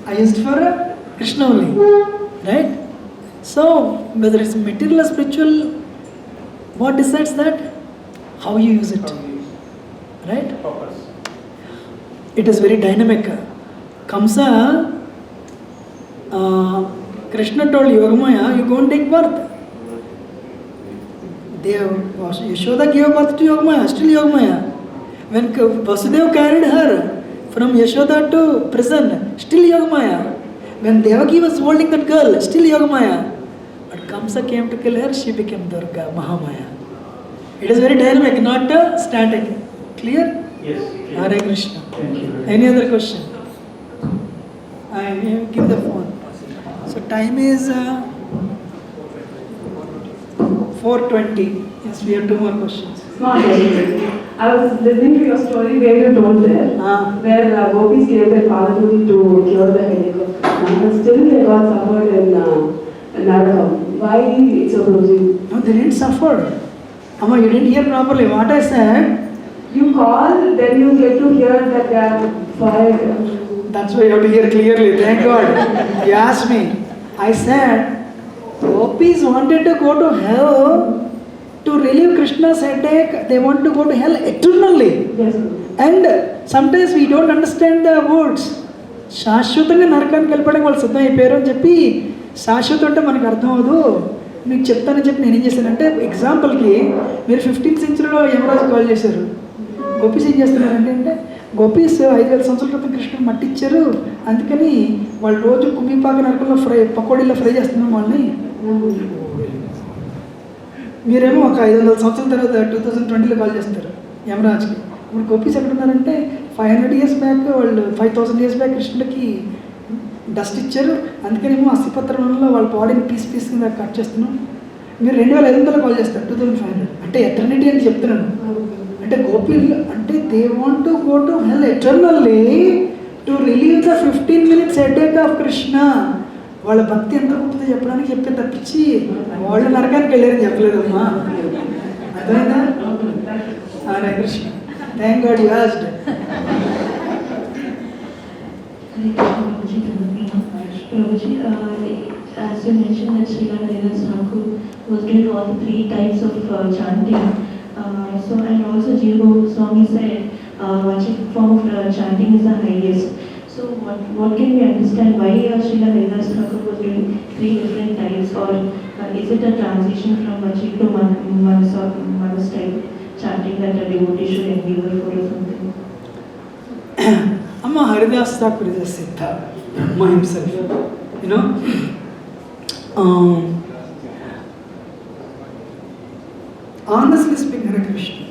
I used for Krishna only. Right? So, whether it's material or spiritual, what decides that? How you use it. Right? It is very dynamic. Kamsa, Krishna told Yogamaya, you go and take birth. Yashoda gave birth to Yogamaya, still Yogamaya. When Vasudeva carried her from Yashoda to prison, still Yogamaya. When Devaki was holding that girl, still Yogamaya. But Kamsa came to kill her, she became Durga, Mahamaya. It is very dynamic, not static. Clear? Yes. Hare Krishna. Thank you. Any other question? I give the phone. So time is 4:20. Yes, we have 2 more questions. Small question. I was listening to your story where you told there, where gopis gave their father to cure the headache of Krishna, but still they got suffered in Narakam. Why it's a Prabhuji? No, they didn't suffer. Amma, you didn't hear properly what I said. You call, then you get to hear that they are fired. That's why you have to hear clearly. Thank God. You asked me. I said, gopis wanted to go to hell to relieve Krishna's headache. They want to go to hell eternally. Yes. And sometimes we don't understand the words. శాశ్వతంగా నరకానికి వెళ్ళిపోవడానికి వాళ్ళు సిద్ధం అయిపోయారు అని చెప్పి శాశ్వతం అంటే మనకు అర్థం అవ్వదు. మీకు చెప్తానని చెప్పి నేను ఏం చేశానంటే ఎగ్జాంపుల్కి మీరు 15th centuryలో యమరాజు కాల్ చేశారు. గోపీస్ ఏం చేస్తున్నారంటే అంటే గోపీస్ 5,000 సంవత్సరాల క్రితం కృష్ణుడు మట్టి ఇచ్చారు, అందుకని వాళ్ళు రోజు కుమ్మిపాక నరకంలో పకోడీలో ఫ్రై చేస్తున్నాం వాళ్ళని. మీరేమో ఒక 500 సంవత్సరాల తర్వాత 2020లో కాల్ చేస్తారు యమరాజ్కి. ఇప్పుడు గోపీస్ ఎక్కడ ఉన్నారంటే 500 years బ్యాక్ వాళ్ళు 5,000 years బ్యాక్ కృష్ణుడికి డస్ట్ ఇచ్చారు, అందుకనేమో అస్థిపత్రంలో వాళ్ళ బాడీని పీస్ కింద కట్ చేస్తున్నాం. మీరు 2500లో కాల్ చేస్తారు 2500 అంటే ఎటర్నిటీ అని చెప్తున్నాను. అంటే గోపీలు అంటే they want to go to hell eternally to relieve the 15 minutes headache of Krishna. వాళ్ళ భక్తి ఎంత గొప్పదో చెప్పడానికి చెప్పే తప్పించి వాళ్ళు నరకానికి వెళ్ళారని చెప్పలేదమ్మా. అర్థమైందా? Hare Krishna. Thank God you asked. Prabhuji, as you mentioned that Srila Haridas Thakur was given all the 3 types of chanting. So and also Jiva Swami said which form of chanting is the highest. So what can we understand why Srila Haridas Thakur was given 3 different types, or is it a transition from Vachik to Manas type chanting that a devotee should endeavor for or something? Amma, Haridas Thakur is a Siddha, Brahma himself. You know, honestly speaking, Hare Krishna.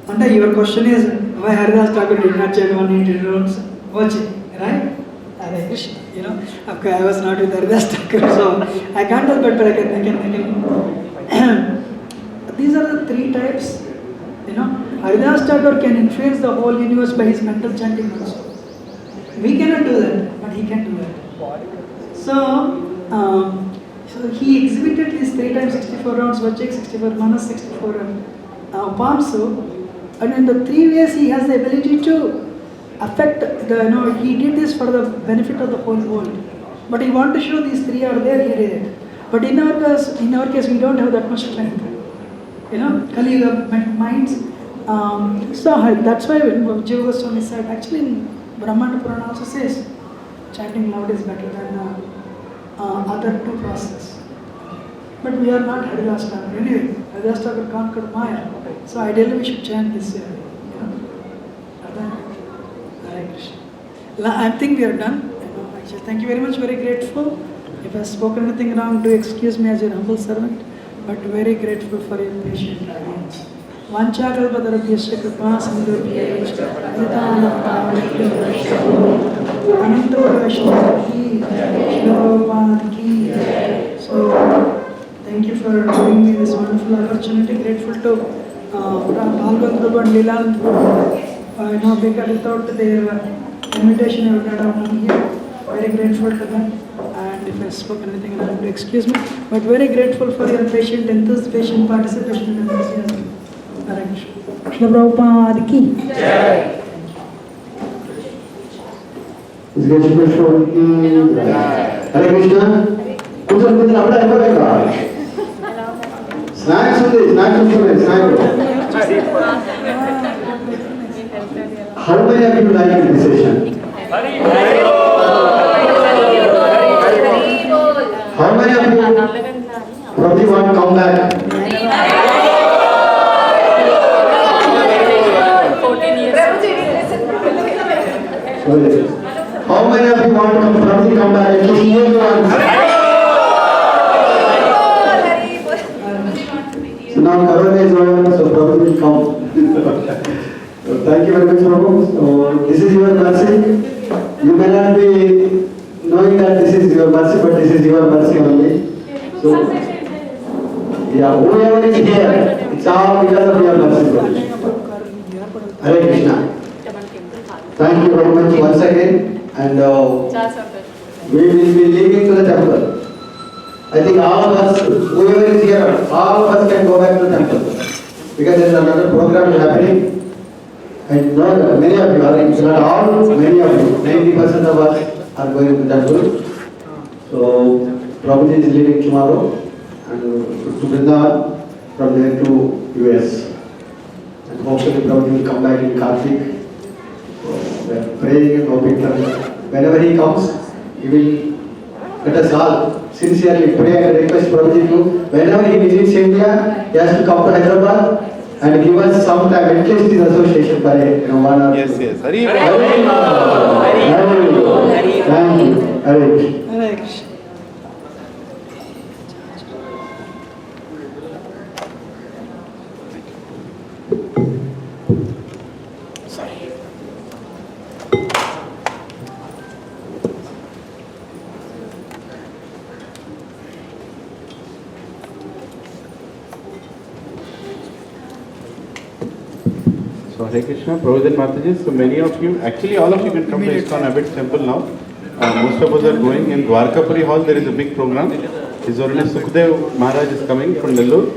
And your question is why Haridas Thakur did not chant 180 rounds watching, right? Hare Krishna. You know, okay, I was not with Haridas Thakur, so I can't tell, but I can. These are the 3 types. You know, Haridas Thakur can influence the whole universe by his mental chanting also. We cannot do that, but he can do that. So he exhibited these 3 times 64 rounds Vachik, 64 Manas, 64 Upamsu, and in the 3 ways he has the ability to affect the, you know, he did this for the benefit of the whole world. But he wanted to show these 3 are there, he did it. But in our case we don't have that much strength. You know, Kali Yuga minds. So that's why Jiva Goswami said, actually in Brahmana Purana also says chanting loud is better than other 2 processes. But we are not Haridas Thakur. Anyway, Haridas Thakur conquered Maya. So ideally we should chant this way. You know? Hare Krishna. I think we are done. Actually, thank you very much. Very grateful. If I have spoken anything wrong, do excuse me as your humble servant. But very grateful for your patient audience. Vanchakalpatarabhyasya kripa sindhubhyasya Nitanapavakya Anantara Vaishnavaki Shilopatki. So, thank you for giving me this wonderful opportunity. Grateful to Balgandhu Prabhu and Lilananda Prabhu. Because without their invitation, I would not have come here. Very grateful to them. And if I spoke anything wrong, excuse me. But very grateful for your patient participation and enthusiasm. Hare Krishna. Krishna Prabhupada ki jai. Hare Krishna. Kunjam apna ayapaveka. Snacks undi, snack. How many of you like this session? How many of you probably want to come back? How many of you want to probably come back? At least more ones. So now Corona is over, so probably will come. So thank you very much, Prabhu. So this is your mercy. You may not be knowing that this is your mercy, but this is your mercy only. So, yeah, whoever is here, it's all because of your mercy. Hare Krishna. Thank you very much once again, and we will be leaving to the temple. I think all of us, whoever is here, all of us can go back to the temple. Because there is another program happening. And no, many of you are, it's not all, many of you, 90% of us are going to the temple. So, Prabhuji is leaving tomorrow and to Vrindavan, from there to US. And hopefully Prabhuji will come back in Kartik. So, we are praying and hoping that whenever he comes, he will let us all sincerely pray and request Prabhuji to, whenever he visits India, he has to come to Hyderabad and give us some time, at least his association for 1 or 2. Yes, yes. Hari Hari Thank you. Hare Krishna. So Hare Krishna, Prabhuji and Mataji, so many of you, actually all of you can come to ISKCON Abbott Temple now. Most of us are going in Dwarkapuri Hall, there is a big program. His Holiness Sukhdev Maharaj is coming from Nellore,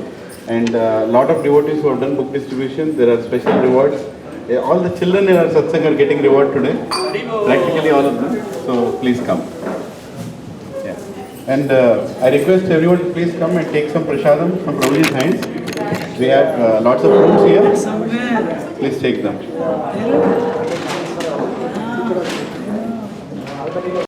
and a lot of devotees who have done book distribution, there are special rewards. All the children in our satsang are getting reward today, practically all of them, so please come. Yeah. And I request everyone to please come and take some prasadam from Prabhuji's hands. We have lots of fruits here. Please take them.